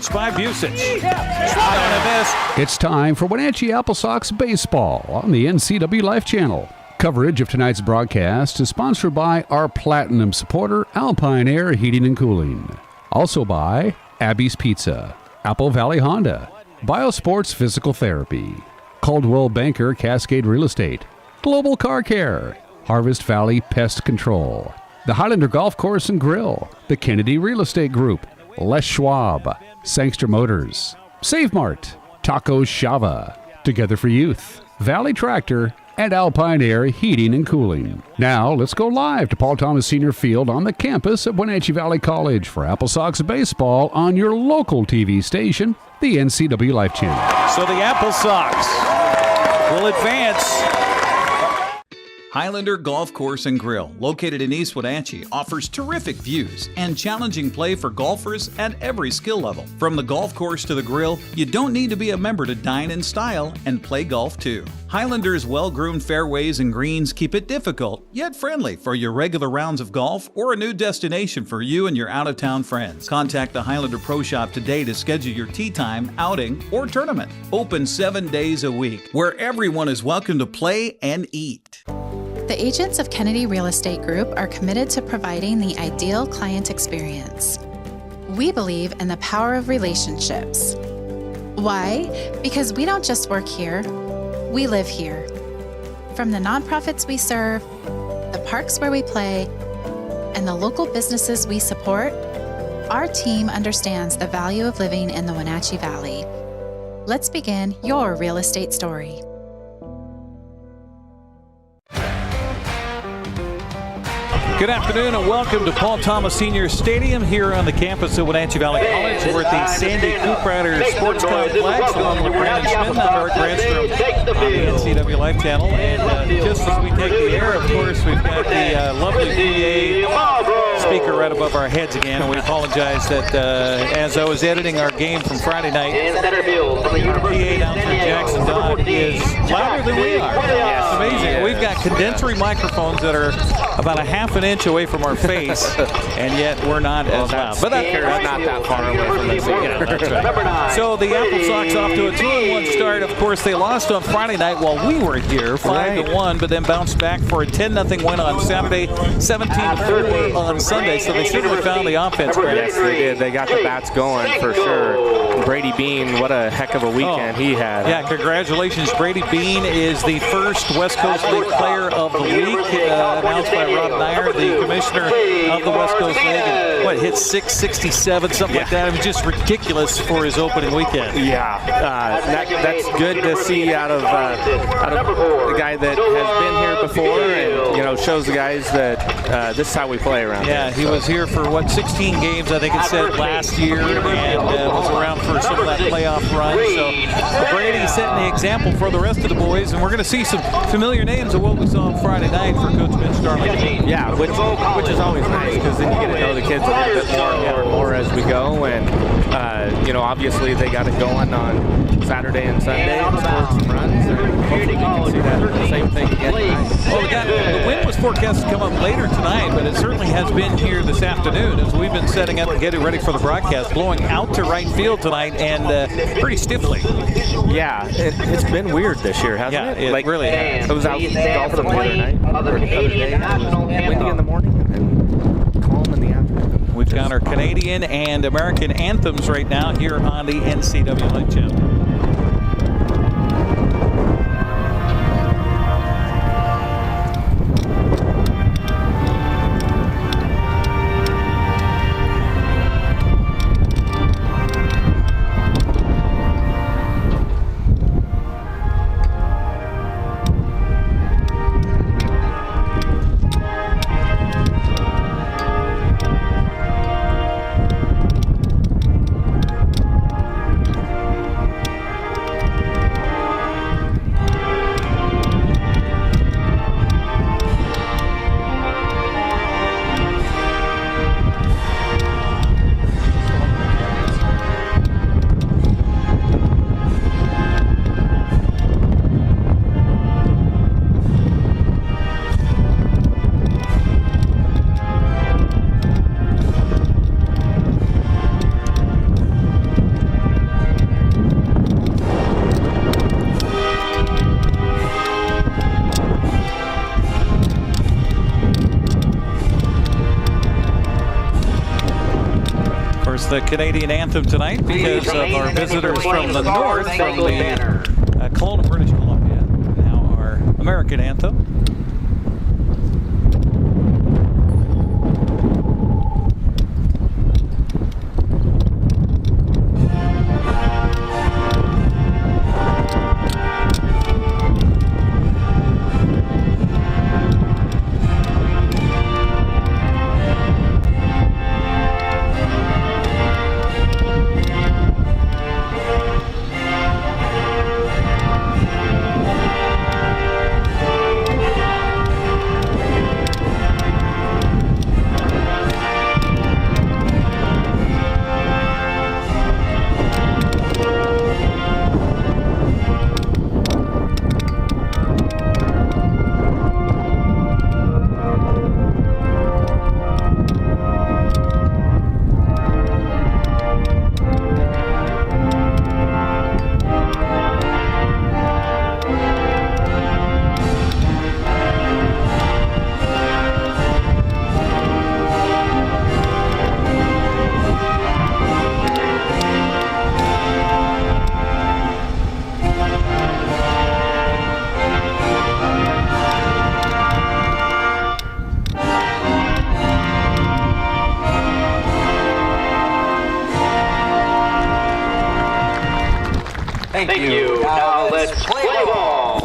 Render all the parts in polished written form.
pitch by Busich. Swung on a miss. It's time for Wenatchee AppleSox Baseball on the NCWLIFE channel. Coverage of tonight's broadcast is sponsored by our Platinum supporter, Alpine Air Heating and Cooling. Also by Abby's Pizza, Apple Valley Honda, Biosports Physical Therapy, Caldwell Banker Cascade Real Estate, Global Car Care, Harvest Valley Pest Control, the Highlander Golf Course and Grill, the Kennedy Real Estate Group, Les Schwab, Sangster Motors, Save Mart, Tacos Shava, Together for Youth, Valley Tractor, and Alpine Air Heating and Cooling. Now, let's go live to Paul Thomas Senior Field on the campus at Wenatchee Valley College for AppleSox Baseball on your local TV station, the NCWLIFE channel. So the AppleSox will advance. Highlander Golf Course and Grill, located in East Wenatchee, offers terrific views and challenging play for golfers at every skill level. From the golf course to the grill, you don't need to be a member to dine in style and play golf too. Highlander's well-groomed fairways and greens keep it difficult, yet friendly for your regular rounds of golf or a new destination for you and your out-of-town friends. Contact the Highlander Pro Shop today to schedule your tee time, outing, or tournament. Open 7 days a week, where everyone is welcome to play and eat. The agents of Kennedy Real Estate Group are committed to providing the ideal client experience. We believe in the power of relationships. Why? Because we don't just work here, we live here. From the nonprofits we serve, the parks where we play, and the local businesses we support, our team understands the value of living in the Wenatchee Valley. Let's begin your real estate story. Good afternoon and welcome to Paul Thomas Senior Stadium here on the campus of Wenatchee Valley College. We're at the Sandy Cooprider Sports Complex along with Brandon Schmidt and Art Grandstrom on the NCWLIFE channel. And just as we take the air, of course, we've got the lovely PA speaker right above our heads again. And we apologize that as I was editing our game from Friday night, our PA announcer Jackson Dodd is louder than we are. It's amazing. We've got condensory microphones that are about a half an inch away from our face, and yet we're not as loud. But that's not that far away from us. Yeah, that's right. So the AppleSox off to a 2-1 start. Of course, they lost on Friday night while we were here, 5-1, but then bounced back for a 10-0 win on Saturday, 17-4 on Sunday. So they certainly found the offense. Yes, they did. They got the bats going for sure. Brady Bean, what a heck of a weekend he had. Yeah, congratulations. Brady Bean is the first West Coast League Player of the Week, announced by Rob Nair, the commissioner of the West Coast League. And, hit 667, something like that. It was just ridiculous for his opening weekend. Yeah, that's good to see out of the guy that has been here before, and shows the guys that this is how we play around. Yeah, he was here for 16 games, I think it said, last year, and was around for some of that playoff run. So Brady setting the example for the rest of the boys, and we're going to see some familiar names of what we saw on Friday night for Coach Ben Starling. Yeah, which is always nice, because then you get to know the kids a little bit more as we go, and obviously they got it going on Saturday and Sunday and scored some runs, and hopefully we can see that same thing again tonight. Well, the wind was forecast to come up later tonight, but it certainly has been here this afternoon as we've been setting up and getting ready for the broadcast, blowing out to right field tonight and pretty stiffly. Yeah, it's been weird this year, hasn't it? Yeah, it really has. I was out golfing the other night, or the other day. It was windy in the morning and calm in the afternoon. We've got our Canadian and American anthems right now here on the NCWLIFE channel. the Canadian anthem tonight because of our visitors from the north, from the Kelowna, British Columbia. Now our American anthem. Thank you. Now let's play ball.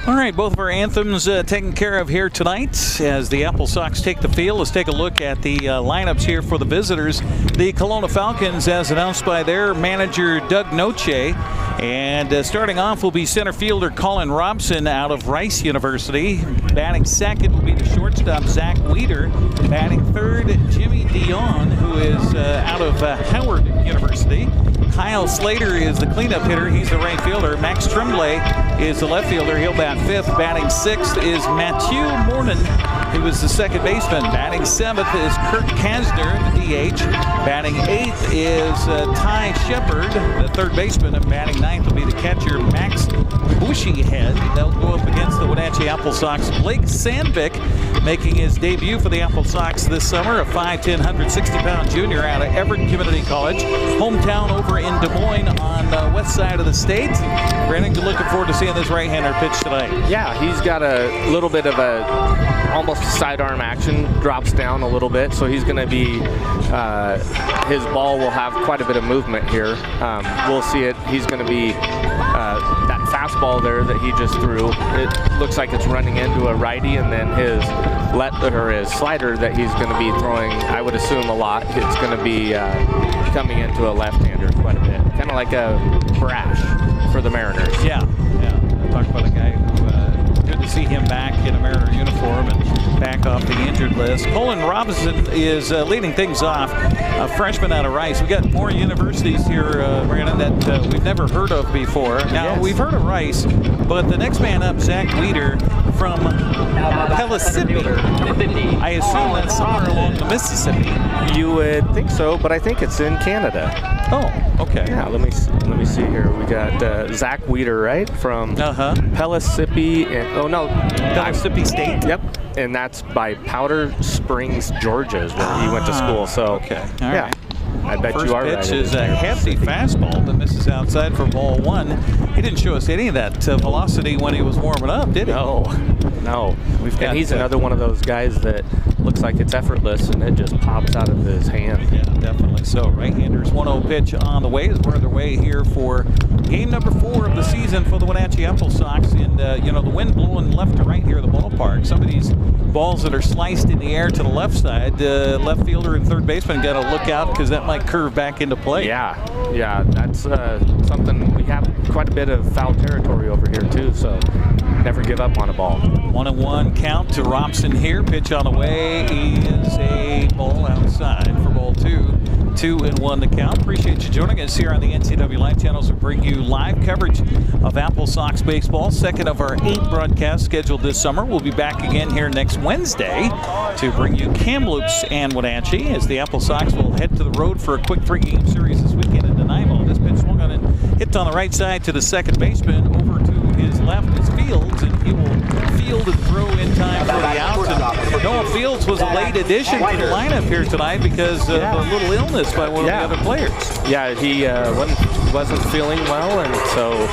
All right, both of our anthems taken care of here tonight as the AppleSox take the field. Let's take a look at the lineups here for the visitors. The Kelowna Falcons, as announced by their manager, Doug Noche. And starting off will be center fielder Colin Robson out of Rice University. Batting second will be the shortstop, Zach Weeder. Batting third, Jimmy Dion, who is out of Howard University. Kyle Slater is the cleanup hitter. He's the right fielder. Max Tremblay is the left fielder. He'll bat fifth. Batting sixth is Matthew Mornan, who is the second baseman. Batting seventh is Kurt Kasner, the DH. Batting eighth is Ty Shepard, the third baseman. And batting ninth will be the catcher, Max Bushyhead. They'll go up against the Wenatchee AppleSox. Blake Sandvik making his debut for the AppleSox this summer, a 5'10", 160-pound junior out of Everett Community College. Hometown over in Des Moines on the west side of the state. Brandon, looking forward to seeing this right-hander pitch tonight. Yeah, he's got a little bit of almost sidearm action, drops down a little bit, so he's going to be, his ball will have quite a bit of movement here. We'll see it. He's going to be, that fastball there that he just threw, it looks like it's running into a righty, and then his slider that he's going to be throwing, I would assume a lot, it's going to be coming into a left-hander quite a bit. Kind of like a Brash for the Mariners. Yeah. Talk about a guy who, good to see him back in a Mariner uniform and back off the injured list. Colin Robinson is leading things off, a freshman out of Rice. We got more universities here, Brandon, that we've never heard of before. Now, We've heard of Rice, but the next man up, Zach Weeder from Pellissippi. I assume that's somewhere along the Mississippi. You would think so, but I think it's in Canada. Oh, okay. Yeah, let me see here. We got Zach Weeder, right, from Pellissippi, and Pellissippi State. Yep, and that's by Powder Springs, Georgia, is where he went to school. So okay, all right. I bet First you are pitch right. is a hefty fastball that misses outside for ball one. He didn't show us any of that velocity when he was warming up, did he? No. And he's another one of those guys that looks like it's effortless and it just pops out of his hand. Yeah, definitely so. Right-handers 1-0 pitch on the way as we're underway here for game number 4 of the season for the Wenatchee AppleSox. And, the wind blowing left to right here at the ballpark. Some of these balls that are sliced in the air to the left side, left fielder and third baseman got to look out because that might curve back into play. Yeah, that's something. We have quite a bit of foul territory over here too, so never give up on a ball. 1-1 count to Robson here. Pitch on the way is a ball outside for ball 2. 2-1 the count. Appreciate you joining us here on the NCWLIFE channels. We bring you live coverage of AppleSox baseball. Second of our 8 broadcasts scheduled this summer. We'll be back again here next Wednesday to bring you Kamloops and Wenatchee as the AppleSox will head to the road for a quick 3-game series this weekend in Nanaimo. This pitch swung on and hit on the right side to the second baseman. Over to his left is Fields, and he will field and throw in time for the out. And Noah Fields was a late addition to the lineup here tonight because of a little illness by one of the other players. Yeah, he wasn't feeling well, and so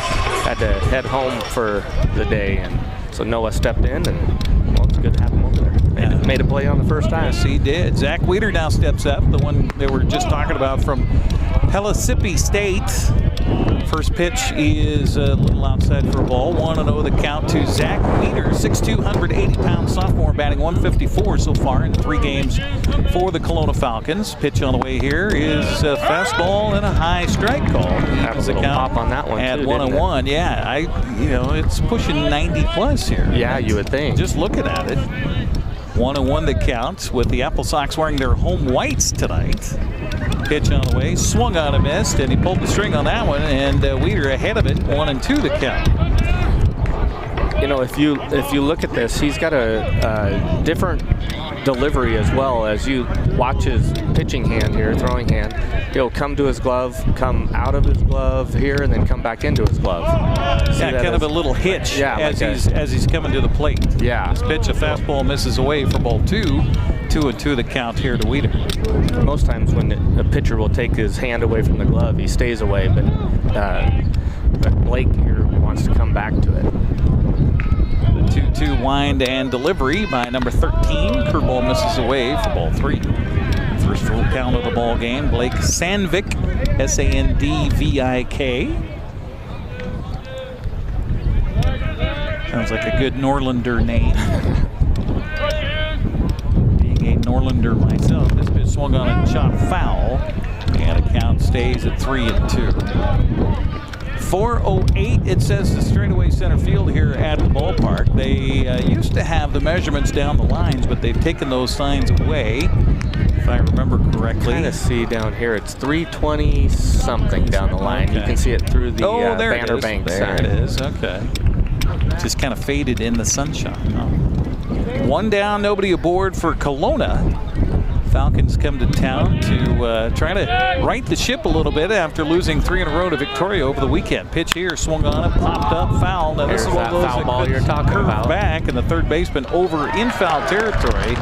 had to head home for the day. And so Noah stepped in, and well, it's good to have him over there. Made a play on the first time. Yes, he did. Zach Weeder now steps up, the one they were just talking about from Pellissippi State. First pitch is a little outside for a ball. 1-0 the count to Zach Weeder, 6'2", 180-pound sophomore, batting 154 so far in 3 games for the Kelowna Falcons. Pitch on the way here is a fastball and a high strike call. Have a little pop on that one at too, 1-1. Yeah, it's pushing 90 plus here. Yeah, you would think. Just looking at it. 1-1 the count with the AppleSox wearing their home whites tonight. Pitch on the way, swung on a missed, and he pulled the string on that one, and Weeder ahead of it, 1-2 the count. You know, if you look at this, he's got a different delivery as well. As you watch his pitching hand here, throwing hand, he'll come to his glove, come out of his glove here, and then come back into his glove. Yeah, kind of a little hitch as he's coming to the plate. Yeah. This pitch, a fastball misses away for ball 2. 2-2 the count here to Weeder. Most times when a pitcher will take his hand away from the glove, he stays away, but Blake here wants to come back to it. The 2-2 wind and delivery by number 13. Curveball misses away for ball 3. First full count of the ball game. Blake Sandvik, Sandvik. Sounds like a good Norlander name. Being a Norlander myself, this pitch swung on and shot foul, and the count stays at 3-2. 4:08, it says the straightaway center field here at the ballpark. They used to have the measurements down the lines, but they've taken those signs away, if I remember correctly. Kind of see down here, it's 320 something down the line. Okay. You can see it through the Banner Bank There sign. it is. Okay. Just kind of faded in the sunshine. Huh? 1 down, nobody aboard for Kelowna. Falcons come to town to try to right the ship a little bit after losing 3 in a row to Victoria over the weekend. Pitch here, swung on it, popped up, foul. Now this is one of those foul ball you're talking curve about. back, and the third baseman over in foul territory.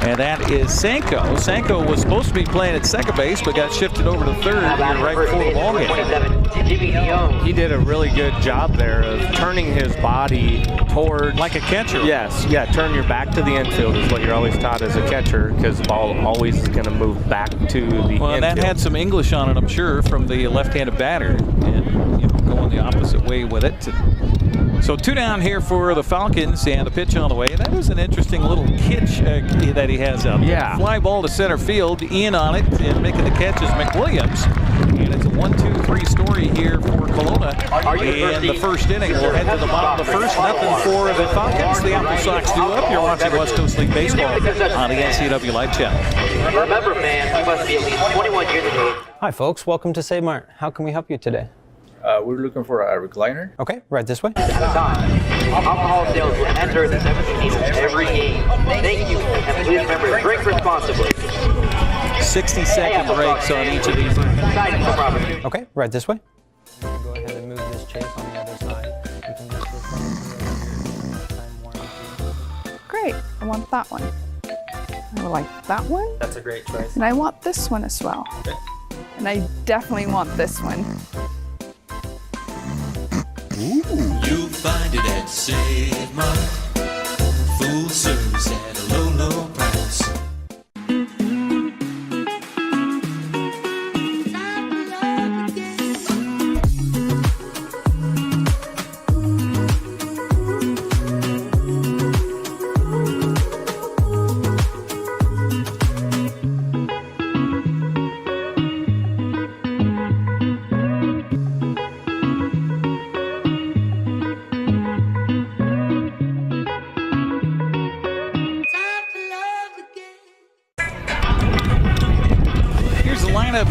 And that is Sanko. Sanko was supposed to be playing at second base, but got shifted over to third here right before the ball game. He did a really good job there of turning his body toward, Like a catcher. Yes, yeah, turn your back to the infield is what you're always taught as a catcher, because the ball always is going to move back to the infield. Well, that had some English on it, I'm sure, from the left-handed batter, and going the opposite way with it. So 2 down here for the Falcons, and the pitch on the way. That is an interesting little catch that he has out there. Yeah. Fly ball to center field, in on it, and making the catch is McWilliams. And it's a 1-2-3 story here for Kelowna in the first inning. We'll head to the bottom of the first. Nothing for the Falcons. The AppleSox do up. You're watching West Coast League Baseball on the NCWLIFE channel. Remember, man, you must be at least 21 years of age. Hi folks, welcome to Save Mart. How can we help you today? We're looking for a recliner. Okay, right this way. Alcohol sales will enter the 7th inning every game. Thank you, and please remember to drink responsibly. 60-second breaks on each of these. Okay, right this way. Go ahead and move this chase on the other side. You can just time warranty. Great, I want that one. I would like that one, That's a great choice. and I want this one as well. And I definitely want this one. You'll find it at Save Mart. Full service at a low, low price.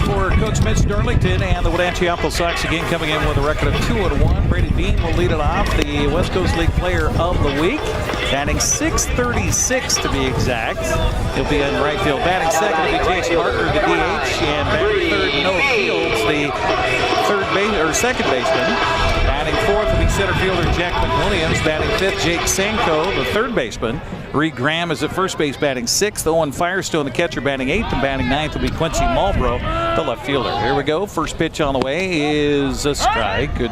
For Coach Mitch Darlington and the Wenatchee AppleSox again coming in with a record of 2-1. Brady Bean will lead it off, the West Coast League Player of the Week. batting 636 to be exact. He'll be in right field. Batting second will be Jason Harker, the DH, and batting third, Noah Fields, the second baseman. Batting fourth will be center fielder Jack McWilliams. Batting fifth, Jake Sanko, the third baseman. Reed Graham is at first base, batting sixth. Owen Firestone, the catcher, batting eighth. And batting ninth will be Quincy Marlboro, the left fielder. Here we go. First pitch on the way is a strike. Good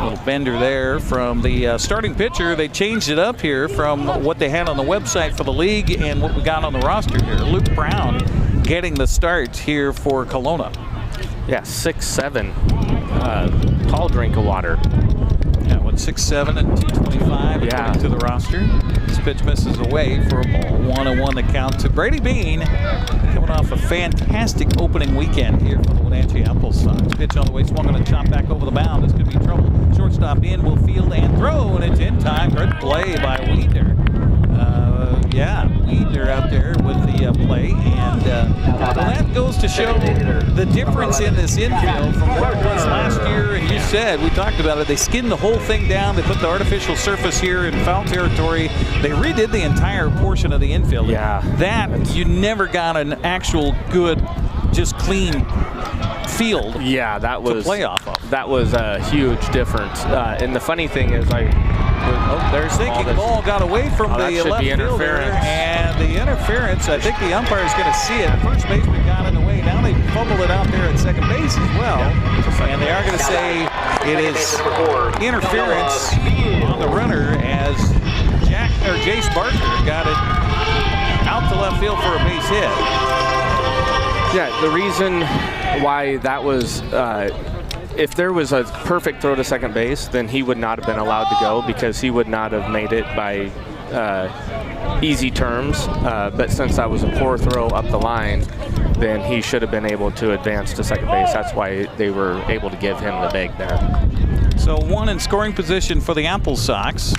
little bender there from the starting pitcher. They changed it up here from what they had on the website for the league and what we got on the roster here. Luke Brown getting the start here for Kelowna. Yeah, 6'7", tall drink of water. Yeah, 6'7" and 225 according to the roster. This pitch misses away for a ball. 1-1 the count to Brady Bean, coming off a fantastic opening weekend here for the Wenatchee AppleSox. Pitch on the way, swung on a chop back over the mound. This could be trouble. Shortstop in, will field and throw, and it's in time. Good play by Weidner. Weidner out there with the play, and that goes to show the difference in this infield from what it was last year. And you said, we talked about it, they skinned the whole thing down. They put the artificial surface here in foul territory. They redid the entire portion of the infield. Yeah. That, you never got an actual good, just clean field that was, to play off of. That was a huge difference. And the funny thing is, there's the ball got away from the left fielder, and the interference, I think the umpire is going to see it. First baseman got in the way. Now they fumbled it out there at second base as well. And they are going to say it is interference on the runner as Jace Barker got it out to left field for a base hit. Yeah, the reason why that was, if there was a perfect throw to second base, then he would not have been allowed to go because he would not have made it by easy terms. But since that was a poor throw up the line, then he should have been able to advance to second base. That's why they were able to give him the big there. So one in scoring position for the AppleSox.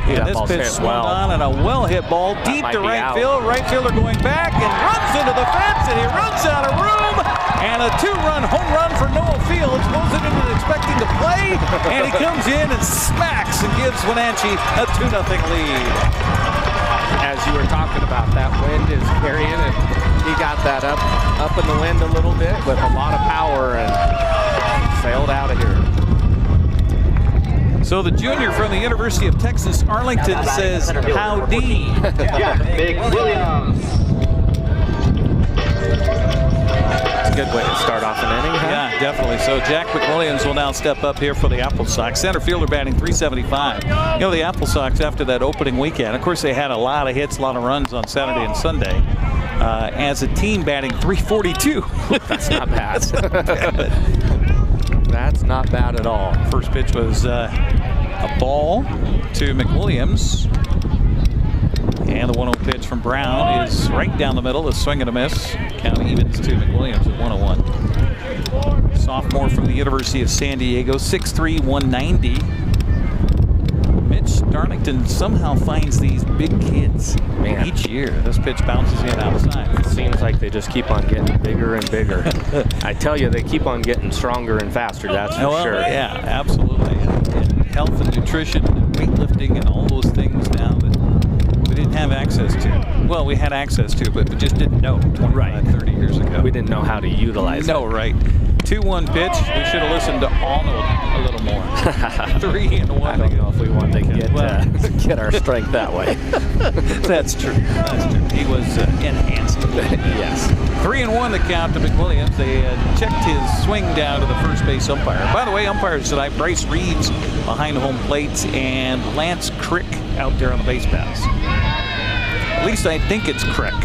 And this pitch swung on, and a well-hit ball deep to right field. Right fielder going back and runs into the fence, and he runs out of room. And a two-run home run for Noah Fields. Wasn't even expecting to play, and he comes in and smacks and gives Wenatchee a 2-0 lead. As you were talking about, that wind is carrying, and he got that up in the wind a little bit with a lot of power and sailed out of here. So the junior from the University of Texas, Arlington, says, howdy. Jack McWilliams. It's a good way to start off an inning, huh? Yeah, definitely. So Jack McWilliams will now step up here for the AppleSox. Center fielder batting .375. You know, the AppleSox, after that opening weekend, of course, they had a lot of hits, a lot of runs on Saturday and Sunday. As a team batting .342. That's not bad. That's not bad. That's not bad at all. First pitch was a ball to McWilliams. And the 1-0 pitch from Brown is right down the middle. A swing and a miss. Count evens to McWilliams at 1-1. Sophomore from the University of San Diego, 6'3", 190. Mitch Darlington somehow finds these big kids each year. This pitch bounces in outside. It seems like they just keep on getting bigger and bigger. I tell you, they keep on getting stronger and faster, that's for sure. Yeah, absolutely. And health and nutrition and weightlifting and all those things now that we didn't have access to. Well, we had access to, but we just didn't know 30 years ago. We didn't know how to utilize it. No, right. 2-1 pitch. We should have listened to Arnold a little more. 3-1. I don't know if we want to get our strength that way. That's true. That's true. He was enhanced. Yes. 3-1 the count to McWilliams. They checked his swing down to the first base umpire. By the way, umpires tonight, Bryce Reeves behind home plate and Lance Crick out there on the base paths. At least I think it's Crick.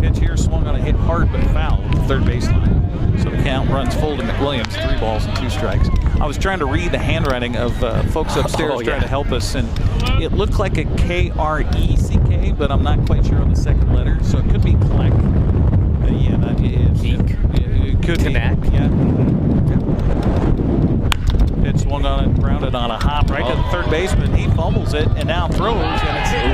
Pitch here swung on a hit hard but foul at the third baseline. So the count runs full to McWilliams, 3 balls and 2 strikes. I was trying to read the handwriting of folks upstairs trying to help us, and it looked like a K-R-E-C-K, but I'm not quite sure on the second letter, so it could be Kleck. Yeah, that is. It could Connect. be. Yeah. Pitch swung on it, grounded on a hop right to the third baseman. He fumbles it and now throws, and it's in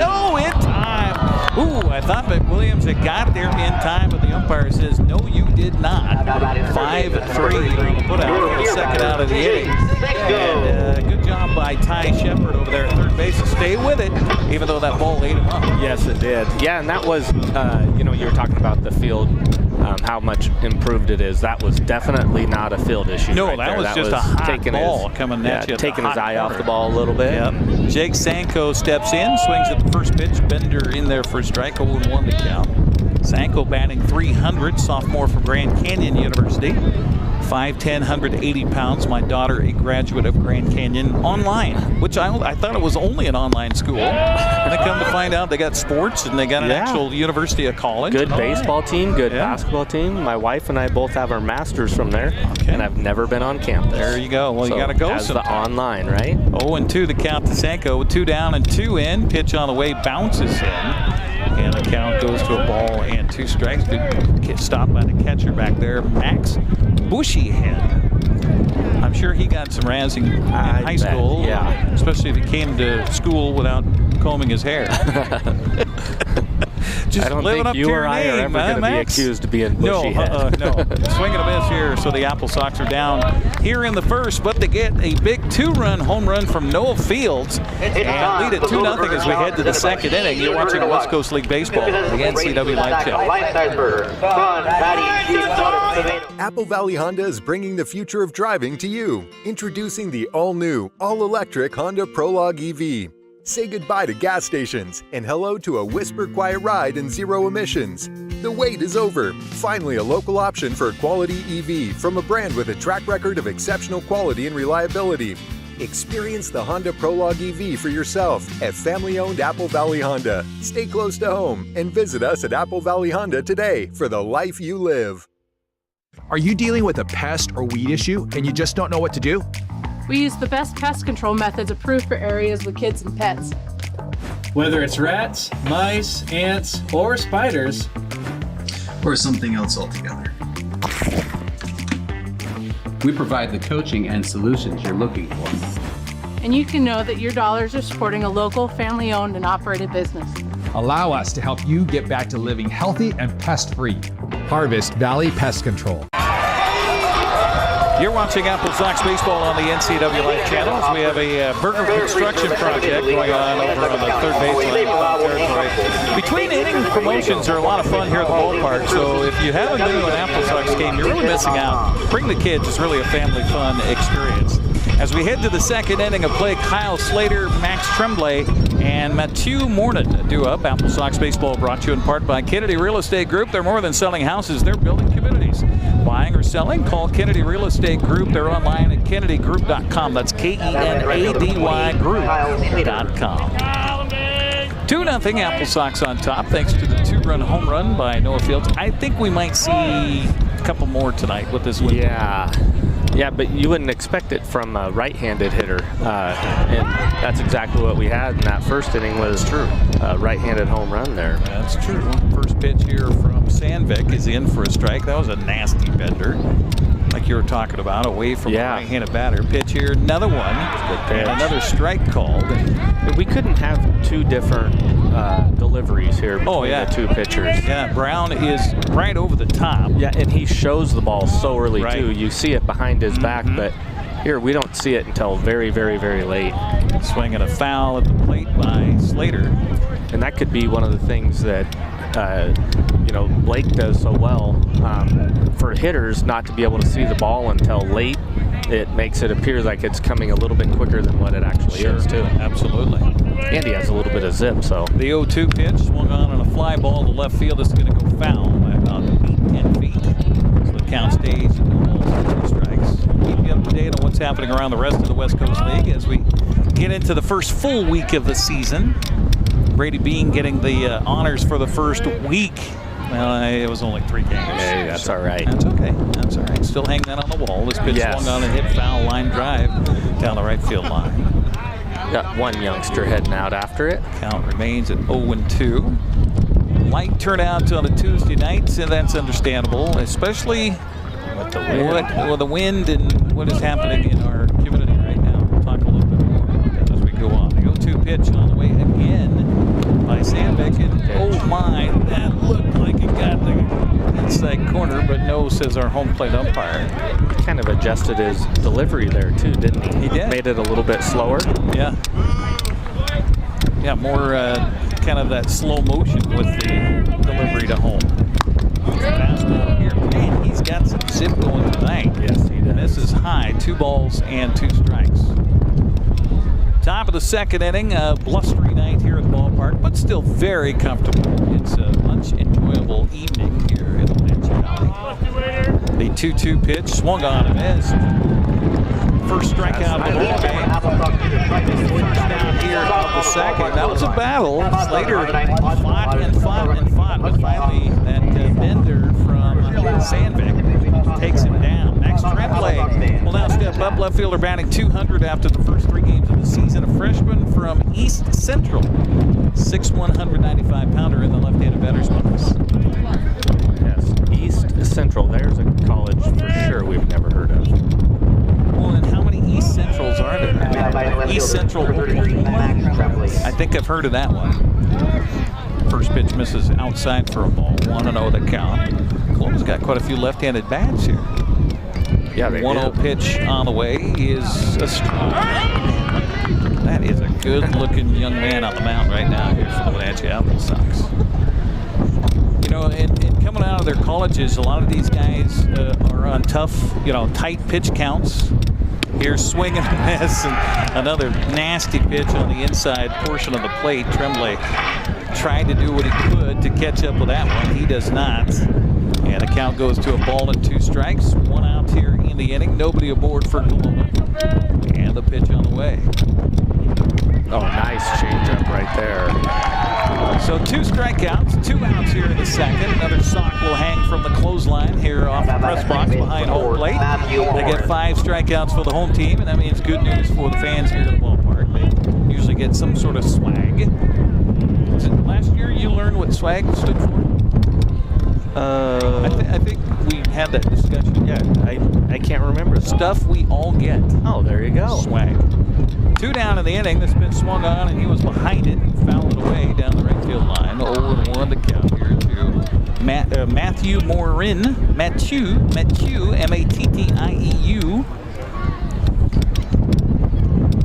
time. Ooh, I thought McWilliams Williams had got there in time, but the umpire says, no, you did not. 5-3 on the put out for the second out of the inning. And good job by Ty Shepard over there at third base to stay with it, even though that ball ate him up. Yes, it did. Yeah, and that was, you were talking about the field, how much improved it is. That was definitely not a field issue. No, right that there. was just a hot ball coming at you. Taking his eye off the ball a little bit. Yep. Jake Sanko steps in, swings at the first pitch. Bender in there for a strike, 0-1 to count. Sanko batting .300, sophomore from Grand Canyon University. 5'10", 180 pounds. My daughter, a graduate of Grand Canyon, online, which I thought it was only an online school. And I come to find out they got sports and they got an actual university, a college. Good baseball team, good basketball team. My wife and I both have our masters from there, and I've never been on campus. There you go. Well, you got to go as sometime. the online, right? 0-2 the count to Sanko. 2 down and 2 in. Pitch on the way, bounces in. And the count goes to a ball and 2 strikes. Good stop by the catcher back there, Max Bushyhead. I'm sure he got some razzing in high school, especially if he came to school without combing his hair. Just I don't living think up you to or your I are name, ever going to be accused of being bushy head. No. Swing and a miss here, so the AppleSox are down here in the first, but they get a big 2-run home run from Noah Fields and lead it 2-0 as we head to the second inning. You're watching West Coast League Baseball, the NCWLIFE channel. Apple Valley Honda is bringing the future of driving to you. Introducing the all-new, all-electric Honda Prologue EV. Say goodbye to gas stations and hello to a whisper-quiet ride and zero emissions. The wait is over. Finally, a local option for a quality EV from a brand with a track record of exceptional quality and reliability. Experience the Honda Prologue EV for yourself at family-owned Apple Valley Honda. Stay close to home and visit us at Apple Valley Honda today for the life you live. Are you dealing with a pest or weed issue and you just don't know what to do? We use the best pest control methods approved for areas with kids and pets. Whether it's rats, mice, ants, or spiders, or something else altogether. We provide the coaching and solutions you're looking for. And you can know that your dollars are supporting a local, family-owned and operated business. Allow us to help you get back to living healthy and pest-free. Harvest Valley Pest Control. You're watching AppleSox Baseball on the NCWLIFE channel. We have a burger construction project going on over on the third baseline. Between inning promotions are a lot of fun here at the ballpark, so if you haven't been to an AppleSox game, you're really missing out. Bring the kids. It's really a family fun experience. As we head to the second inning of play, Kyle Slater, Max Tremblay, and Mathieu Mornan do up. AppleSox Baseball brought to you in part by Kennedy Real Estate Group. They're more than selling houses, they're building communities. Buying or selling, call Kennedy Real Estate Group. They're online at kennedygroup.com. That's KENADY Group.com. 2-0 AppleSox on top, thanks to the 2-run home run by Noah Fields. I think we might see a couple more tonight with this win. Yeah, but you wouldn't expect it from a right-handed hitter, and that's exactly what we had in that first inning was a right-handed home run there. That's true. First pitch here from Sandvik is in for a strike. That was a nasty bender, like you were talking about, away from a right-handed batter. Pitch here, another one, and another strike called. We couldn't have two different deliveries here between the two pitchers. Yeah, Brown is right over the top. Yeah, and he shows the ball so early too. You see it behind his back, but here we don't see it until very, very, very late. Swinging a foul at the plate by Slater. And that could be one of the things that Blake does so well. For hitters not to be able to see the ball until late, it makes it appear like it's coming a little bit quicker than what it actually is too. Absolutely. And he has a little bit of zip, so. The 0-2 pitch swung on a fly ball to left field. This is going to go foul by about 8-10 feet. So the count stays at no balls and 2 strikes. Keep you up to date on what's happening around the rest of the West Coast League as we get into the first full week of the season. Brady Bean getting the honors for the first week. Well, it was only 3 games. Hey, that's all right. That's okay. That's all right. Still hang that on the wall. This pitch swung on and hit foul line drive down the right field line. Got one youngster heading out after it. Count remains at 0-2. Light turnout on a Tuesday night, and that's understandable, especially with the wind and what is happening in our community right now. We'll talk a little bit more about that as we go on. The 0-2 pitch on the way again by by Sandvik, and oh my, that looked like it got the inside corner, but no, says our home plate umpire. He kind of adjusted his delivery there too, didn't he? He did. Made it a little bit slower. Yeah. Yeah, more kind of that slow motion with the delivery to home. Fastball here. Man, he's got some zip going tonight. Yes, he does. This is high. 2 balls and 2 strikes. Top of the second inning, blustery night here at the ballpark, but still very comfortable. It's a much enjoyable evening here in Wenatchee Valley. The 2-2 pitch swung on and missed. First strikeout of the ball game. First down here of the second. That was a battle. Slater fought and fought and fought, but finally that bender from Sandvik takes him down. Max Tremblay will now step up. Left fielder batting 200 after the first 3 games of the season. A freshman from East Central. 6'1", 195-pounder in the left-handed batter's box. Yes, East Central. There's a college for sure we've never heard of. Well, and how many East Centrals are there? East Central, Oklahoma? I think I've heard of that one. First pitch misses outside for a ball. 1-0 the count. Oklahoma's got quite a few left-handed bats here. Yeah, they 1-0 pitch on the way is a strike. That is a good-looking young man on the mound right now here for the Wenatchee AppleSox. You know, and coming out of their colleges, a lot of these guys are on tough, tight pitch counts. Here's swing and a miss, and another nasty pitch on the inside portion of the plate. Tremblay tried to do what he could to catch up with that one. He does not. And the count goes to a ball and 2 strikes. 1 out here in the inning. Nobody aboard for Kelowna. And the pitch on the way. Oh, nice changeup right there. So 2 strikeouts, 2 outs here in the second. Another sock will hang from the clothesline here off the press box behind home plate. They get 5 strikeouts for the home team, and that means good news for the fans here at the ballpark. They usually get some sort of swag. Last year you learned what swag stood for? I think we had that discussion. Yeah, I can't remember. Stuff we all get. Oh, there you go. Swag. 2 down in the inning. This pitch swung on, and he was behind it and fouled it away down the right field line. 0-1 to count here to Matthew Morin. Matthew, Mattieu.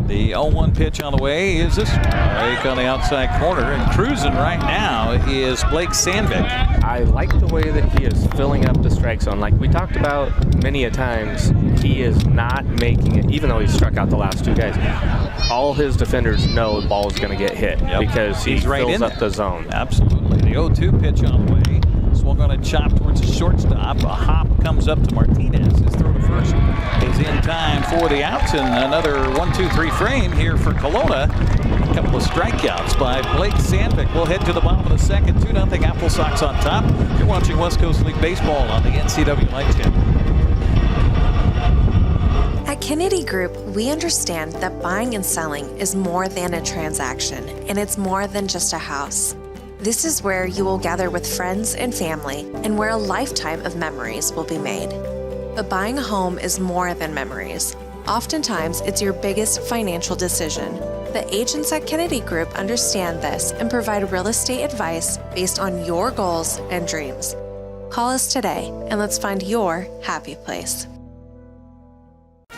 The 0-1 pitch on the way is a strike on the outside corner, and cruising right now is Blake Sandvik. I like the way that he is filling up the strike zone. Like we talked about many a times, he is not making it, even though he struck out the last 2 guys. All his defenders know the ball is going to get hit because he fills up the zone. Absolutely. The 0-2 pitch on the way. Swung on a chop towards the shortstop. A hop comes up to Martinez. His throw to first is in time for the outs, and another 1-2-3 frame here for Kelowna. A couple of strikeouts by Blake Sandvik. We'll head to the bottom of the second. 2-0 AppleSox on top. You're watching West Coast League Baseball on the NCWLIFE channel. At Kennedy Group, we understand that buying and selling is more than a transaction, and it's more than just a house. This is where you will gather with friends and family, and where a lifetime of memories will be made. But buying a home is more than memories. Oftentimes, it's your biggest financial decision. The agents at Kennedy Group understand this and provide real estate advice based on your goals and dreams. Call us today, and let's find your happy place.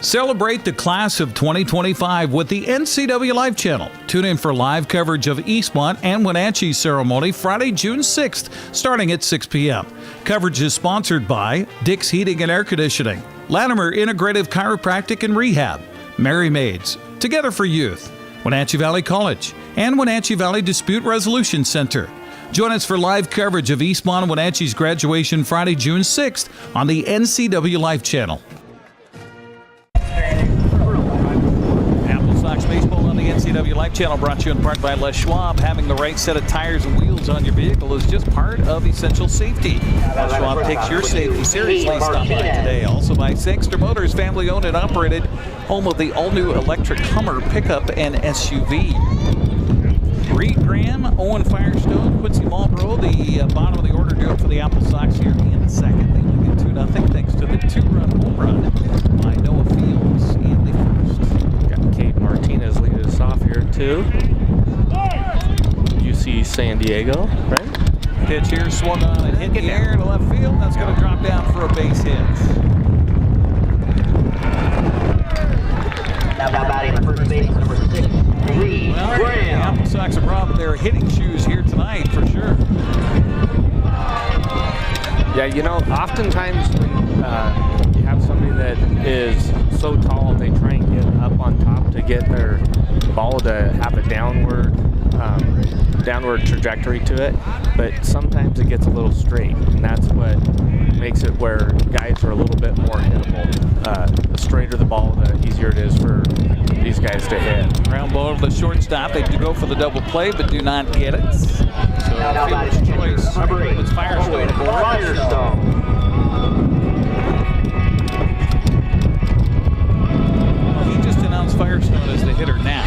Celebrate the class of 2025 with the NCWLIFE channel. Tune in for live coverage of Eastmont and Wenatchee ceremony Friday, June 6th, starting at 6 p.m. Coverage is sponsored by Dick's Heating and Air Conditioning, Latimer Integrative Chiropractic and Rehab, Merry Maids, Together for Youth, Wenatchee Valley College, and Wenatchee Valley Dispute Resolution Center. Join us for live coverage of Eastmont and Wenatchee's graduation Friday, June 6th on the NCWLIFE channel. AppleSox Baseball on the NCWLIFE channel, brought to you in part by Les Schwab. Having the right set of tires and wheels on your vehicle is just part of essential safety. Les Schwab takes your safety seriously. Stop by today. Also by Sangster Motors, family owned and operated, home of the all-new electric Hummer pickup and SUV. Reed Graham, Owen Firestone, Quincy Marlboro, the bottom of the order do it for the AppleSox here in the second. They only get 2-0 thanks to the 2-run home run by Noah Fields in the first. Got Kate Martinez leading us off here too. UC San Diego, right? Pitch here, swung on and hit the air to left field. That's going to drop down for a base hit. Now batting the first base, number 6, Lee Graham. The AppleSox have brought their hitting shoes here tonight for sure. Yeah, you know, oftentimes when you have somebody that is so tall, they try and get up on top to get their ball to have a downward trajectory to it, but sometimes it gets a little straight, and that's what makes it where guys are a little bit more hittable. The straighter the ball, the easier it is for these guys to hit. Ground ball to the shortstop. They do go for the double play, but do not get it. So fielder's choice was Firestone aboard. He just announced Firestone as the hitter now.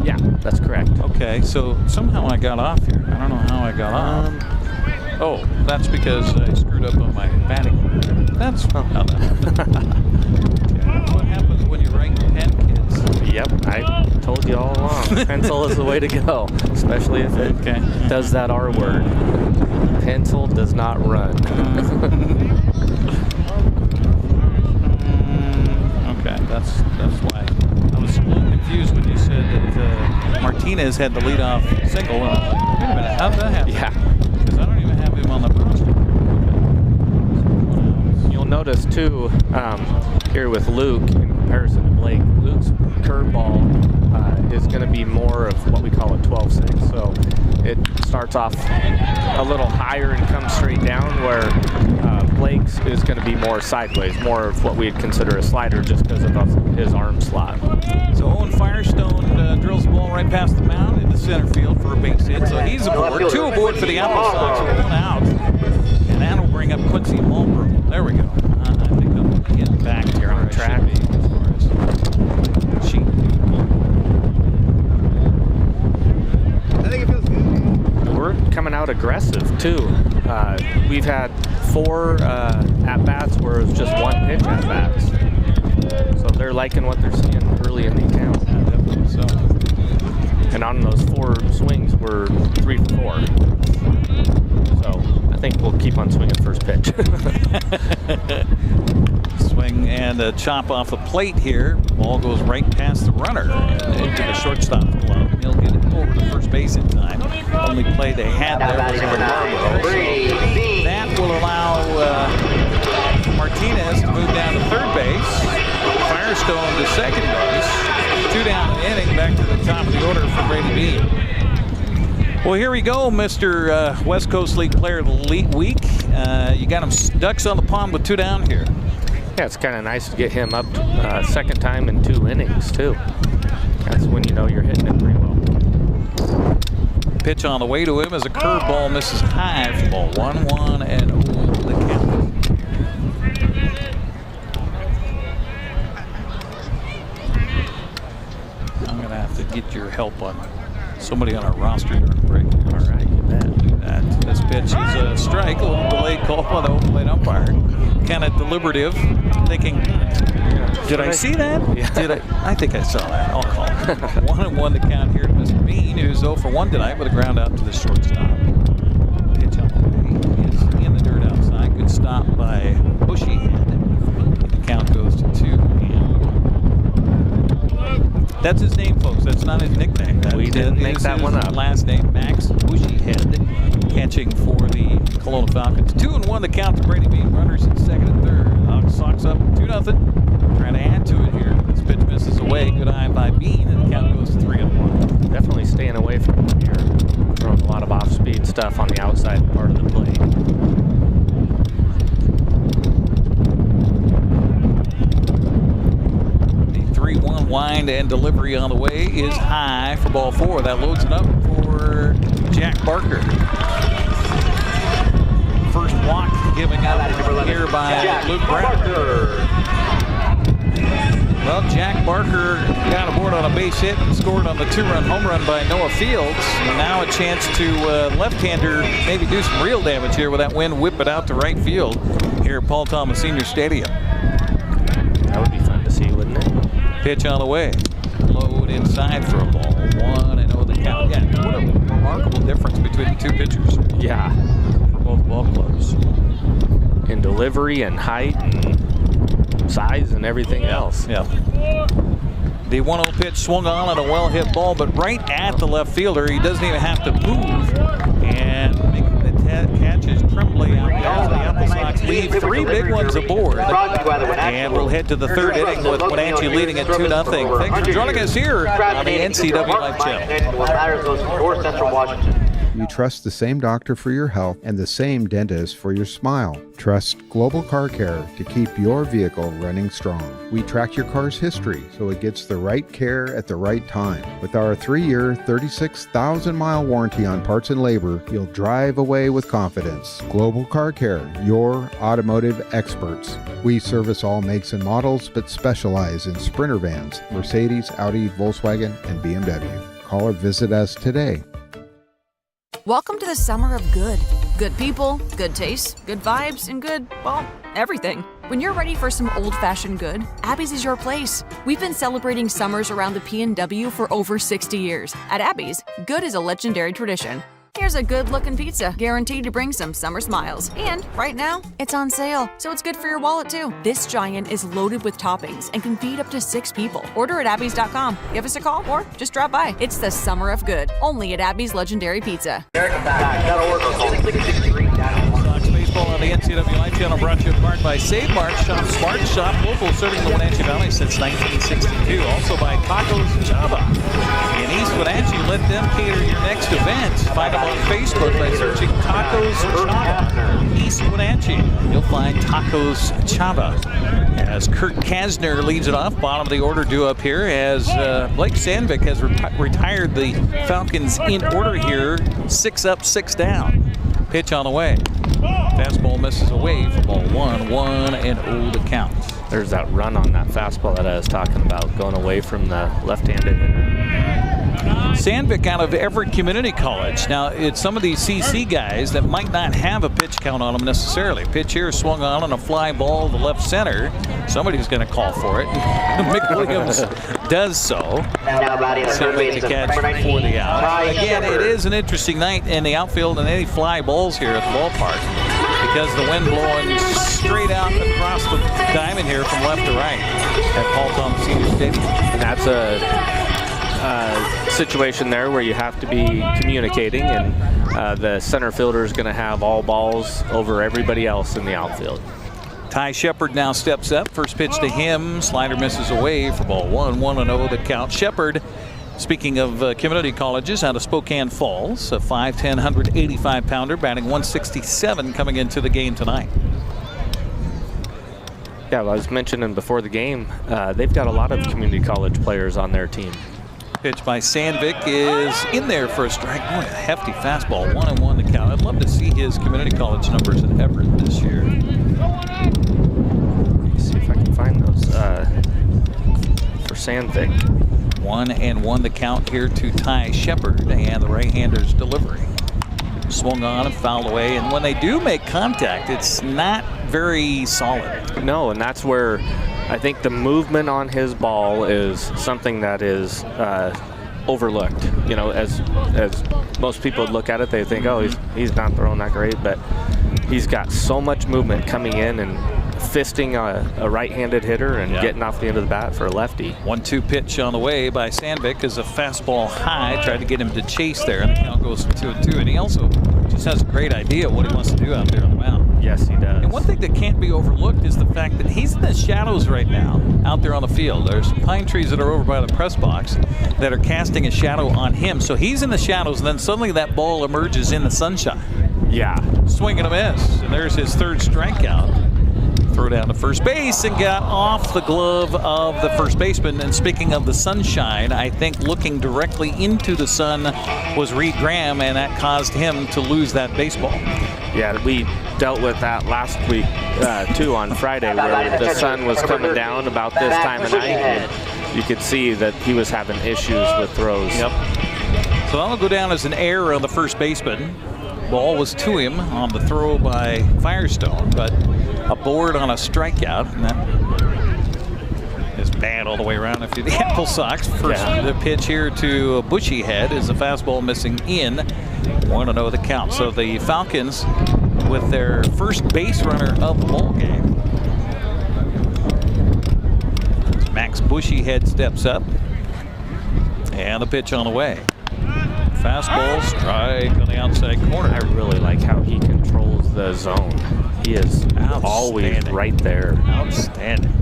Yeah, that's correct. Okay, so somehow I got off here. I don't know how I got off. Oh, that's because I screwed up on my batting. That's how that happened. What happens when you write pen, kids? Yep, I told you all along. Pencil is the way to go, especially if it does that R word. Pencil does not run. Okay, that's why. I was a little confused when you said that Martinez had the leadoff single. Wait a minute, how did that happen? Yeah. Because I don't even have him on the roster. You'll notice too, here with Luke in comparison to Blake, Luke's curveball is going to be more of what we call a 12-6. So it starts off a little higher and comes straight down, where Blake's is going to be more sideways, more of what we'd consider a slider just because of his arm slot. So Owen Firestone drills the ball right past the mound into center field for a base hit. So he's aboard. 2 aboard for the AppleSox, 1 out. And that'll bring up Quincy Mulbrook. There we go. I think I'm getting back here on track as far as sheet. I think it feels good. We're coming out aggressive too. We've had 4 at-bats where it was just 1 pitch at-bats. So they're liking what they're seeing early in the account. Yeah, definitely so. And on those 4 swings, we're 3 for 4. So I think we'll keep on swinging first pitch. Swing and a chop off the plate here. Ball goes right past the runner and into the shortstop glove. He'll get it over to first base in time. Only play they had there was on Marlboro. That will allow Martinez to move down to third base. Firestone to second base. 2 down the inning, back to the top of the order for Brady Bean. Well, here we go, Mr. West Coast League Player of the Week. You got him ducks on the pond with 2 down here. Yeah, it's kind of nice to get him up second time in 2 innings, too. That's when you know you're hitting it pretty well. Pitch on the way to him as a curveball misses high for ball 1-1 and the count. I'm going to have to get your help on somebody on our roster during the break. All right, you bet. This pitch is a strike, a little delayed call by the home plate umpire. Kind of deliberative, thinking, did I see that? Yeah. I think I saw that. I'll call it. 1-1 the count here to Mr. Bean, who's 0 for 1 tonight with a ground out to the shortstop. Pitch on the way is in the dirt outside. Good stop by Bushy Head. The count goes to 2. That's his name, folks. That's not his nickname. We didn't make that one up. Last name, Max Bushyhead, catching for the Kelowna Falcons. 2-1 the count to Brady Bean. Runners in second and third. Sox up 2-0. Trying to add to it here. This pitch misses away. Good eye by Bean, and the count goes to 3-1. Definitely staying away from him here. Throwing a lot of off-speed stuff on the outside part of the plate. The 3-1 wind and delivery on the way is high for ball 4. That loads it up for Jack Barker. First walk giving up here by Luke Brown. Well, Jack Barker got aboard on a base hit and scored on the 2-run home run by Noah Fields. And now a chance to left-hander maybe do some real damage here with that wind, whip it out to right field here at Paul Thomas Senior Stadium. That would be fun to see, wouldn't it? Pitch on the way. Load inside for a ball. 1-0 the count. Yeah, remarkable difference between the two pitchers. Yeah. For both ball clubs. In delivery and height and size and everything else. Yeah. The 1-0 pitch swung on a well-hit ball, but right at the left fielder. He doesn't even have to move. And making the catch is Tremblay out there. So the AppleSox leave 3 big ones aboard. And we'll head to the 3rd inning with Wenatchee leading at 2-0. Thanks for joining us here on the NCWLIFE channel. You trust the same doctor for your health and the same dentist for your smile. Trust Global Car Care to keep your vehicle running strong. We track your car's history so it gets the right care at the right time. With our 3-year, 36,000-mile warranty on parts and labor, you'll drive away with confidence. Global Car Care, your automotive experts. We service all makes and models, but specialize in Sprinter vans, Mercedes, Audi, Volkswagen, and BMW. Call or visit us today. Welcome to the summer of good. Good people, good taste, good vibes, and good, well, everything. When you're ready for some old-fashioned good, Abby's is your place. We've been celebrating summers around the P&W for over 60 years. At Abby's, good is a legendary tradition. Here's a good-looking pizza, guaranteed to bring some summer smiles. And right now, it's on sale, so it's good for your wallet too. This giant is loaded with toppings and can feed up to 6 people. Order at abbys.com. Give us a call or just drop by. It's the summer of good, only at Abby's Legendary Pizza. Baseball on the NCWLIFE channel, brought to you in part by Save Mart. Shop smart, shop local, serving the Wenatchee Valley since 1962. Also by Tacos Chava in East Wenatchee. Let them cater your next event. Find them on Facebook by searching Tacos Chava East Wenatchee. You'll find Tacos Chava. As Kurt Kasner leads it off, bottom of the order due up here as Blake Sandvik has retired the Falcons in order here. 6 up, 6 down. Pitch on the way. Fastball misses away for ball 1-1-0 the count. There's that run on that fastball that I was talking about, going away from the left-handed hitter. Sandvik out of Everett Community College. Now, it's some of these CC guys that might not have a pitch count on them necessarily. Pitch here swung on a fly ball to left center. Somebody's going to call for it. Mick Williams does so. So make the catch for the out. Again, it is an interesting night in the outfield and any fly balls here at the ballpark because the wind blowing straight out across the diamond here from left to right at Paul Thomas Senior Stadium. And that's a situation there where you have to be communicating, and the center fielder is going to have all balls over everybody else in the outfield. Ty Shepard now steps up. First pitch to him. Slider misses away for ball 1-1-0 the count. Shepard, speaking of community colleges, out of Spokane Falls, a 5'10", 185-pounder, batting 167 coming into the game tonight. Yeah, well, I was mentioning before the game, they've got a lot of community college players on their team. Pitch by Sandvik is in there for a strike. Boy, a hefty fastball, 1-1 the count. I'd love to see his community college numbers at Everett this year. Let me see if I can find those for Sandvik. 1-1 the count here to Ty Shepard, and the right-hander's delivery. Swung on and fouled away, and when they do make contact, it's not very solid. No, and that's where I think the movement on his ball is something that is overlooked. You know, as most people look at it, they think, oh, he's not throwing that great, but he's got so much movement coming in and fisting a right-handed hitter and getting off the end of the bat for a lefty. 1-2 pitch on the way by Sandvik is a fastball high. Tried to get him to chase there, and the count goes 2-2. And he also just has a great idea what he wants to do out there on the mound. Yes, he does. And one thing that can't be overlooked is the fact that he's in the shadows right now out there on the field. There's some pine trees that are over by the press box that are casting a shadow on him. So he's in the shadows, and then suddenly that ball emerges in the sunshine. Yeah. Swing and a miss. And there's his 3rd strikeout. Throw down to first base and got off the glove of the first baseman. And speaking of the sunshine, I think looking directly into the sun was Reed Graham, and that caused him to lose that baseball. Yeah, we dealt with that last week too on Friday, where the sun was coming down about this time of night, and you could see that he was having issues with throws. Yep. So that'll go down as an error on the first baseman. Ball was to him on the throw by Firestone, but a board on a strikeout, and that is bad all the way around if you're the AppleSox. First the pitch here to Bushy Head is a fastball missing in. 1-0 the count. So the Falcons with their first base runner of the ball game. Max Bushy Head steps up. And the pitch on the way. Fastball, strike on the outside corner. I really like how he controls the zone. He is always right there. Outstanding.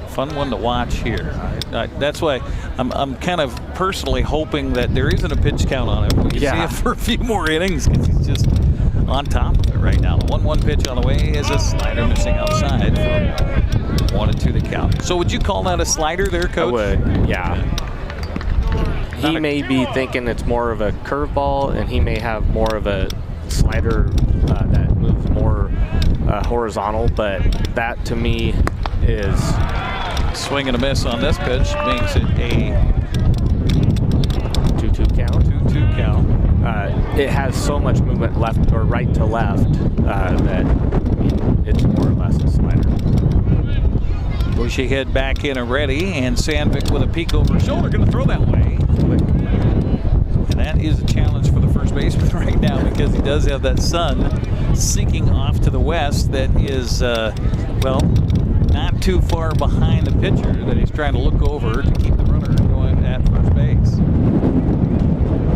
Fun one to watch here. That's why I'm kind of personally hoping that there isn't a pitch count on him. We see it for a few more innings because he's just on top of it right now. The 1-1 pitch on the way is a slider missing outside for 1-2 the count. So would you call that a slider there, Coach? I would, yeah. He may be thinking it's more of a curveball, and he may have more of a slider that moves more horizontal, but that to me is swing and a miss on this pitch, makes it a 2-2 count. 2-2 count. It has so much movement left or right to left that it's more or less a slider. Bushy Head back in and ready, and Sandvik with a peek over his shoulder, going to throw that way. And that is a challenge for the first baseman right now because he does have that sun sinking off to the west that is, well, not too far behind the pitcher that he's trying to look over to keep the runner going at first base.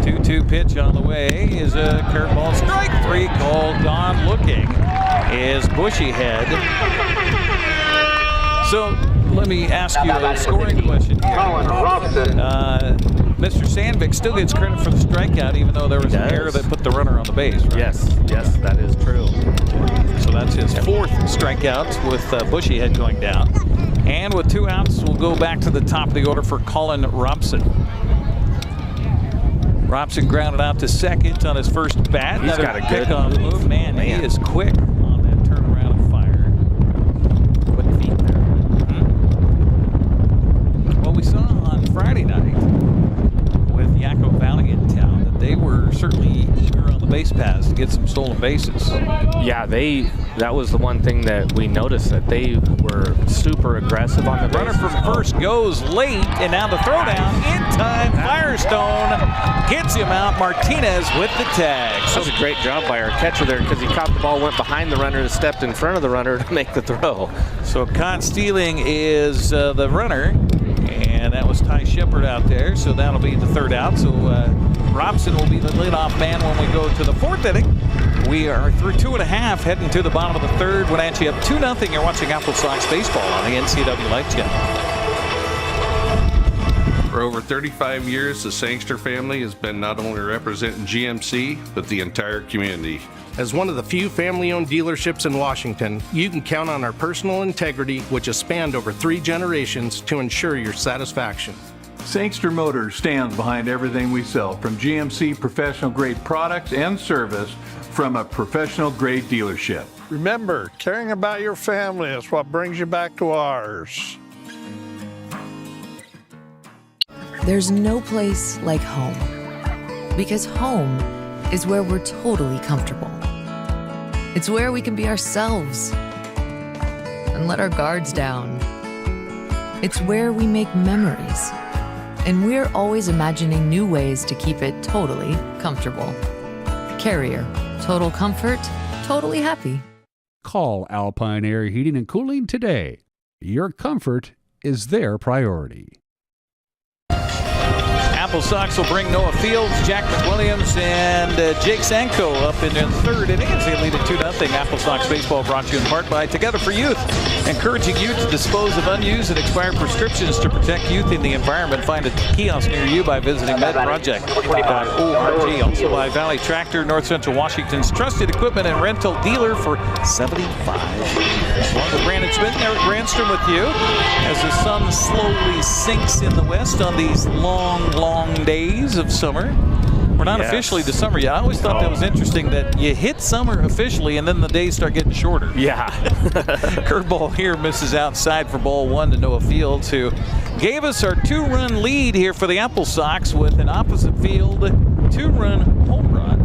2-2 pitch on the way is a curveball. Strike 3 called. Gone looking is Bushy Head. So let me ask you a scoring question here. Mr. Sandvik still gets credit for the strikeout, even though there was an error that put the runner on the base. Right? Yes, that is true. So that's his 4th strikeout with Bushy Head going down. And with 2 outs, we'll go back to the top of the order for Colin Robson. Robson grounded out to second on his first bat. He's got a good move. Man, he is quick on that turnaround and fire. Quick feet there. Well, we saw on Friday night with Yakko Valley in town that they were certainly eager on the base paths to get some stolen bases. Yeah, that was the one thing that we noticed, that they were super aggressive on the runner bases. from first goes late, and now the throwdown in time. Firestone gets him out. Martinez with the tag. That was a great job by our catcher there because he caught the ball, went behind the runner, and stepped in front of the runner to make the throw. So caught stealing is the runner, and that was Ty Shepard out there. So that'll be the 3rd out. So Robson will be the leadoff man when we go to the 4th inning. We are through 2.5, heading to the bottom of the 3rd. Wenatchee up 2-0. You're watching AppleSox baseball on the NCWLIFE channel. For over 35 years, the Sangster family has been not only representing GMC, but the entire community. As one of the few family-owned dealerships in Washington, you can count on our personal integrity, which has spanned over 3 generations, to ensure your satisfaction. Sangster Motors stands behind everything we sell, from GMC professional-grade products and service from a professional-grade dealership. Remember, caring about your family is what brings you back to ours. There's no place like home, because home is where we're totally comfortable. It's where we can be ourselves and let our guards down. It's where we make memories, and we're always imagining new ways to keep it totally comfortable. Carrier, total comfort, totally happy. Call Alpine Air Heating and Cooling today. Your comfort is their priority. AppleSox will bring Noah Fields, Jack McWilliams, and Jake Sanko up in the 3rd inning as they lead at 2-0. AppleSox baseball brought to you in part by Together for Youth, encouraging you to dispose of unused and expired prescriptions to protect youth in the environment. Find a kiosk near you by visiting medproject.org. Also by Valley Tractor, North Central Washington's trusted equipment and rental dealer for 75 years. Along with Brandon Schmidt and Eric Grandstrom with you as the sun slowly sinks in the west on these long days of summer. We're not officially to summer yet. I always thought that was interesting that you hit summer officially and then the days start getting shorter. Yeah. Curveball here misses outside for ball 1 to Noah Fields, who gave us our 2-run lead here for the AppleSox with an opposite field 2-run home run.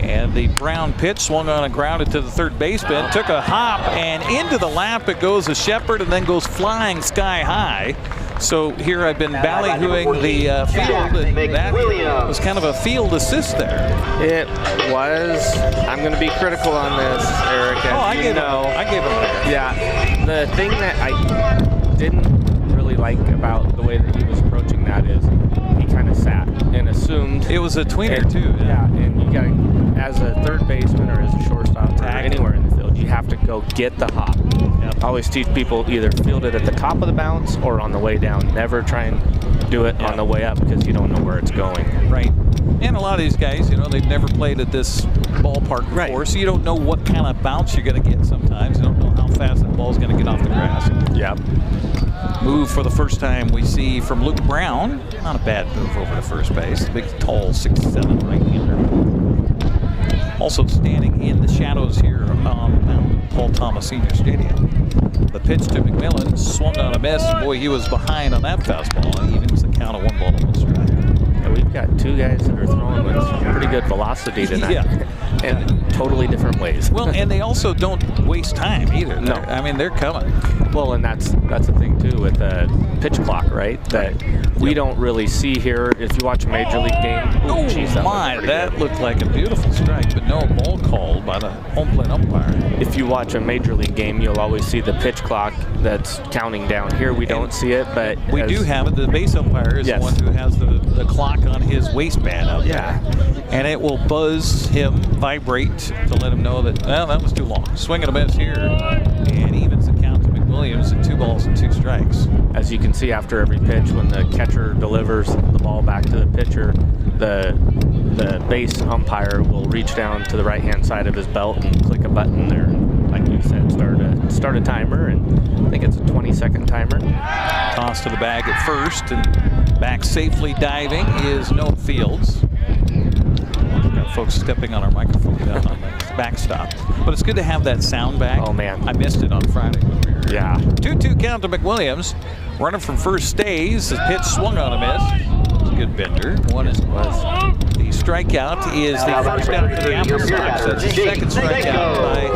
And The Brown pitch swung on and grounded to the third baseman. Took a hop and into the lap it goes a Shepherd and then goes flying sky high. So here I've been ballyhooing the field, and that was kind of a field assist there. It was. I'm going to be critical on this, Eric. I gave him that. Yeah. The thing that I didn't really like about the way that he was approaching that is he kind of sat and assumed. It was a tweener, too. Yeah, and you got to, as a third baseman or as a shortstop or anywhere in the field, you have to go get the hop. I always teach people either field it at the top of the bounce or on the way down. Never try and do it on the way up because you don't know where it's going. Right. And a lot of these guys, they've never played at this ballpark before, so you don't know what kind of bounce you're going to get sometimes. You don't know how fast the ball's going to get off the grass. Yep. Move for the first time we see from Luke Brown. Not a bad move over to first base. Big, tall, 6'7" right-hander. Also standing in the shadows here on Paul Thomas Senior Stadium. The pitch to McMillan swung on a miss. Boy, he was behind on that fastball. And he evens the count of 1-1 strike. Yeah, we've got two guys that are throwing with some pretty good velocity tonight. Yeah. In totally different ways. Well, and they also don't waste time either. No. They're coming. Well, and that's the thing too with the pitch clock, right? That we don't really see here. If you watch a major league game, that looked like a beautiful strike, but no ball called by the home plate umpire. If you watch a major league game, you'll always see the pitch clock that's counting down. Here we don't see it, but we do have it. The base umpire is the one who has the clock on his waistband out there. And it will buzz him, vibrate to let him know that, that was too long. Swing and a miss here, and evens the count to McWilliams at 2 balls and 2 strikes. As you can see after every pitch, when the catcher delivers the ball back to the pitcher, the base umpire will reach down to the right-hand side of his belt and click a button there. Like you said, start a timer, and I think it's a 20-second timer. Toss to the bag at first, and back safely diving is Noah Fields. Got folks stepping on our microphone down on the backstop. But it's good to have that sound back. Oh, man. I missed it on Friday. Yeah. 2-2 count to McWilliams. Runner from first stays. The pitch swung on a miss. It's a good bender. The strikeout is the first out for the AppleSox. That's the second strikeout by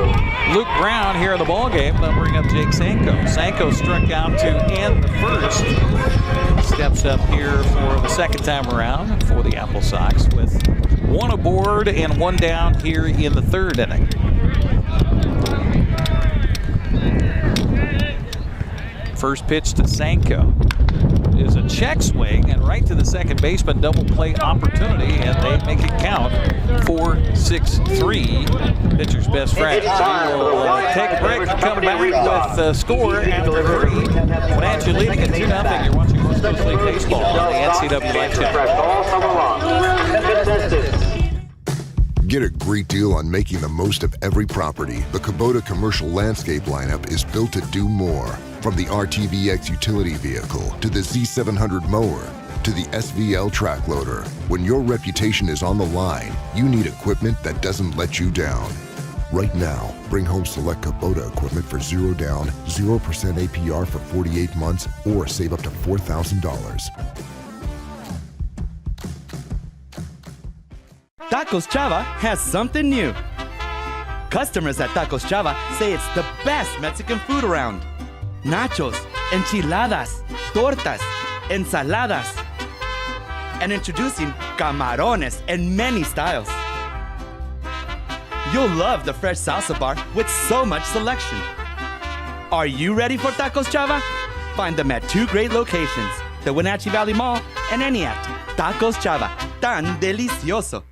Luke Brown here in the ballgame. They'll bring up Jake Sanko. Sanko struck out to end the first. Steps up here for the second time around for the AppleSox with 1 aboard and 1 down here in the third inning. First pitch to Sanko is a check swing and right to the second baseman, double play opportunity, and they make it count 4-6-3. Pitcher's best friend. We'll take a break and come back with the score after 3. Wenatchee leading at 2-0. You're watching West Coast League Baseball on the NCWLIFE channel. Get a great deal on making the most of every property. The Kubota commercial landscape lineup is built to do more. From the RTVX utility vehicle to the Z700 mower to the SVL track loader. When your reputation is on the line, you need equipment that doesn't let you down. Right now, bring home select Kubota equipment for 0 down, 0% APR for 48 months, or save up to $4,000. Tacos Chava has something new. Customers at Tacos Chava say it's the best Mexican food around. Nachos, enchiladas, tortas, ensaladas, and introducing camarones in many styles. You'll love the fresh salsa bar with so much selection. Are you ready for Tacos Chava? Find them at 2 great locations, the Wenatchee Valley Mall and Eniat. Tacos Chava, tan delicioso.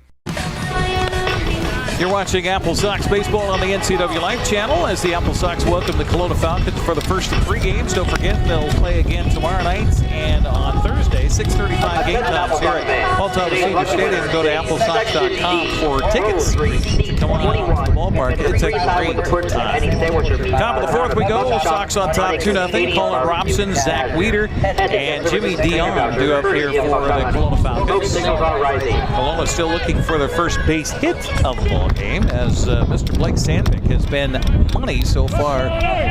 You're watching AppleSox Baseball on the NCWLIFE channel as the AppleSox welcome the Kelowna Falcons for the first of 3 games. Don't forget, they'll play again tomorrow night and on Thursday, 6:35 game times here at Paul Thomas Senior Stadium. Go to AppleSox.com for tickets. Come on to the ballpark. It's a great time. Top of the 4th we go. Sox on top 2-0. Colin Robson, Zach Weeder, and Jimmy Dion due up here for the Kelowna Falcons. Kelowna still looking for their first base hit of the ball game as Mr. Blake Sandvik has been money so far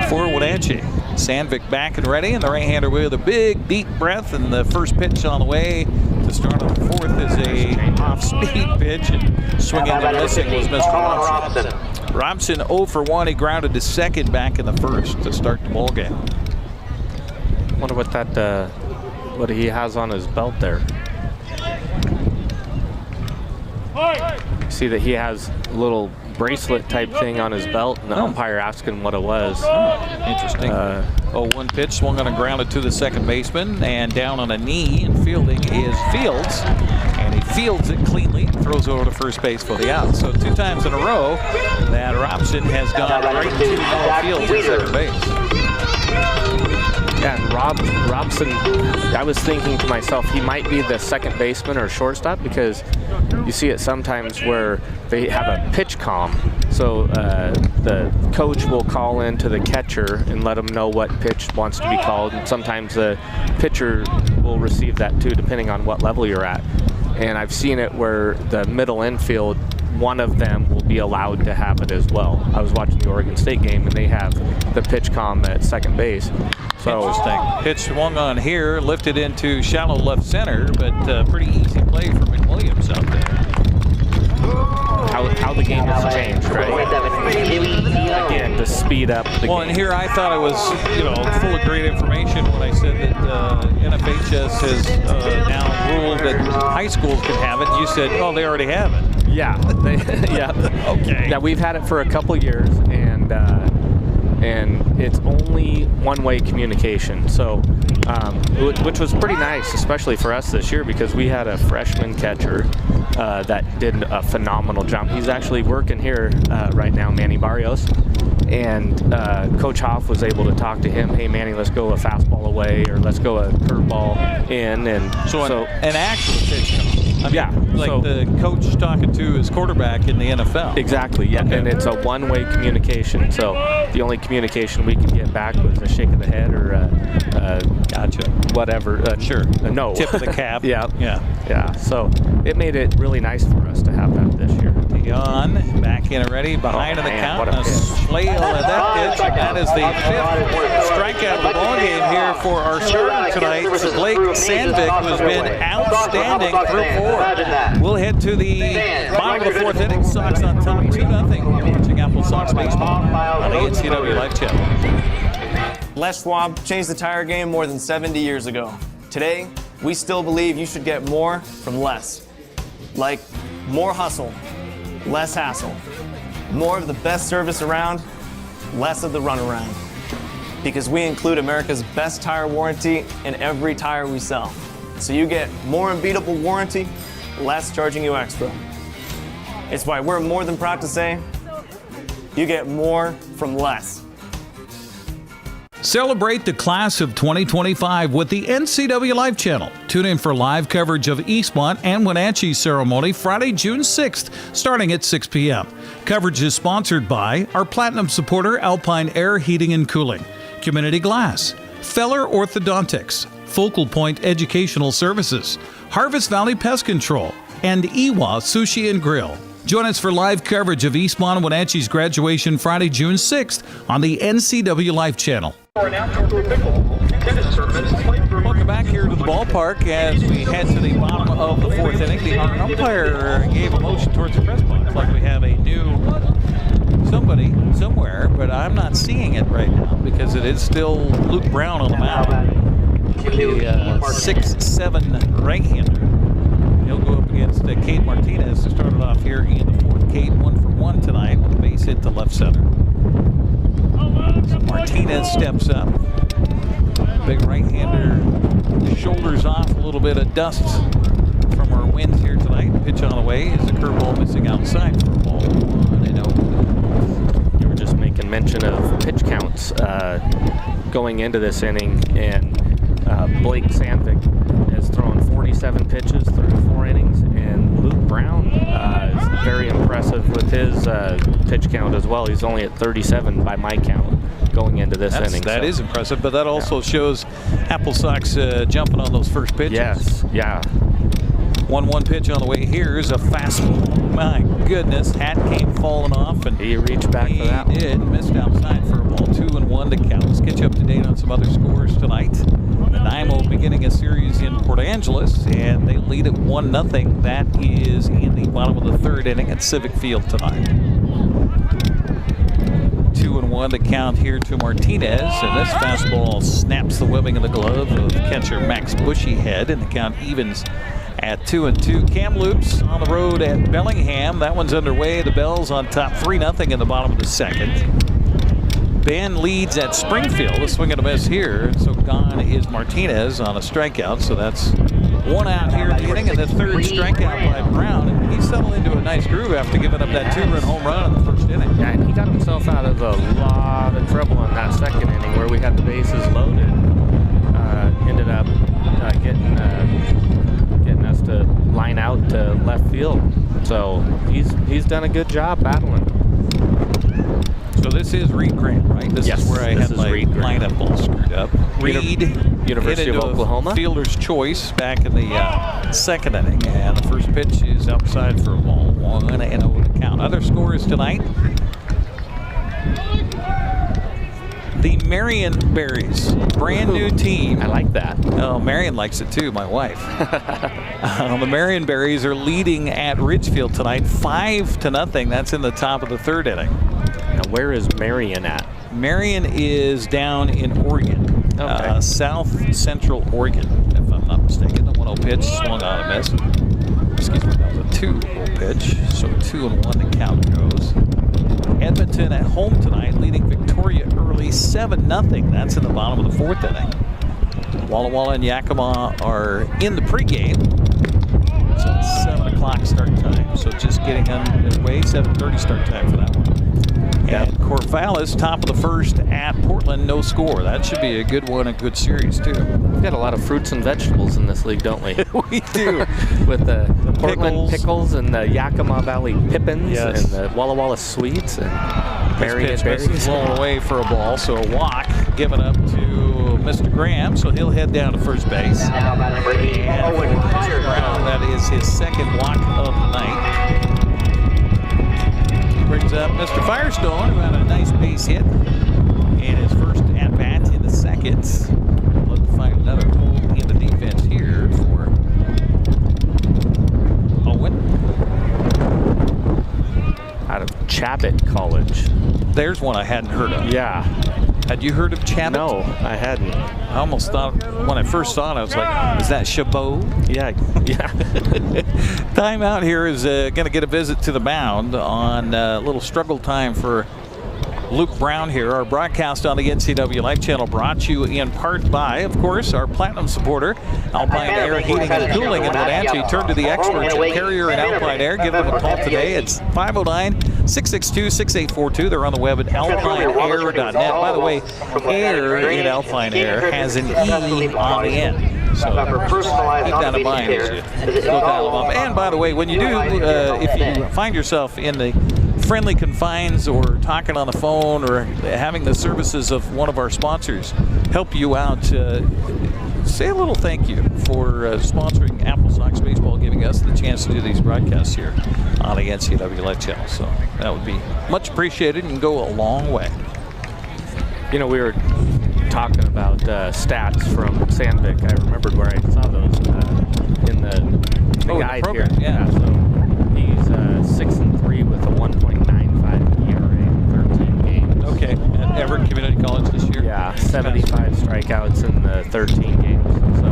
for Wenatchee. Sandvik back and ready, and the right-hander with a big deep breath, and the first pitch on the way to the start of the fourth is a off-speed pitch, and swinging and missing was Mr. Robson. Robson 0 for 1. He grounded to second back in the first to start the ball game. Wonder what that what he has on his belt there. See that he has a little bracelet type thing on his belt, and the umpire asked him what it was. Interesting. 0-1 pitch, swung on and grounded to the second baseman, and down on a knee, and fielding is Fields, and he fields it cleanly, throws over to first base for the out. So 2 times in a row that Robson has gone right to Noah Fields at second base. Yeah, and Robson, I was thinking to myself, he might be the second baseman or shortstop, because you see it sometimes where they have a pitch comm. So the coach will call in to the catcher and let him know what pitch wants to be called. And sometimes the pitcher will receive that too, depending on what level you're at. And I've seen it where the middle infield, one of them will be allowed to have it as well. I was watching the Oregon State game, and they have the pitch comm at second base. So interesting. Pitch swung on here, lifted into shallow left center, but pretty easy play for McWilliams out there. How the game has changed, right? Again, to speed up the game. And here I thought I was, full of great information when I said that NFHS has now ruled that high schools can have it. You said, oh, they already have it. Yeah. Yeah. Okay. Yeah, we've had it for a couple years, and it's only one-way communication. So, which was pretty nice, especially for us this year, because we had a freshman catcher that did a phenomenal job. He's actually working here right now, Manny Barrios, and Coach Hoff was able to talk to him. Hey, Manny, let's go a fastball away, or let's go a curveball in, and so an actual pitch. The coach talking to his quarterback in the NFL. Exactly, yeah, okay. And it's a one-way communication. So the only communication we could get back was a shake of the head or gotcha, whatever. Sure, no. Tip of the cap. Yeah. So it made it really nice for us to have that this year. On, back in already, behind in the count. A flail at that pitch, and that is the 5th strikeout of the ball game here for our starter tonight, Blake Sandvik, who's been outstanding through 4. We'll head to the bottom of the 4th inning. Sox on top 2-0. You're watching AppleSox baseball on the NCWLIFE channel. Les Schwab changed the tire game more than 70 years ago. Today, we still believe you should get more from less. Like more hustle, less hassle. More of the best service around, less of the runaround. Because we include America's best tire warranty in every tire we sell. So you get more unbeatable warranty, less charging you extra. It's why we're more than proud to say, you get more from less. Celebrate the class of 2025 with the NCWLIFE channel. Tune in for live coverage of Eastmont and Wenatchee ceremony Friday, June 6th, starting at 6 p.m. Coverage is sponsored by our Platinum supporter, Alpine Air Heating and Cooling, Community Glass, Feller Orthodontics, Focal Point Educational Services, Harvest Valley Pest Control, and Iwa Sushi and Grill. Join us for live coverage of Eastmont and Wenatchee's graduation Friday, June 6th on the NCWLIFE channel. Welcome back here to the ballpark as we head to the bottom of the 4th inning. The umpire gave a motion towards the press box, like we have a new somebody somewhere, but I'm not seeing it right now because it is still Luke Brown on the mound. The 6'7" right-hander. He'll go up against Cade Martinez to start it off here in the 4th. Cade 1 for 1 tonight with a base hit to left center. So Martinez steps up. Big right-hander, shoulders off, a little bit of dust from our winds here tonight. Pitch on the way is the curveball missing outside for a ball. You were just making mention of pitch counts going into this inning, and Blake Sandvik has thrown 47 pitches through 4 innings, and Luke Brown is very impressive with his pitch count as well. He's only at 37 by my count going into this inning. That is impressive, but that also shows AppleSox jumping on those first pitches. Yes, yeah. 1-1 pitch on the way here is a fastball. My goodness, hat came falling off, and he reached back for that one. He did, missed outside for a ball. 2-1 to count. Let's get you up to date on some other scores tonight. Nanaimo beginning a series in Port Angeles, and they lead at 1-0. That is in the bottom of the third inning at Civic Field tonight. 2-1 the count here to Martinez, and this fastball snaps the webbing of the glove of catcher Max Bushyhead, and the count evens at 2-2. Kamloops on the road at Bellingham. That one's underway. The Bells on top 3-0 in the bottom of the second. Ben leads at Springfield. A swing and a miss here. So gone is Martinez on a strikeout. So that's one out here in the inning, and the third strikeout by Brown. And he settled into a nice groove after giving up that 2-run home run in the first inning. Yeah, and he got himself out of a lot of trouble in that second inning where we had the bases loaded. Ended up getting us to line out to left field. So he's done a good job battling. So this is Reed Grant, right? This is where I had my lineup all screwed up. Reed, University of Oklahoma. Fielder's choice back in the second inning. And the first pitch is outside for a ball. 1-0 the count. Other scores tonight. The Marion Berries, brand new team. I like that. Oh, Marion likes it too, my wife. The Marion Berries are leading at Ridgefield tonight, 5-0. That's in the top of the third inning. Now, where is Marion at? Marion is down in Oregon, south central Oregon, if I'm not mistaken. The 1-0 pitch swung on a miss. Excuse me, that was a 2-0 pitch. So 2-1 the count goes. Edmonton at home tonight, leading Victoria early 7-0. That's in the bottom of the fourth inning. Walla Walla and Yakima are in the pregame. So it's 7 o'clock start time. So just getting underway, 7:30 start time for that one. And Corvallis, top of the first at Portland, no score. That should be a good one, a good series, too. We've got a lot of fruits and vegetables in this league, don't we? We do. With the Portland pickles and the Yakima Valley pippins and the Walla Walla sweets and Marion berries. This blown away for a ball, so a walk given up to Mr. Graham, so he'll head down to first base. And for Mr. Brown, that is his second walk of the night. Brings up Mr. Firestone, who had a nice base hit in his first at-bat in the second. Look to find another hole in the defense here for Owen. Out of Chabot College. There's one I hadn't heard of. Yeah. Had you heard of Chabot? No, I hadn't. I almost thought, when I first saw it, I was like, is that Chabot? Yeah. Time out here is going to get a visit to the mound on a little struggle time for Luke Brown here. Our broadcast on the NCWLIFE channel brought to you in part by, of course, our platinum supporter, Alpine Air Heating and Cooling in Wenatchee. Turn to the experts at Carrier and Alpine Air. Give them a call today. It's 509-662-6842. They're on the web at alpineair.net. By the way, air in Alpine Air has an E on the end. So keep that in mind as you go down. And by the way, when you do, if you find yourself in the friendly confines or talking on the phone or having the services of one of our sponsors help you out, say a little thank you for sponsoring AppleSox Baseball, giving us the chance to do these broadcasts here on the NCWLIFE channel. So that would be much appreciated and go a long way. You know, we were talking about stats from Sandvik. I remembered where I saw those in the guide here. Yeah. So he's 6-3 with a 1.95 ERA in 13 games. Okay. At Everett Community College this year? Yeah, 75 strikeouts in the 13 games. So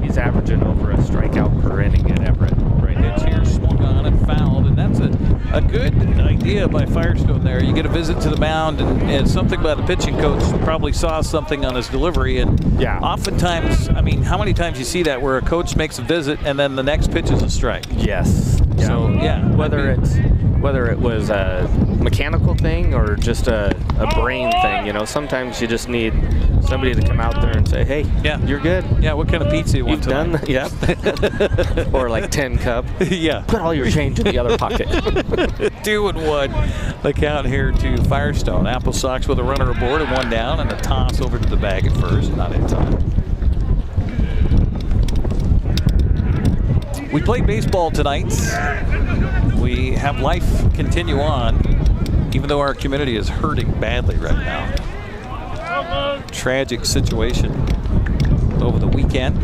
he's averaging over a strikeout per inning at Everett. Right hits here, swung on and fouled, and that's a good idea by Firestone there. You get a visit to the mound, and something by the pitching coach probably saw something on his delivery, and oftentimes, I mean, how many times you see that where a coach makes a visit and then the next pitch is a strike? Yes. So, whether it was a mechanical thing or just a brain thing, you know, sometimes you just need somebody to come out there and say, hey, you're good. Yeah, what kind of pizza you want tonight? Yep. Or like 10 cup. Yeah. Put all your change in the other pocket. 2-1. The count here to Firestone. AppleSox with a runner aboard and one down, and a toss over to the bag at first. Not in time. We play baseball tonight. We have life continue on, even though our community is hurting badly right now. Tragic situation over the weekend.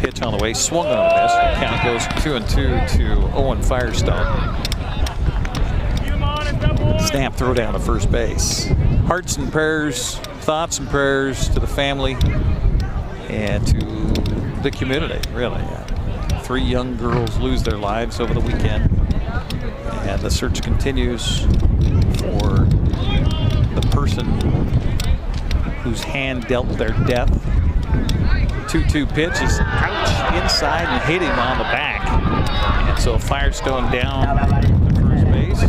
Pitch on the way, swung on a miss. Count goes 2-2 to Owen Firestone. Snap throw down to first base. Hearts and prayers, thoughts and prayers to the family and to the community, really. 3 young girls lose their lives over the weekend, and the search continues for the person whose hand dealt their death. 2-2 pitch is ouch inside and hit him on the back, and so Firestone down to first base.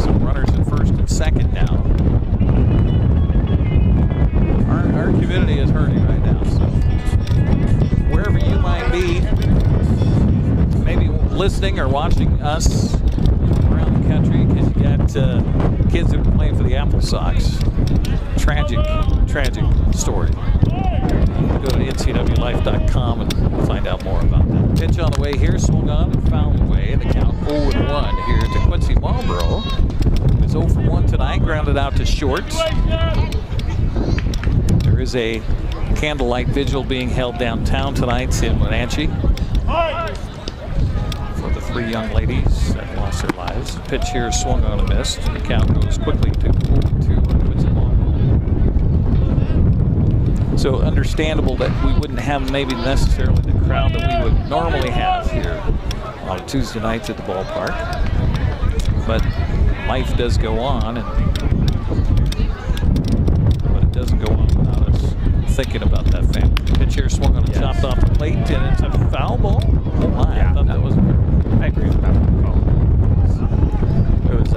Some runners at first and second now. Our community is hurting right now, so wherever you might be, maybe listening or watching us around the country, because you got kids that are playing for the AppleSox. Tragic story. Go to NCWLIFE.com and find out more about that. Pitch on the way here, swung on and fouled away. The count 0-1 here to Quincy Marlboro. It's 0 for 1 tonight, grounded out to short. There is a candlelight vigil being held downtown tonight in Wenatchee for the 3 young ladies that lost their lives. Pitch here swung on and missed. The count goes quickly to 0-2 Quincy Marlboro. So understandable that we wouldn't have maybe necessarily the crowd that we would normally have here on Tuesday nights at the ballpark. But life does go on, but it doesn't go on without us thinking about that family. Pitch here swung on and chopped off the plate, and it's a foul ball. Oh my, Yeah, I thought that was I agree with that call. It was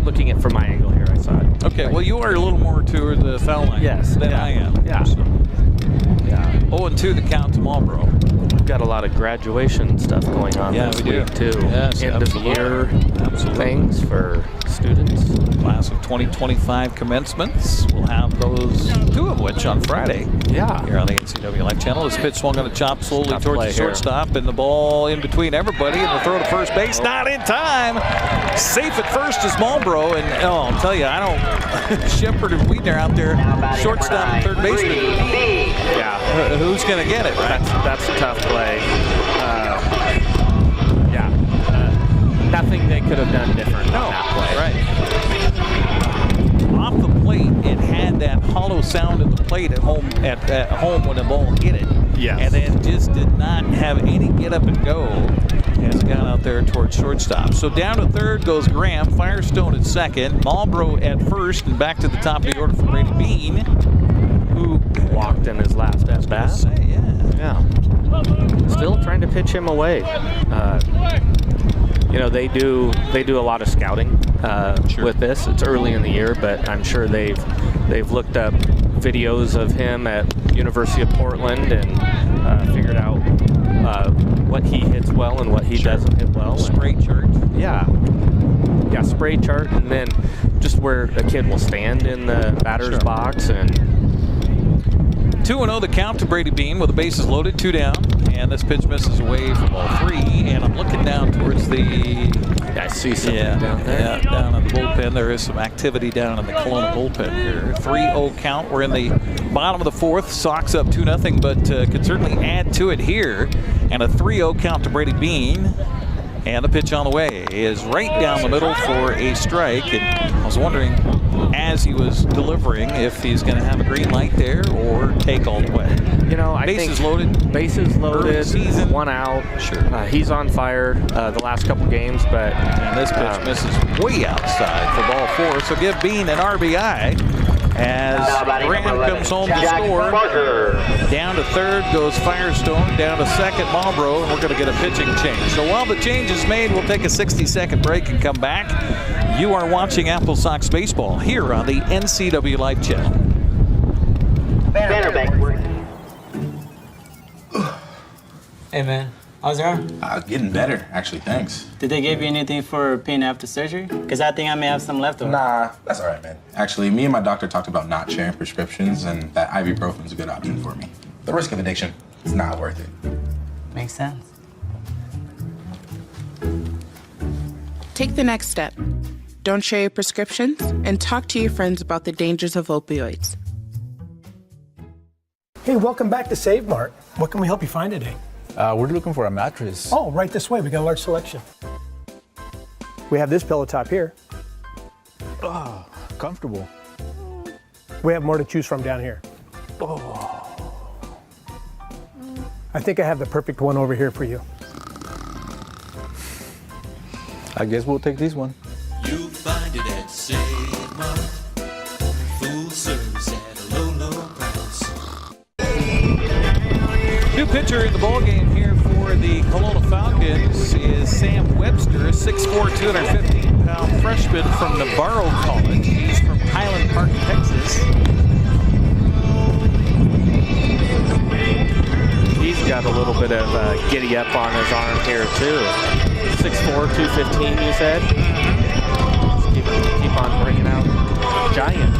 looking at from my angle here, I saw it. okay. Well, you are a little more to the foul line than I am. Yeah. So. Yeah. 0-2 the count to Marlboro. We've got a lot of graduation stuff going on this week too. Yes, End of year things for students. Class of 2025 commencements. We'll have those, 2 of which on Friday. Yeah. Here on the NCWLIFE channel. This pitch swung on a chop slowly Tough towards play the here. shortstop, and the ball in between everybody, and the throw to first base. Not in time. Safe at first is Marlboro, and I'll tell you, I don't. Shepard and Wiedner out there, shortstop and third baseman. Yeah. Who's going to get it, right? That's a tough play. Nothing they could have done different on that play. Right. Off the plate, it had that hollow sound at the plate at home when the ball hit it. Yes. And then just did not have any get up and go as it got out there towards shortstop. So down to third goes Graham, Firestone at second, Marlboro at first, and back to the top of the order for Brady Bean, who walked in his last at bat. Yeah. Still trying to pitch him away. They do a lot of scouting with this. It's early in the year, but I'm sure they've looked up videos of him at University of Portland and figured out what he hits well and what he doesn't hit well. Spray chart. Yeah, spray chart, and then just where a kid will stand in the batter's box. And 2-0 the count to Brady Bean with the bases loaded, 2 down, and this pitch misses away for ball 3. And I'm looking down towards the. I see something down there. Yeah, down in the bullpen. There is some activity down in the Kelowna bullpen here. 3-0 count. We're in the bottom of the 4th. Sox up 2-0, but could certainly add to it here. And a 3-0 count to Brady Bean. And the pitch on the way is right down the middle for a strike. And I was wondering, as he was delivering, if he's going to have a green light there or take all the way. I bases think loaded. Bases loaded. Season. 1 out. Sure. He's on fire the last couple games, but and this pitch misses way outside for ball 4. So give Bean an RBI. As Graham comes home to score. Down to third goes Firestone. Down to second Marlboro, and we're going to get a pitching change. So while the change is made, we'll take a 60-second break and come back. You are watching AppleSox Baseball here on the NCWLIFE channel. Hey man, how's your arm? Getting better, actually, thanks. Did they give you anything for pain after surgery? Because I think I may have some left over. Nah, that's all right, man. Actually, me and my doctor talked about not sharing prescriptions, and that ibuprofen's a good option for me. The risk of addiction, it's not worth it. Makes sense. Take the next step. Don't share your prescriptions and talk to your friends about the dangers of opioids. Hey, welcome back to Save Mart. What can we help you find today? We're looking for a mattress. Oh, right this way. We got a large selection. We have this pillow top here. Oh, comfortable. We have more to choose from down here. Oh. I think I have the perfect one over here for you. I guess we'll take this one. You'll find it at Save Mart. Full service at a low, low price. New pitcher in the ballgame here for the Kelowna Falcons is Sam Webster, a 6'4", 215-pound freshman from Navarro College. He's from Highland Park, Texas. He's got a little bit of giddy up on his arm here too. 6'4", 215, you said? Keep on bringing out giants.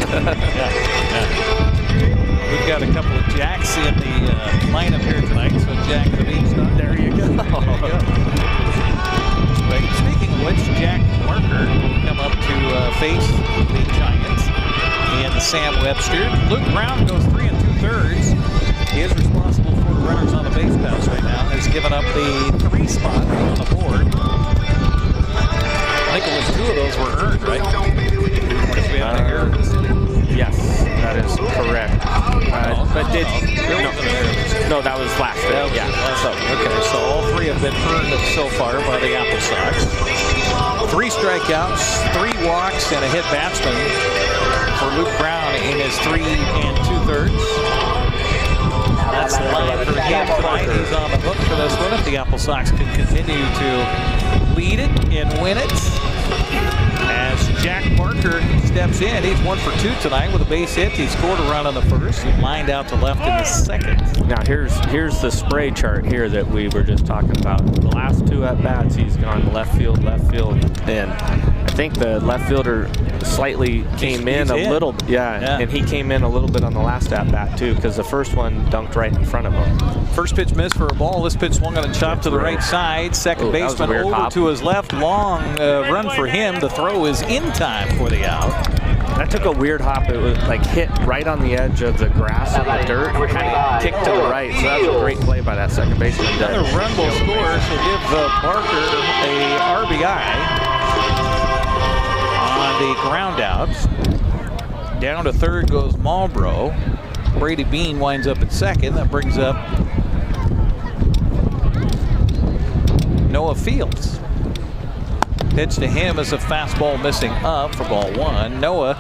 yeah. We've got a couple of Jacks in the lineup here tonight, so Jack the Beanstalk. There you go. But speaking of which, Jack Marker will come up to face the Giants and Sam Webster. Luke Brown goes 3 2/3. He is responsible for the runners on the base paths right now. Has given up the 3 spot on the board. I think it was 2 of those were earned, right? Yes, that is correct. But no, that was last day. Yeah. Okay, so all 3 have been earned so far by the AppleSox. 3 strikeouts, 3 walks, and a hit batsman for Luke Brown in his 3 2/3. That's the line for him tonight. He's on the hook for this one. If the AppleSox can continue to lead it and win it. As Jack Barker steps in, he's 1 for 2 tonight with a base hit. He scored a run on the first. He lined out to left in the second. Now here's the spray chart here that we were just talking about. The last 2 at bats, he's gone left field, and I think the left fielder slightly came in a little. Yeah, and he came in a little bit on the last at bat too, because the first one dunked right in front of him. First pitch missed for a ball. This pitch swung on a chop to the right side. Second baseman over to his left. Long run for him. The throw is in time for the out. That took a weird hop. It was like hit right on the edge of the grass and the dirt, kind of kicked to the right. So that was a great play by that second baseman. Another run will score, so give Barker a RBI on the ground outs. Down to third goes Marlboro. Brady Bean winds up at second. That brings up Noah Fields. Pitch to him is a fastball missing up for ball 1. Noah,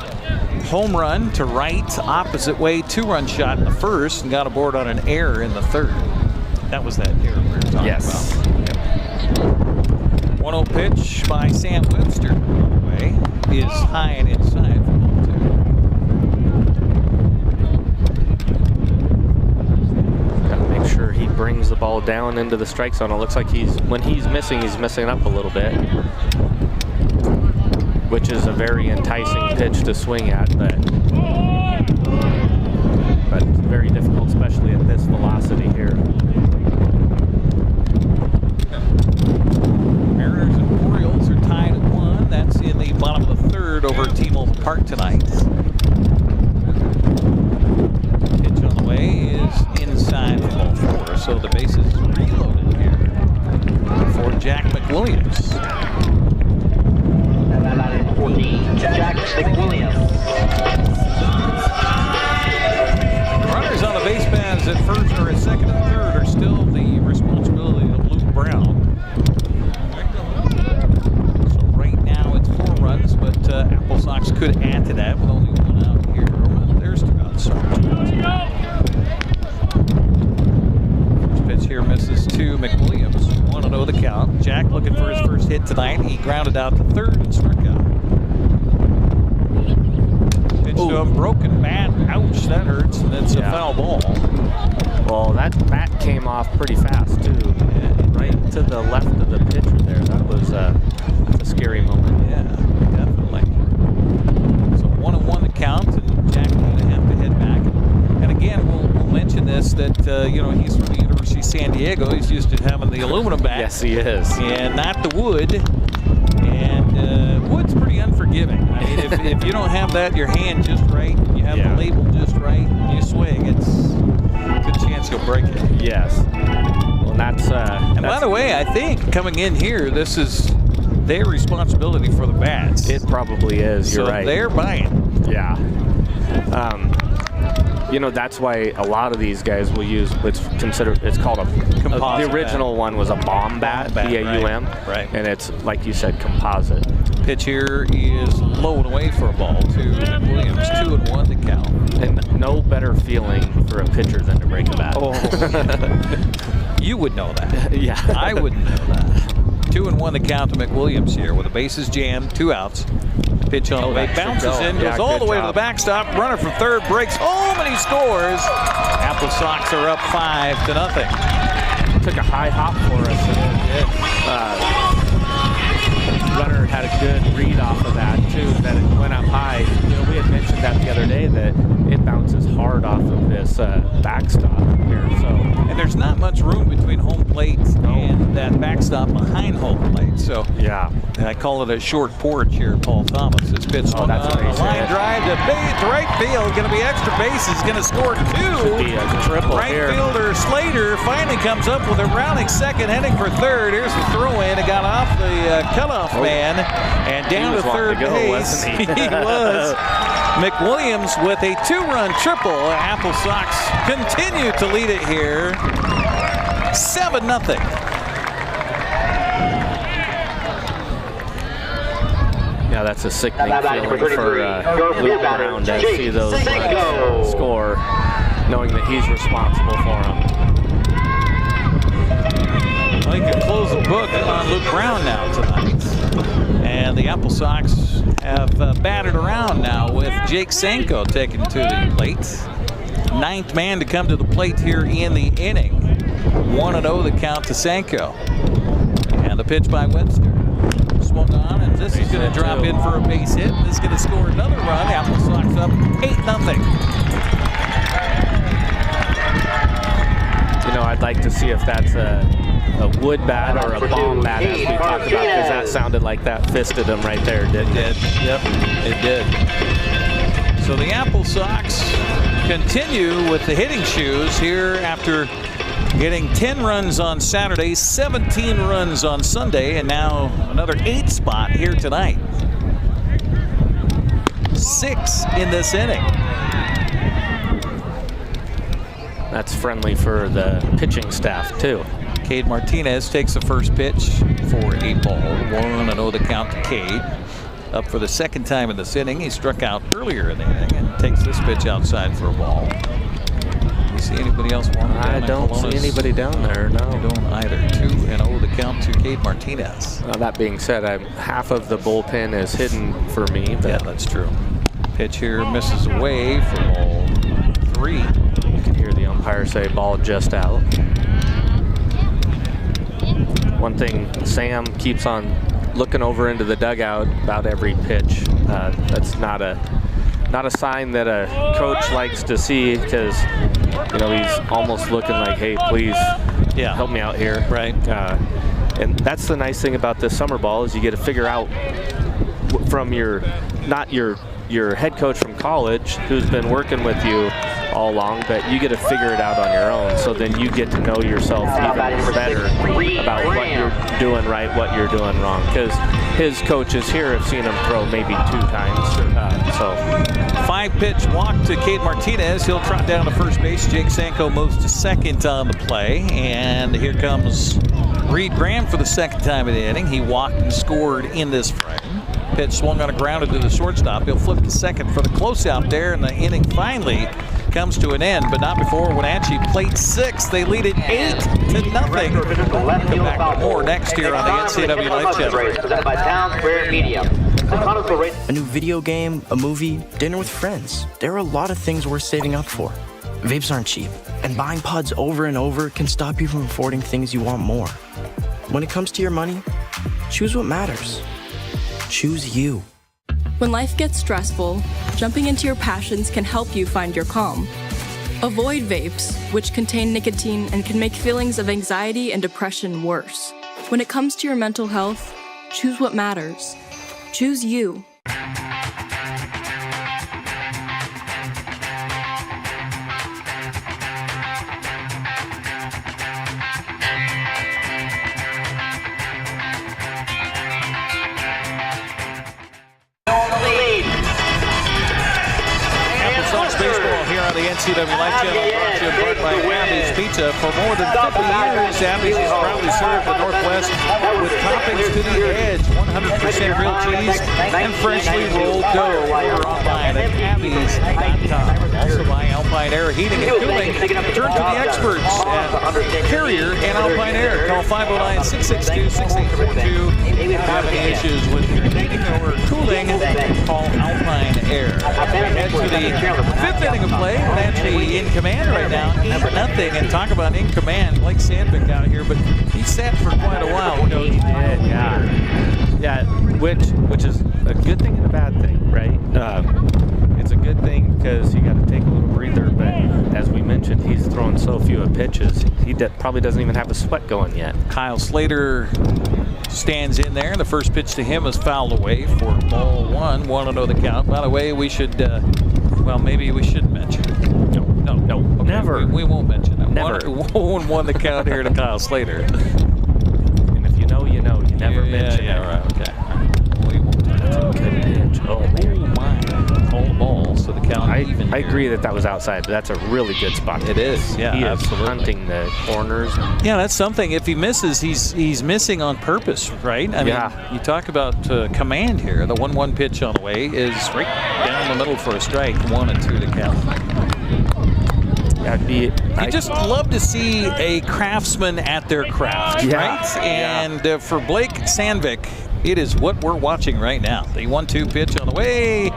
home run to right, opposite way, 2-run shot in the first, and got aboard on an error in the third. That was that error we were talking about. 1-0 pitch by Sam Webster. Way is high and inside for ball 2. Gotta make sure he brings the ball down into the strike zone. It looks like when he's missing up a little bit, which is a very enticing pitch to swing at, but very difficult, especially at this velocity here. Mariners and Orioles are tied at 1. That's in the bottom of the third over at T-Mobile Park tonight. Pitch on the way is inside for ball 4, so the base is reloaded here for Jack McWilliams. Jack McWilliams. Runners on the base paths at first or at second and third are still the responsibility of Luke Brown. So right now it's 4 runs, but AppleSox could add to that with only 1 out here. There's 2 outs. First pitch here misses to McWilliams. 1-0 the count. Jack looking for his first hit tonight. He grounded out to third and struck out. To him, broken bat. Ouch, that hurts. And it's a foul ball. Well, that bat came off pretty fast too. Right to the left of the pitcher there. That was that's a scary moment. Yeah, definitely. So 1-1 the count, and Jack going to have to head back. And again, we'll mention this that he's from the University of San Diego. He's used to having the aluminum bat. Yes, he is. And not the wood. And wood's pretty unforgiving. I mean, if you don't have that, your hand just right, you have the label just right, you swing, it's good chance you'll break it. Yes. Well, that's. And by the way, I think coming in here, this is their responsibility for the bats. It probably is. You're right. So they're buying. Yeah. That's why a lot of these guys will use it's called the original bat. One was a bomb bat, B-A-U-M. Right. And it's, like you said, composite. Pitch here is low and away for a ball to Williams. 2-1 to count. And no better feeling for a pitcher than to break a bat. Oh, you would know that. Yeah. I wouldn't know that. 2-1 the count to McWilliams here with the bases jammed, 2 outs. Pitch on the way, bounces in, goes all the way to the backstop. Runner from third breaks home and he scores. AppleSox are up 5-0. Took a high hop for us. Runner had a good read off of that too. That it went up high. We had mentioned that the other day that it bounces hard off of this backstop here. And there's not much room between home plate and that backstop behind home plate. So yeah, I call it a short porch here at Paul Thomas. It's pitched on a line drive to right field. Going to be extra bases. Going to score 2. Could be a triple right here. Fielder Slater finally comes up with a rounding second, heading for third. Here's the throw in. It got off the cutoff man and down to third base. He was. McWilliams with a 2-run triple. AppleSox continue to lead it here. 7-0. Yeah, that's a sickening feeling for Luke Brown to see those runs score, knowing that he's responsible for them. Well, you can close the book on Luke Brown now tonight. And the AppleSox have batted around now with Jake Sanko taken to the plate. 9th man to come to the plate here in the inning. 1-0 the count to Sanko. And the pitch by Webster. Swung on, and this is going to drop in for a base hit. This is going to score another run. AppleSox up 8-0. I'd like to see if that's a wood bat or a bomb bat, as we talked about, because that sounded like that fisted him right there, didn't it? Yep, it did. So the AppleSox continue with the hitting shoes here after getting 10 runs on Saturday, 17 runs on Sunday, and now another 8 spot here tonight. 6 in this inning. That's friendly for the pitching staff, too. Cade Martinez takes the first pitch for a ball. 1-0 the count to Cade. Up for the second time in this inning. He struck out earlier in the inning and takes this pitch outside for a ball. You see anybody else walking down? I don't see anybody down there, no. I don't either. 2-0 the count to Cade Martinez. That being said, half of the bullpen is hidden for me. But yeah, that's true. Pitch here misses away for ball 3. You can hear the umpire say ball just out. One thing, Sam keeps on looking over into the dugout about every pitch. That's not a sign that a coach likes to see, because he's almost looking like, hey, please, help me out here. Right. And that's the nice thing about this summer ball, is you get to figure out from your head coach from college, who's been working with you all along, but you get to figure it out on your own. So then you get to know yourself even better about what you're doing right, what you're doing wrong. Because his coaches here have seen him throw maybe 2 times. 5-pitch walk to Cade Martinez. He'll trot down to first base. Jake Sanko moves to second on the play. And here comes Reed Graham for the second time in the inning. He walked and scored in this frame. Pitch swung on a grounded to the shortstop. He'll flip to second for the closeout there, and the inning finally comes to an end, but not before Wenatchee plate 6. They lead it 8-0. Come back with more next year on the NCWLIFE channel. A new video game, a movie, dinner with friends. There are a lot of things worth saving up for. Vapes aren't cheap, and buying pods over and over can stop you from affording things you want more. When it comes to your money, choose what matters. Choose you. When life gets stressful, jumping into your passions can help you find your calm. Avoid vapes, which contain nicotine and can make feelings of anxiety and depression worse. When it comes to your mental health, choose what matters. Choose you. NCWLIFE channel brought to you in part by Abby's Pizza. For more than 50 years, Abby's has proudly served the Northwest with toppings to the edge, 100% real cheese, and freshly rolled dough. Order online at abby's.com. Also by Alpine Air Heating and Cooling. Turn to the experts at Carrier and Alpine Air. Call 509-662-6842. If you have any issues with your heating or cooling, call Alpine Air. Head to the fifth inning of play. Wenatchee in command right now, 8-0. And talk about in command, Blake Sandvik out here, but he sat for quite a while. He did, yeah. Yeah, which is a good thing and a bad thing, right? It's a good thing because you got to take a little breather, but as we mentioned, he's throwing so few pitches, he probably doesn't even have the sweat going yet. Kyle Slater stands in there, and the first pitch to him is fouled away for ball one. 1-0 the count. By the way, we should, well, maybe we shouldn't mention. No. Okay, Never. We won't mention it. Never. 1-1 the count here to Kyle Slater. And if you know, you know. You never mention it. Yeah, right. Okay. We won't touch it. Good pitch. Oh, my. Hold ball, so the count even. I agree that was outside, but that's a really good spot. It is, yeah, he absolutely. is hunting the corners. Yeah, that's something. If he misses, he's missing on purpose, right? I mean, you talk about command here. The 1-1 pitch on the way is right down the middle for a strike. 1-2 to count. You just love to see a craftsman at their craft, right? And for Blake Sandvik, it is what we're watching right now. The 1-2 pitch on the way.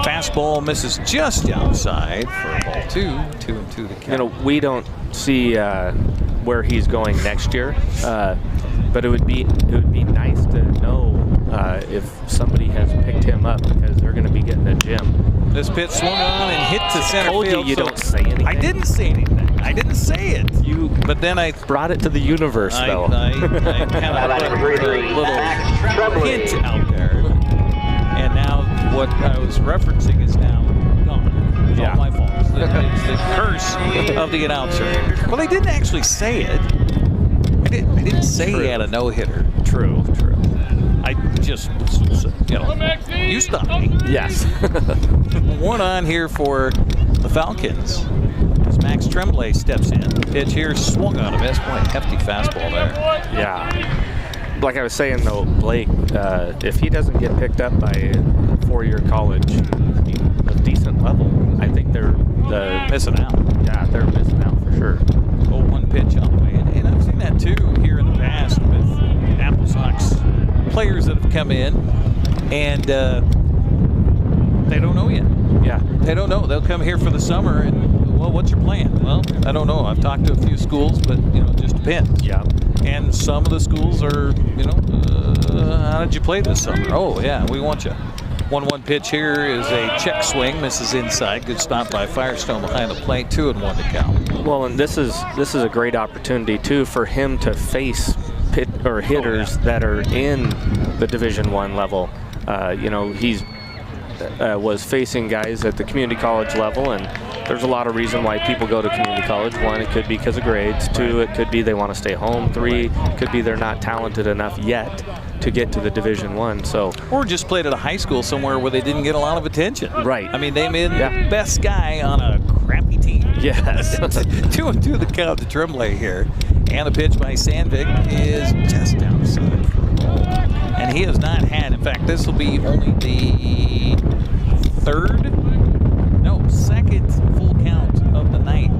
Fastball misses just outside for ball 2. 2-2 to count. You know, we don't see where he's going next year, but it would be nice to know if somebody has picked him up because they're going to be getting a gym. This pitch swung on and hit to center field. I told you don't say anything. I didn't say anything. I didn't say it. But then I brought it to the universe, though. I kind of put a little hint out there. And now what I was referencing is now gone. It's all my fault. It's the curse of the announcer. Well, they didn't actually say it. I didn't say he had a no-hitter. True. I just, you stopped me. Yes. One on here for the Falcons as Max Tremblay steps in. Pitch here swung on a miss. Boy, hefty fastball there. Yeah. Like I was saying, though, Blake, if he doesn't get picked up by a four-year college, a decent level, I think they're missing out. Yeah, they're missing out for sure. 0-1 pitch on the way. And I've seen that, too, here in the past with AppleSox players that have come in, and they don't know yet. Yeah. They don't know. They'll come here for the summer, and, well, what's your plan? Well, I don't know. I've talked to a few schools, but, it just depends. Yeah. And some of the schools are, how did you play this summer? Oh, yeah, we want you. 1-1 pitch here is a check swing, misses inside. Good stop by Firestone behind the plate. 2-1 to count. Well, and this is a great opportunity too for him to face hitters that are in the Division I level. He's was facing guys at the community college level, and there's a lot of reason why people go to community college. One, it could be because of grades. Two, it could be they want to stay home. Three, it could be they're not talented enough yet to get to the Division I. Or just played at a high school somewhere where they didn't get a lot of attention. Right. I mean, they made the best guy on a crappy team. Yes. 2-2 the count to Tremblay here. And the pitch by Sandvik is just outside for a ball. And he has not had, in fact, this will be only the second full count of the night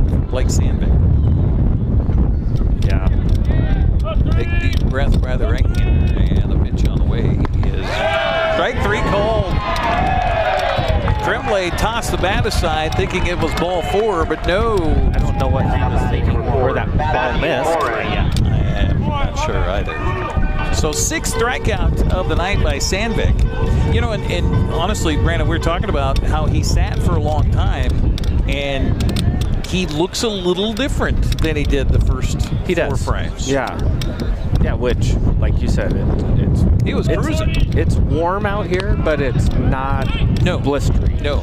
for Blake Sandvik. Yeah. Big deep breath by the right-hander, and the pitch on the way is strike 3 called. Tremblay tossed the bat aside thinking it was ball 4, but no. I don't know what he was thinking where that ball missed. I'm not sure either. So 6th strikeout of the night by Sandvik. And honestly, Brandon, we were talking about how he sat for a long time, and he looks a little different than he did the first 4 frames. Yeah. Yeah, which, like you said, he was cruising. It's warm out here, but it's not blistering. No.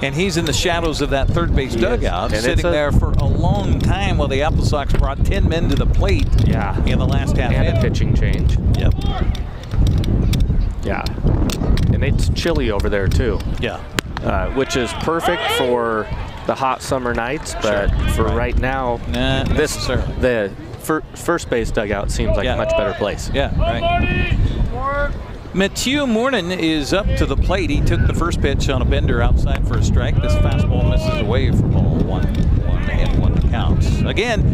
And he's in the shadows of that third base dugout, sitting there for a long time while the AppleSox brought 10 men to the plate in the last half and inning. A pitching change. Yep. Yeah. And it's chilly over there, too. Yeah. Which is perfect for the hot summer nights, but for right now, the first base dugout seems like a much better place. Yeah, right. Mathieu Mournin is up to the plate. He took the first pitch on a bender outside for a strike. This fastball misses away for ball 1-1 to count. Again,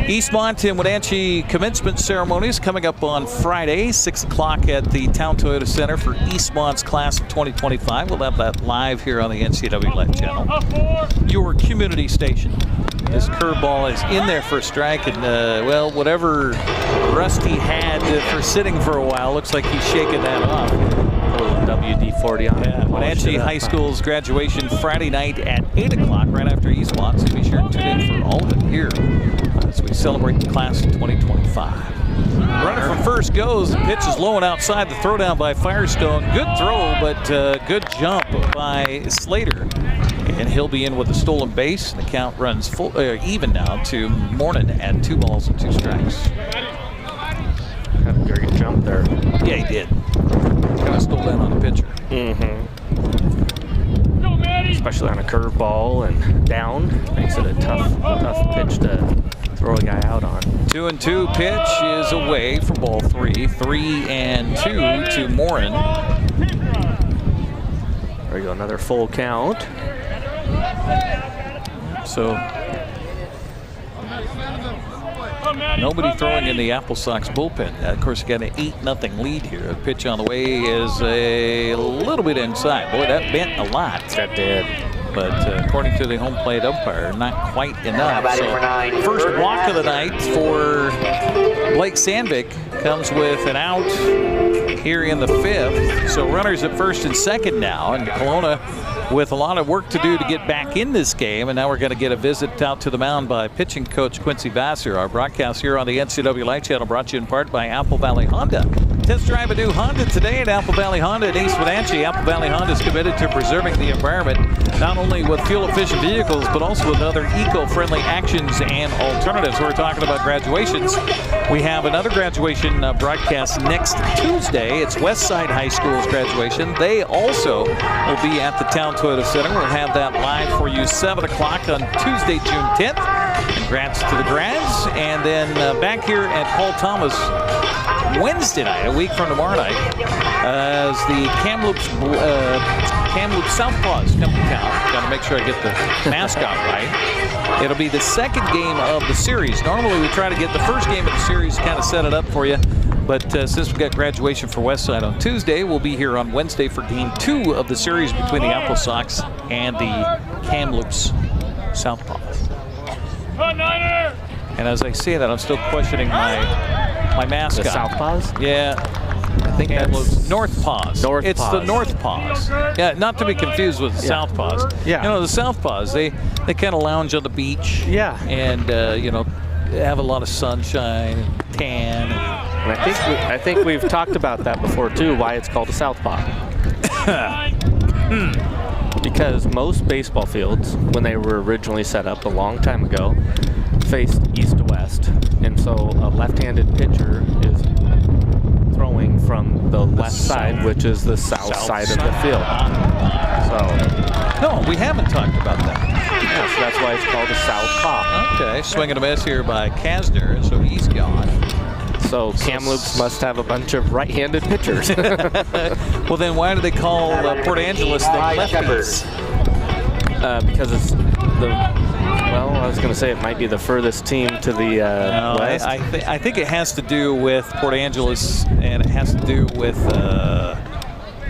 Eastmont and Wenatchee commencement ceremonies coming up on Friday, 6 o'clock at the Town Toyota Center for Eastmont's class of 2025. We'll have that live here on the NCWLIFE channel. Your community station. This curveball is in there for a strike, and well, whatever rust he had for sitting for a while, looks like he's shaking that off. A little WD-40 on it. Wenatchee High School's graduation Friday night at 8 o'clock, right after Eastmont, so be sure to tune in for all of it here as we celebrate the class of 2025. Runner from first goes. The pitch is low and outside. The throw down by Firestone. Good throw, but good jump by Slater. And he'll be in with a stolen base. The count runs even now to Mournin at 2 balls and 2 strikes. Had a great jump there. Yeah, he did. Kind of stole down on the pitcher. Especially on a curveball and down. Makes it a tough pitch to throw a guy out on. 2-2 pitch is away for ball 3. 3-2 to Mournin. There we go, another full count. So nobody throwing in the AppleSox bullpen. Of course, you got an 8-0 lead here. The pitch on the way is a little bit inside. Boy, that bent a lot. That did. But according to the home plate umpire, not quite enough. So first walk of the night for Blake Sandvik comes with an out here in the 5th. So runners at first and second now, and Kelowna with a lot of work to do to get back in this game. And now we're going to get a visit out to the mound by pitching coach Quincy Vassar. Our broadcast here on the NCWLIFE channel brought to you in part by Apple Valley Honda. Test drive a new Honda today at Apple Valley Honda in East Wenatchee. Apple Valley Honda is committed to preserving the environment, not only with fuel-efficient vehicles, but also with other eco-friendly actions and alternatives. We're talking about graduations. We have another graduation broadcast next Tuesday. It's Westside High School's graduation. They also will be at the Town Toyota Center. We'll have that live for you 7 o'clock on Tuesday, June 10th. Congrats to the grads. And then back here at Paul Thomas Wednesday night, a week from tomorrow night, as the Kamloops Southpaws come to town. Got to make sure I get the mascot right. It'll be the second game of the series. Normally we try to get the first game of the series, kind of set it up for you. But since we've got graduation for Westside on Tuesday, we'll be here on Wednesday for game 2 of the series between the AppleSox and the Kamloops Southpaws. And as I say that, I'm still questioning my mascot. The Southpaws? Yeah. I think that's North Paws. It's the North Paws. Yeah, not to be confused with the South Paws. Yeah. You know, the South Paws, they kind of lounge on the beach. Yeah. And, you know, have a lot of sunshine and tan. And I think we've talked about that before, too, why it's called a Southpaw. Because most baseball fields, when they were originally set up a long time ago, faced east to west. And so a left-handed pitcher is throwing from the left side, which is the south side of the field. So, no, we haven't talked about that. Yeah, so that's why it's called a southpaw. Okay, swinging a miss here by Kasner, so he's gone. So Kamloops must have a bunch of right-handed pitchers. Well, then why do they call Port Angeles the lefties? Because it's the... Well, I was going to say it might be the furthest team to the west. I think it has to do with Port Angeles, and it has to do with, I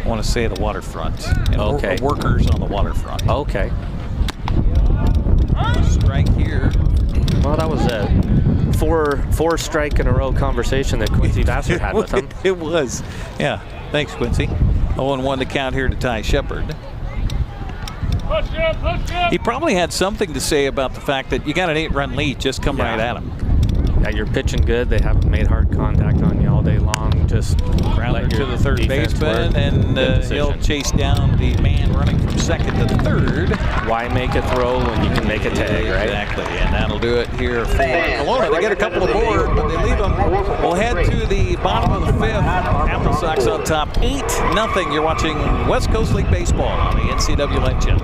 want to say, the waterfront. And workers on the waterfront. Okay. Strike here. Well, that was a four strike in a row conversation that Quincy Vassar had with him. It was. Yeah. Thanks, Quincy. 0-1 to count here to Ty Shepard. He probably had something to say about the fact that you got an 8-run lead, just come right at him. Yeah, you're pitching good. They haven't made hard contact on you all day long. Just grounder to the third baseman, and he'll chase down the man running from second to third. Why make a throw when you can make a tag, right? Exactly, and that'll do it here for Kelowna. They get a couple of more, but they leave them. We'll head to the bottom of the 5th. AppleSox on top, 8-0. You're watching West Coast League Baseball on the NCWLIFE channel.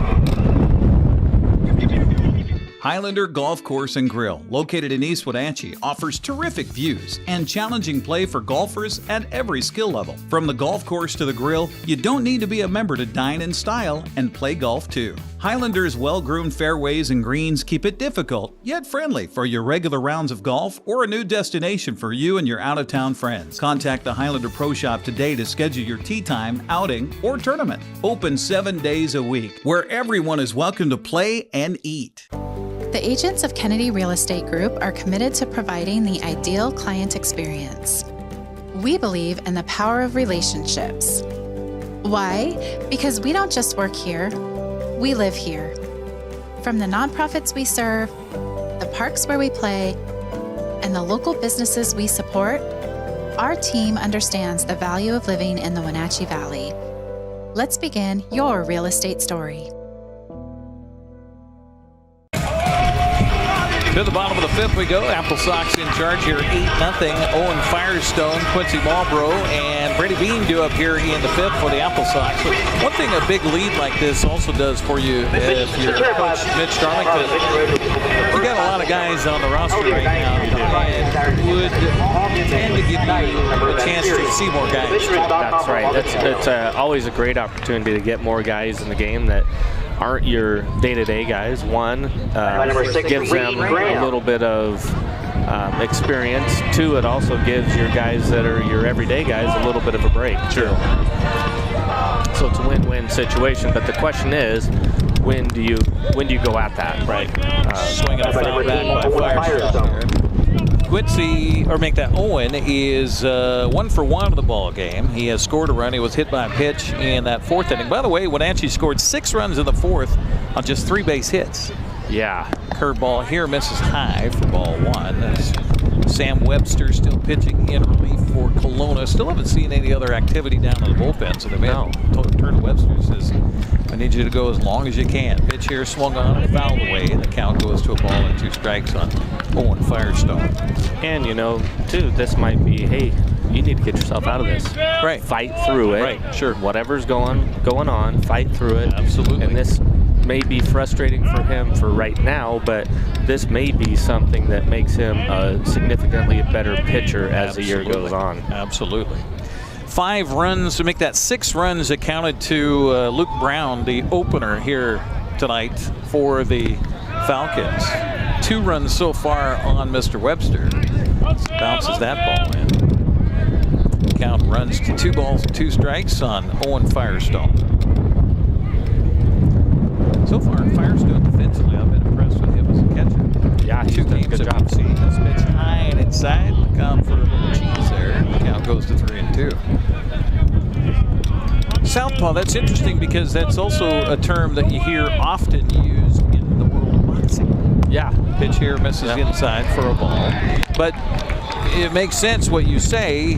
Highlander Golf Course and Grill, located in East Wenatchee, offers terrific views and challenging play for golfers at every skill level. From the golf course to the grill, you don't need to be a member to dine in style and play golf too. Highlander's well-groomed fairways and greens keep it difficult, yet friendly for your regular rounds of golf or a new destination for you and your out-of-town friends. Contact the Highlander Pro Shop today to schedule your tee time, outing, or tournament. Open 7 days a week, where everyone is welcome to play and eat. The agents of Kennedy Real Estate Group are committed to providing the ideal client experience. We believe in the power of relationships. Why? Because we don't just work here, we live here. From the nonprofits we serve, the parks where we play, and the local businesses we support, our team understands the value of living in the Wenatchee Valley. Let's begin your real estate story. To the bottom of the fifth we go. AppleSox in charge here, 8-0. Owen Firestone, Quincy Marlborough, and Brady Bean do up here in the fifth for the AppleSox. So one thing a big lead like this also does for you, if you're Coach Mitch Darlington, you got a lot of guys on the roster right now and would tend to give you a chance to see more guys. That's right. It's always a great opportunity to get more guys in the game that aren't your day-to-day guys. One, gives them a little bit of experience. Two, it also gives your guys that are your everyday guys a little bit of a break. Sure. So it's a win-win situation. But the question is, when do you go at that? Right. Swinging a foul back by Firestone. Quincy, or make that Owen, is 1 for 1 of the ball game. He has scored a run. He was hit by a pitch in that fourth inning. By the way, Wenatchee scored 6 runs in the fourth on just 3 base hits. Yeah. Curveball here misses high for ball 1. Sam Webster still pitching in relief for Kelowna. Still haven't seen any other activity down in the bullpen. So the man, Turner Webster, says, I need you to go as long as you can. Pitch here swung on and fouled away, and the count goes to a ball and 2 strikes on Owen Firestone. And, too, this might be, hey, you need to get yourself out of this. Right. Fight through it. Right, sure. Whatever's going on, fight through it. Absolutely. And this may be frustrating for him for right now, but this may be something that makes him a significantly better pitcher as the year goes on. Absolutely. 5 runs to make that 6 runs that counted to Luke Brown, the opener here tonight for the Falcons. 2 runs so far on Mr. Webster. Bounces that ball in. Count runs to 2 balls and 2 strikes on Owen Firestone. So far, Firestone defensively, I've been impressed with him as a catcher. Yeah, he's done a good job. See this pitch high and inside. Count for a little cheese there. Count goes to 3-2. Southpaw, that's interesting because that's also a term that you hear often used in the world of boxing. Yeah. Pitch here misses inside for a ball. But it makes sense what you say.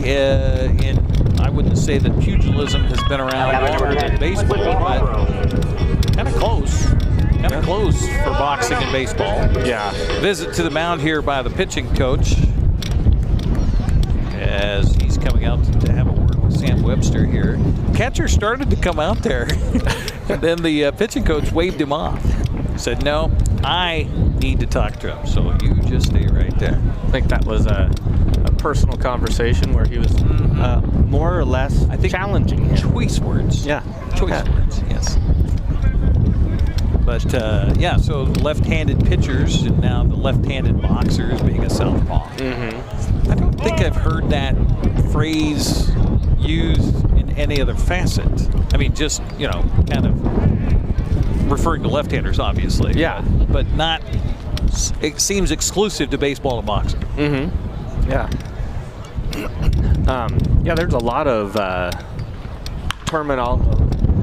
I wouldn't say that pugilism has been around longer than baseball, but kind of close. Kind of close for boxing and baseball. Yeah. Visit to the mound here by the pitching coach as he's coming out to have a word with Sam Webster here. Catcher started to come out there, and then the pitching coach waved him off. Said, no, I need to talk to him, so you just stay right there. I think that was a personal conversation where he was more or less challenging him. Choice words. Yeah. Choice words, yes. But, so left-handed pitchers and now the left-handed boxers being a southpaw. I don't think I've heard that phrase used in any other facet. I mean, just, kind of referring to left-handers, obviously. Yeah. But not, it seems exclusive to baseball and boxing. Yeah. There's a lot of terminology.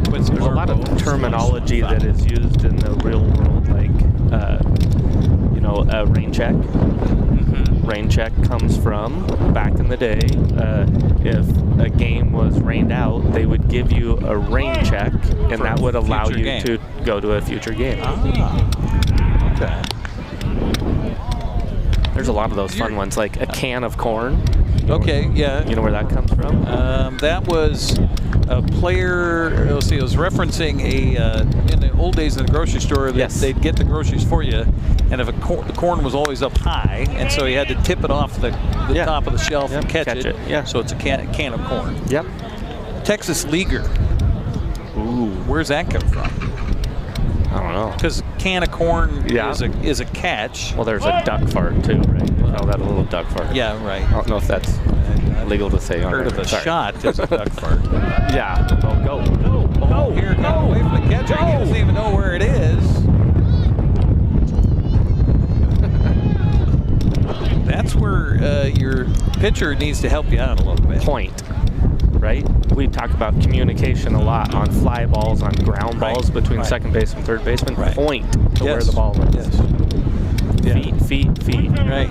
There's a lot of terminology that is used in the real world, like, a rain check. Rain check comes from, back in the day, if a game was rained out, they would give you a rain check, and that would allow you to go to a future game. Okay. There's a lot of those fun ones, like a can of corn. Okay, yeah. You know where that comes from? That was a player, let's see, it was referencing in the old days in the grocery store, that they'd get the groceries for you, and if the corn was always up high, and so you had to tip it off the top of the shelf and catch it. Yeah. So it's a can of corn. Yep. Texas Leaguer. Ooh. Where's that come from? I don't know. Because can of corn is a catch. Well, there's a duck fart too, right? We call that a little duck fart. Yeah, right. I don't know if that's legal to say on Heard of a shot as a duck fart. Yeah. Oh, go. Oh, here it comes away from the catcher. He doesn't even know where it is. That's where your pitcher needs to help you out a little bit. Point. Right? We talk about communication a lot on fly balls, on ground balls between second base and third baseman. Point to where the ball is. Yes. Feet. Right.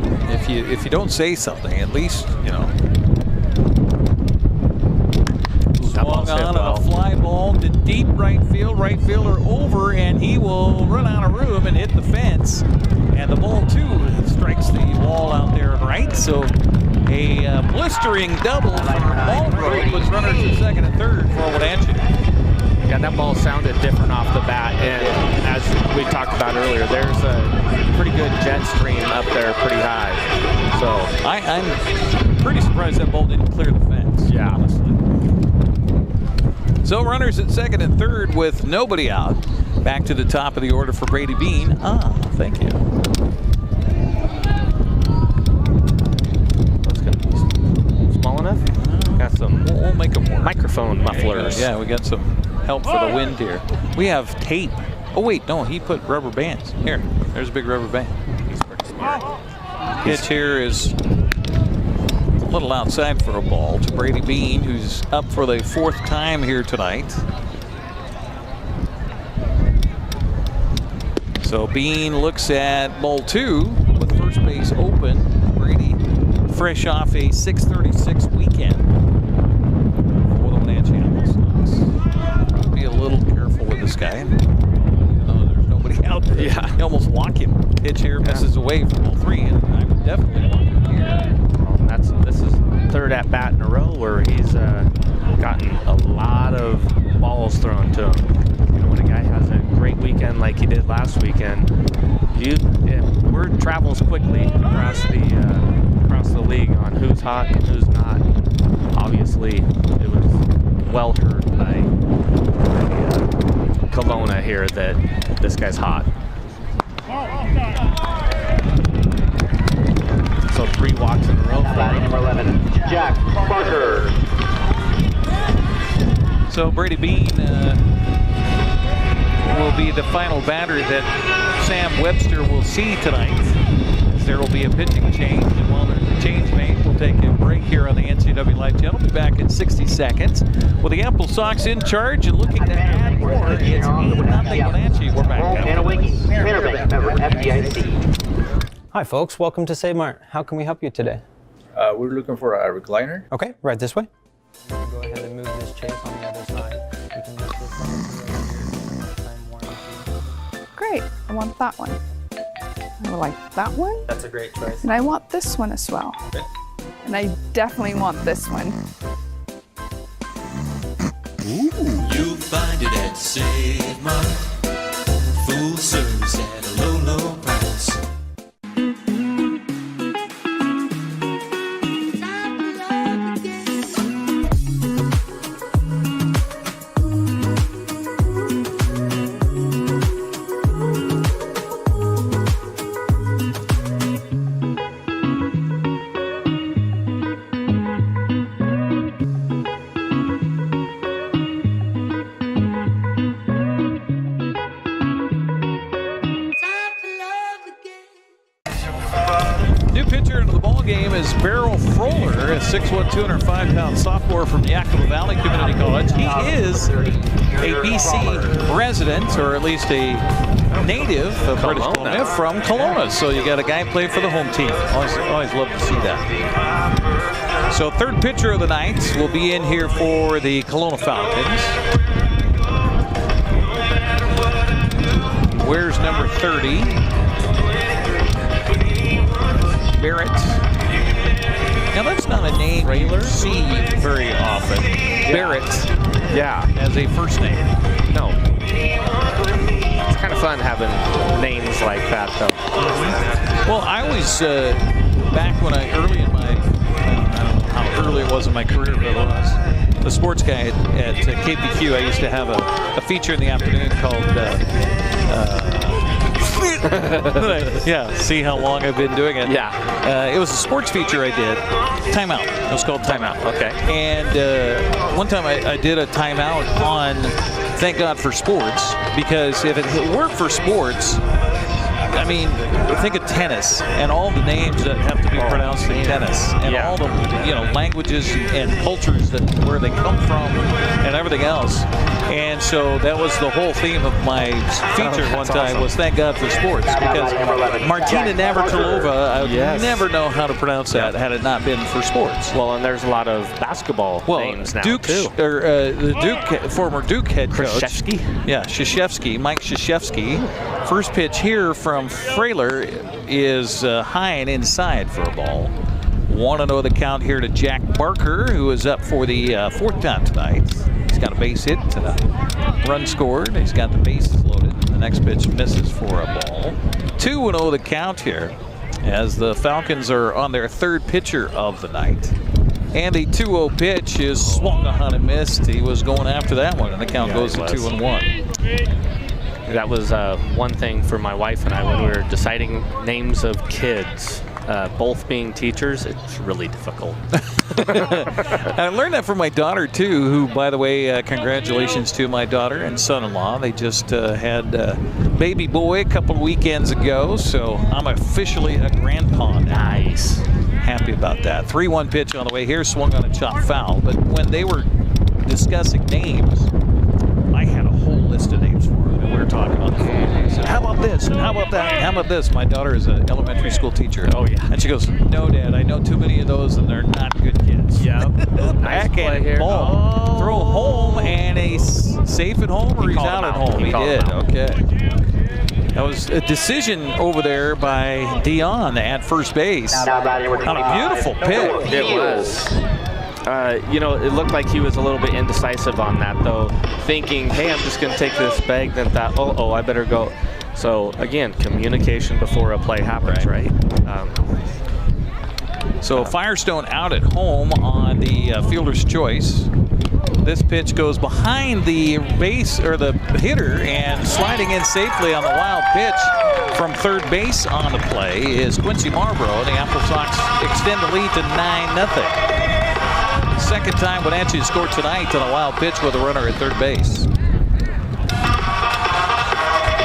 If you don't say something, at least, you know. Swung on a fly ball to deep right field. Right fielder over, and he will run out of room and hit the fence. And the ball, too, strikes the wall out there right. So a blistering double from Ballroad puts runners at second and third for Wenatchee. Yeah, that ball sounded different off the bat, and as we talked about earlier, there's a pretty good jet stream up there pretty high. So I'm pretty surprised that ball didn't clear the fence. Yeah. Honestly. So runners at second and third with nobody out. Back to the top of the order for Brady Bean. Thank you. Small enough? Got some we'll make them work. Microphone mufflers. Yeah, we got some help for the wind here. We have tape. Oh, wait, no, he put rubber bands. Here, there's a big rubber band. He's pretty smart. Pitch here is a little outside for a ball to Brady Bean, who's up for the fourth time here tonight. So Bean looks at ball 2 with first base open. Brady fresh off a 6:36 weekend for the Wenatchee AppleSox. Be a little careful with this guy. Even though there's nobody out there. Yeah. You almost walk him. Pitch here misses away from ball 3, and I would definitely walk him here. This is third at bat in a row where he's gotten a lot of balls thrown to him. You know, when a guy has a great weekend like he did last weekend, word travels quickly across the league on who's hot and who's not. Obviously, it was well heard by Kelowna here that this guy's hot. So 3 walks in a row. Batting number 11, Jack Parker. So Brady Bean will be the final batter that Sam Webster will see tonight. There will be a pitching change, and while there's a change made, we'll take a break here on the NCWLIFE channel. We'll be back in 60 seconds with the AppleSox in charge and looking to add more. It's 8-0 Wenatchee. We're back. And away, Bank, member FDIC. Hi folks, welcome to Save Mart. How can we help you today? We're looking for a recliner. Okay, right this way. Go ahead and move this chase on the other side. We can move this lifetime warranty. Great, I want that one. I would like that one. That's a great choice. And I want this one as well. Okay. And I definitely want this one. You'll find it at Save Mart. Full service at a low, low price. Is Beryl Froller, a 6'1", 205-pound sophomore from Yakima Valley Community College. He is a BC resident, or at least a native of British Columbia, from Kelowna. So you got a guy play for the home team. Always love to see that. So third pitcher of the night will be in here for the Kelowna Falcons. Where's number 30? Barrett. Now that's not a name you see very often. Barrett. Yeah. As a first name. No. It's kind of fun having names like that, though. Well, I always, back when early in my, I don't know how early it was in my career, but it was the sports guy at KPQ. I used to have a feature in the afternoon called, yeah, see how long I've been doing it. Yeah. It was a sports feature I did. Timeout. It was called Timeout. Okay. And one time I did a timeout on Thank God for Sports, because if it weren't for sports, I mean, think of tennis and all the names that have to be pronounced in tennis, and all the languages and cultures where they come from and everything else. And so that was the whole theme of my feature one time was Thank God for Sports, because Martina Navratilova, I would never know how to pronounce that had it not been for sports. Well, and there's a lot of basketball names now, Duke, too. The Duke, former Duke head coach. Krzyzewski? Yeah, Krzyzewski, Mike Krzyzewski. First pitch here from Frailer is high and inside for a ball. 1-0 the count here to Jack Barker, who is up for the fourth time tonight. He's got a base hit and a run scored. He's got the bases loaded. The next pitch misses for a ball. 2-0 the count here as the Falcons are on their third pitcher of the night. And the 2-0 pitch is swung on and missed. He was going after that one, and the count goes to 2-1. That was one thing for my wife and I when we were deciding names of kids. Both being teachers, it's really difficult. I learned that from my daughter, too, who, by the way, congratulations to my daughter and son-in-law. They just had baby boy a couple of weekends ago, so I'm officially a grandpa now. Nice. Happy about that. 3-1 pitch on the way here, swung on a chop foul. But when they were discussing names, I had a whole list of names for them. And we were talking on the phone. I said, how about this? And how about that? And how about this? My daughter is an elementary school teacher. Oh, yeah. And she goes, no, Dad, I know too many of those, and they're not good kids. Yeah. Backhand ball. Throw home, and he's safe at home, or he's out at home? He did. Okay. That was a decision over there by Dion at first base. On a beautiful pick. It was. It looked like he was a little bit indecisive on that, though, thinking, hey, I'm just going to take this bag, then thought, oh, I better go. So, again, communication before a play happens, right? So Firestone out at home on the fielder's choice. This pitch goes behind the base or the hitter, and sliding in safely on the wild pitch from third base on the play is Quincy Marlborough. The AppleSox extend the lead to 9-0. Second time Wenatchee scored tonight on a wild pitch with a runner at third base.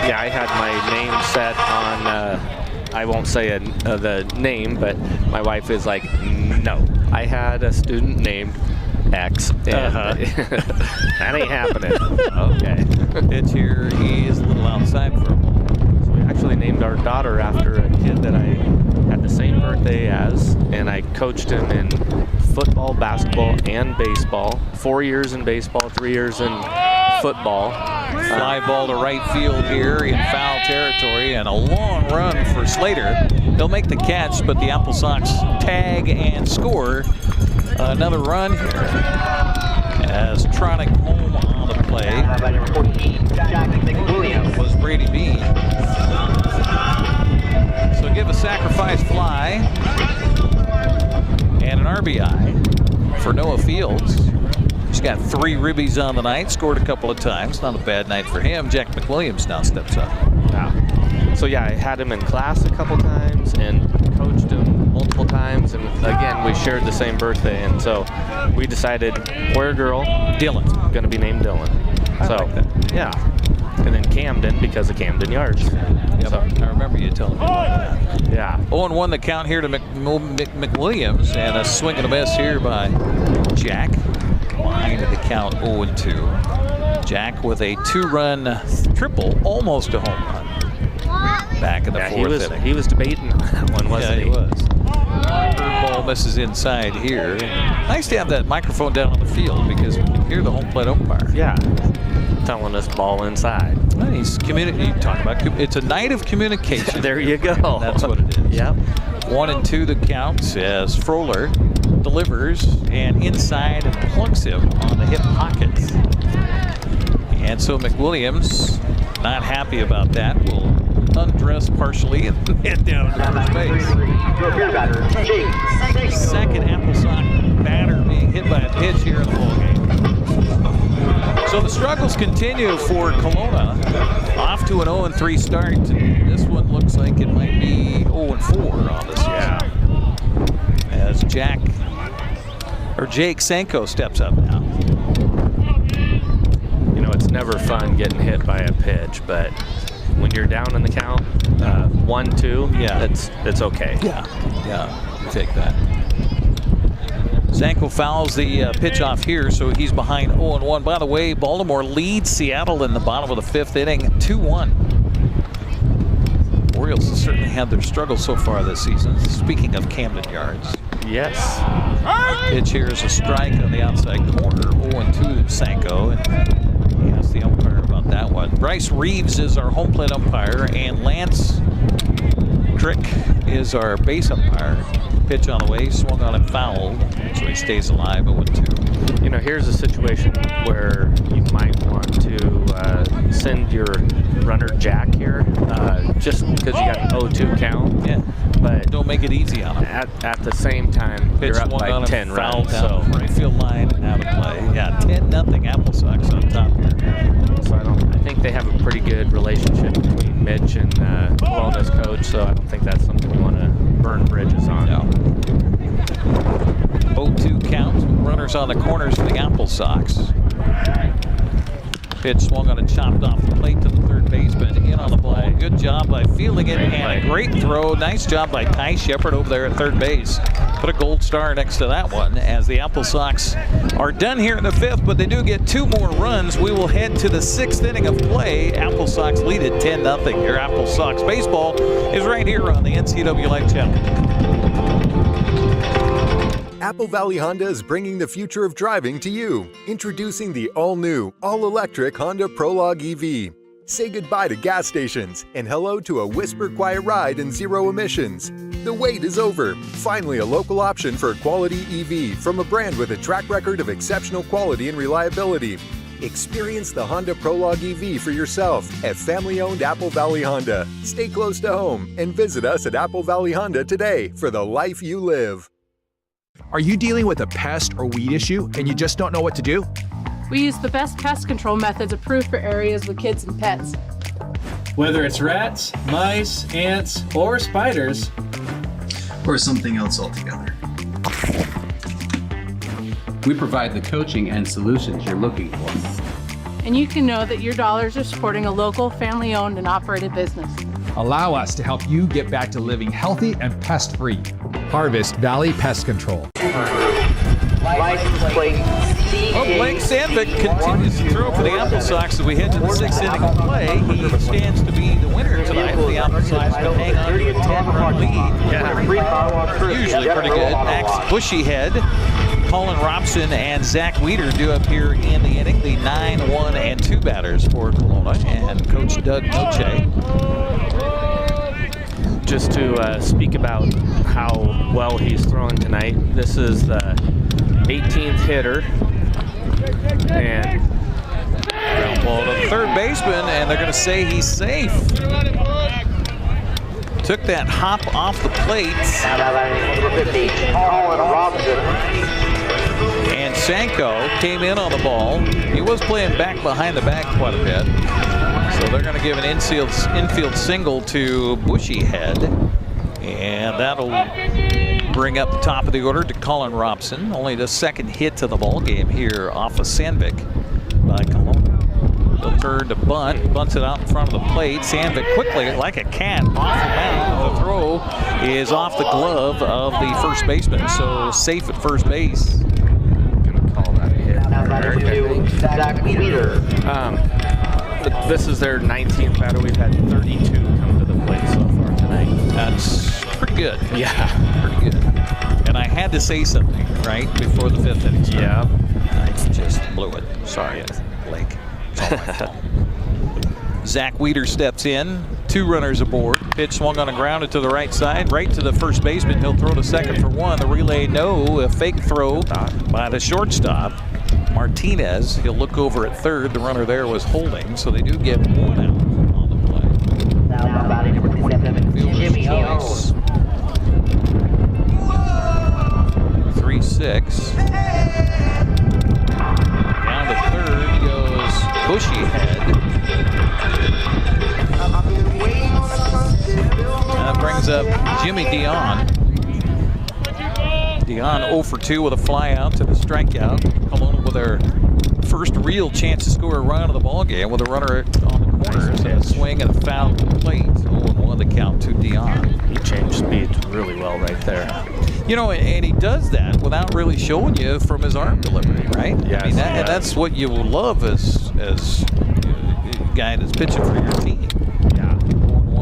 Yeah, I had my name set on, I won't say the name, but my wife is like, no. I had a student named X, and that ain't happening. Okay. Pitch here, he is a little outside for a ball. So we actually named our daughter after a kid that I had the same birthday as, and I coached him in football, basketball, and baseball. 4 years in baseball, 3 years in football. Fly ball to right field here in foul territory, and a long run for Slater. They'll make the catch, but the AppleSox tag and score another run here as trotting home on the play was Brady Bean. So give a sacrifice fly and an RBI for Noah Fields. He's got 3 ribbies on the night, scored a couple of times. Not a bad night for him. Jack McWilliams now steps up. Wow. So yeah, I had him in class a couple times and coached him multiple times, and again, we shared the same birthday, and so we decided, boy or girl, Dylan. Gonna be named Dylan. So, like that. Yeah. And then Camden because of Camden Yards. Yep. So, I remember you telling me about that. Yeah. 0-1 the count here to McWilliams, and a swing and a miss here by Jack. Behind the count 0-2. Jack with a 2-run triple, almost a home run. Back in the fourth inning. He was debating on that one, wasn't he? Yeah, he was. Ball misses inside here. Nice to have that microphone down on the field because we can hear the home plate umpire. Yeah. Telling us ball inside. Well, he's talking about it's a night of communication. There you go. That's what it is. Yep. 1-2 the count as Froehler delivers and inside and plugs him on the hip pocket. And so McWilliams, not happy about that, will undress partially and head down to first base. Second AppleSox batter being hit by a pitch here in the ballgame. So the struggles continue for Kelowna. Off to an 0-3 start. This one looks like it might be 0-4 on this. Yeah. As Jake Sanko steps up now. You know, it's never fun getting hit by a pitch, but when you're down in the count, 1-2, yeah, it's okay. Yeah, you take that. Sanko fouls the pitch off here, so he's behind 0-1. By the way, Baltimore leads Seattle in the bottom of the 5th inning, 2-1. Orioles have certainly had their struggles so far this season. Speaking of Camden Yards. Yes. Pitch here is a strike on the outside corner, 0-2 Sanko. And he asked the umpire about that one. Bryce Reeves is our home plate umpire, and Lance Crick is our base umpire. Pitch on the way, swung on and fouled, so he stays alive at 1-2. You know, here's a situation where you might want to send your runner Jack here, just because you got an 0-2 count. Yeah, but don't make it easy on him. At the same time, pitch you're up by 10 runs. So right field line and out of play. Yeah, 10-0 AppleSox on top here. So I think they have a pretty good relationship between Mitch and Kelowna's coach. So I don't think that's something we want to burn bridges on. No. 0-2 count. Runners on the corners for the AppleSox. Pitch swung on and chopped off the plate to the third baseman. In on the ball. Good job by fielding it and a great throw. Nice job by Ty Shepard over there at third base. Put a gold star next to that one as the AppleSox are done here in the 5th, but they do get 2 more runs. We will head to the 6th inning of play. AppleSox lead at 10-0. Your AppleSox baseball is right here on the NCWLIFE channel. Apple Valley Honda is bringing the future of driving to you. Introducing the all-new, all-electric Honda Prologue EV. Say goodbye to gas stations and hello to a whisper-quiet ride and zero emissions. The wait is over. Finally, a local option for a quality EV from a brand with a track record of exceptional quality and reliability. Experience the Honda Prologue EV for yourself at family-owned Apple Valley Honda. Stay close to home and visit us at Apple Valley Honda today for the life you live. Are you dealing with a pest or weed issue and you just don't know what to do? We use the best pest control methods approved for areas with kids and pets. Whether it's rats, mice, ants, or spiders, or something else altogether. We provide the coaching and solutions you're looking for. And you can know that your dollars are supporting a local, family-owned and operated business. Allow us to help you get back to living healthy and pest-free. Harvest Valley Pest Control. License plate Blake Sandvik continues to throw for the AppleSox as we head to the 6th inning of play. He stands to be the winner tonight. The AppleSox will hang on to a 10-run lead. Yeah, usually pretty good. Max Bushyhead, Colin Robson, and Zach Weeder do appear in the inning. The 9, 1, and 2 batters for Kelowna and Coach Doug Noche. Just to speak about how well he's throwing tonight, this is the 18th hitter, and ground ball to the third baseman, and they're going to say he's safe. Took that hop off the plate. And Sanko came in on the ball. He was playing back behind the bag quite a bit. So they're going to give an infield single to Bushyhead. And that'll bring up the top of the order to Colin Robson. Only the second hit to the ball game here off of Sandvik by Kelowna. They'll turn to bunt, bunts it out in front of the plate. Sandvik quickly, like a cat, off the mound. The throw is off the glove of the first baseman, so safe at first base. Gonna call that a hit. Zach Weeder. This is their 19th batter. We've had 32 come to the plate so far tonight. That's pretty good. Yeah, pretty good. And I had to say something right before the 5th inning started. Yeah, I just blew it. Sorry, Blake. It's all my fault. Zach Weeder steps in 2 runners aboard. Pitch swung on the ground to the right side, right to the first baseman. He'll throw to second for 1. The relay, no. A fake throw by the shortstop, Martinez. He'll look over at third. The runner there was holding, so they do get 1 out on the play. Now batting number 27, Jimmy choice. 3-6. Down to third goes Bushy Head. That brings up Jimmy Dion. Dion 0 for 2 with a fly out to the strikeout. Kelowna with their first real chance to score a run of the ball game with a runner on the corners and a swing and a foul to the plate. 0-1 the count to Dion. He changed speeds really well right there. You know, and he does that without really showing you from his arm delivery, right? Yes. I mean, and that's what you will love as a guy that's pitching for your team. Yeah.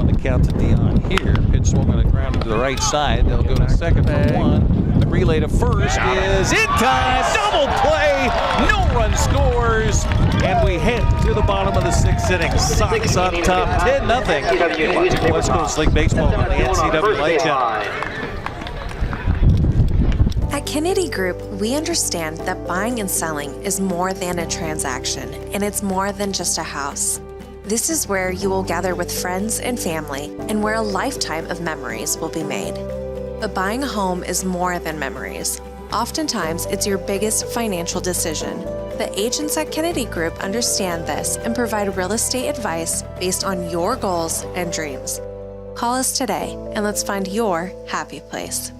1-1 the count to Dion here. Pitch swung on the ground to the right side. They'll go to second for 1. The relay to first is in time. Double play. No run scores. And we head to the bottom of the 6th inning. Sox on top, 10-0. You're watching West Coast League Baseball on the NCWLIFE channel. At Kennedy Group, we understand that buying and selling is more than a transaction, and it's more than just a house. This is where you will gather with friends and family, and where a lifetime of memories will be made. But buying a home is more than memories. Oftentimes, it's your biggest financial decision. The agents at Kennedy Group understand this and provide real estate advice based on your goals and dreams. Call us today, and let's find your happy place.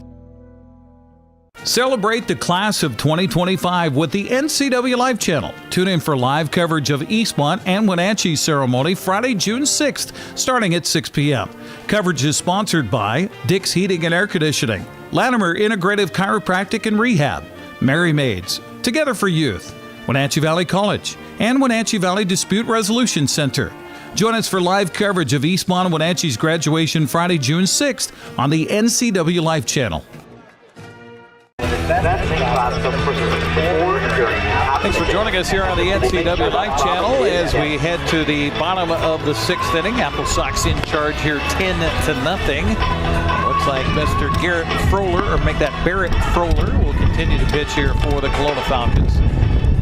Celebrate the class of 2025 with the NCWLIFE channel. Tune in for live coverage of Eastmont and Wenatchee's ceremony Friday, June 6th, starting at 6 p.m. Coverage is sponsored by Dick's Heating and Air Conditioning, Latimer Integrative Chiropractic and Rehab, Merry Maids, Together for Youth, Wenatchee Valley College, and Wenatchee Valley Dispute Resolution Center. Join us for live coverage of Eastmont and Wenatchee's graduation Friday, June 6th on the NCWLIFE channel. Thanks for joining us here on the NCWLIFE channel as we head to the bottom of the 6th inning. AppleSox in charge here 10-0. Looks like Mr. Barrett Froller will continue to pitch here for the Kelowna Falcons.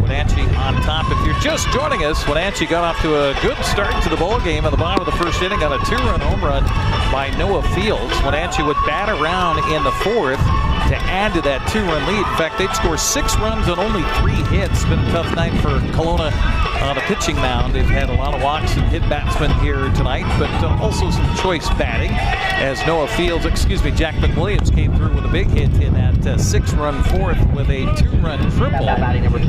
Wenatchee on top. If you're just joining us, Wenatchee got off to a good start to the ball game at the bottom of the 1st inning on a 2-run home run by Noah Fields. Wenatchee would bat around in the 4th to add to that 2-run lead. In fact, they'd score 6 runs on only 3 hits. It's been a tough night for Kelowna on a pitching mound. They've had a lot of walks and hit batsmen here tonight, but also some choice batting as Jack McWilliams came through with a big hit in that 6-run 4th with a 2-run triple.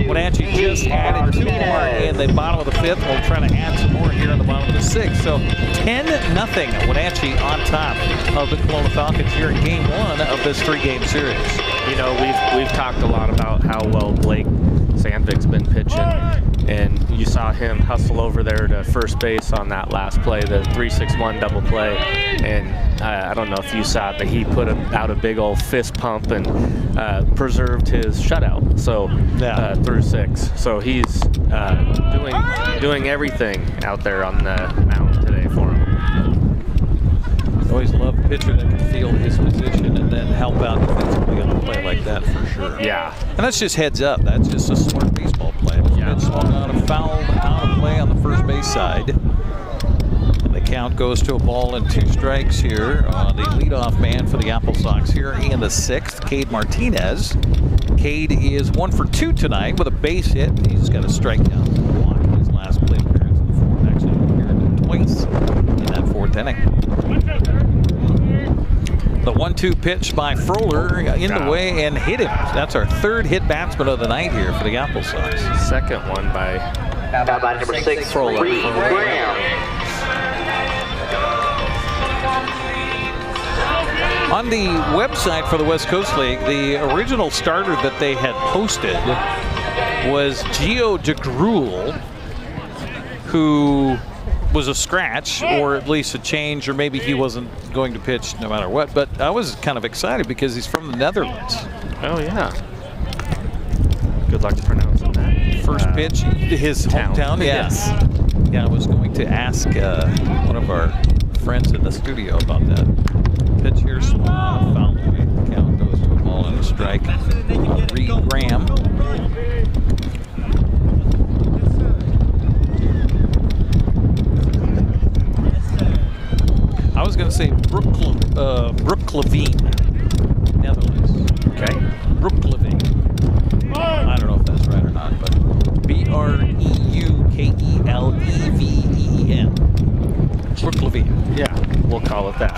Wenatchee just added 2 more in the bottom of the 5th. We'll try to add some more here in the bottom of the 6th. So 10-0 Wenatchee on top of the Kelowna Falcons here in Game 1 of this 3-game series. You know, we've talked a lot about how well Blake Sandvik's been pitching, and you saw him hustle over there to first base on that last play, the 3-6-1 double play, and I don't know if you saw it, but he put out a big old fist pump and preserved his shutout, so through 6. So he's doing everything out there on the mound today for him. Always love a pitcher that can feel his position and then help out defensively on a play like that for sure. Yeah. And that's just heads up. That's just a smart baseball play. Pitch swung on a foul out of play on the first base side. And the count goes to a ball and 2 strikes here on the leadoff man for the AppleSox here in the 6th, Cade Martinez. Cade is 1 for 2 tonight with a base hit. He's got a strikeout walk in his last plate appearance in the 4th. Actually appeared twice in that 4th inning. The 1-2 pitch by Froller in the way and hit him. That's our 3rd hit batsman of the night here for the AppleSox. 2nd one by number 6, Froller. On the website for the West Coast League, the original starter that they had posted was Gio DeGrule, who was a scratch or at least a change, or maybe he wasn't going to pitch no matter what. But I was kind of excited because he's from the Netherlands. Oh, yeah. Good luck pronouncing that. First pitch, his hometown. Yes. Yeah, I was going to ask one of our friends in the studio about that. Pitch here, swung on a foul away. The count goes to a ball and a strike. Reed Graham. I was going to say Brooklaveen, Netherlands. Okay. Brooklaveen. I don't know if that's right or not, but Breukeleveen. Brooklaveen. Yeah, we'll call it that.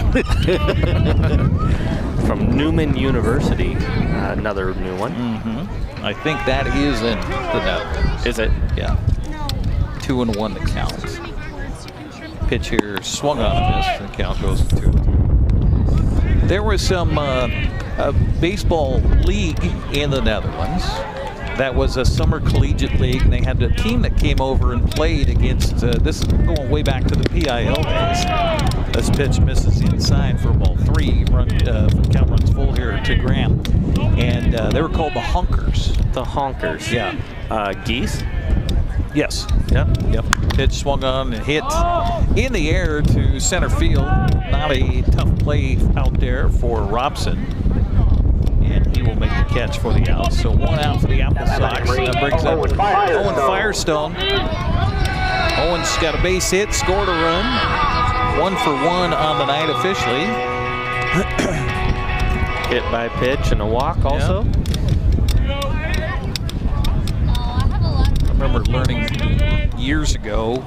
From Newman University, another new one. Mm-hmm. I think that is in the Netherlands. Is it? Yeah. 2-1 to count. Pitch here, swung on a miss, and the count goes to 2. There was some baseball league in the Netherlands. That was a summer collegiate league, and they had a team that came over and played against, this is going way back to the PIL days. This pitch misses inside for ball 3. Count runs full here to Graham. And they were called the Honkers. The Honkers. Yeah. Geese? Yes. Yep. Pitch swung on and hit in the air to center field. Not a tough play out there for Robson. And he will make the catch for the out. So 1 out for the AppleSox. That brings up Owen Firestone. Owen's got a base hit, scored a run. 1 for 1 on the night officially. Hit by pitch and a walk also. Yeah. I remember learning years ago.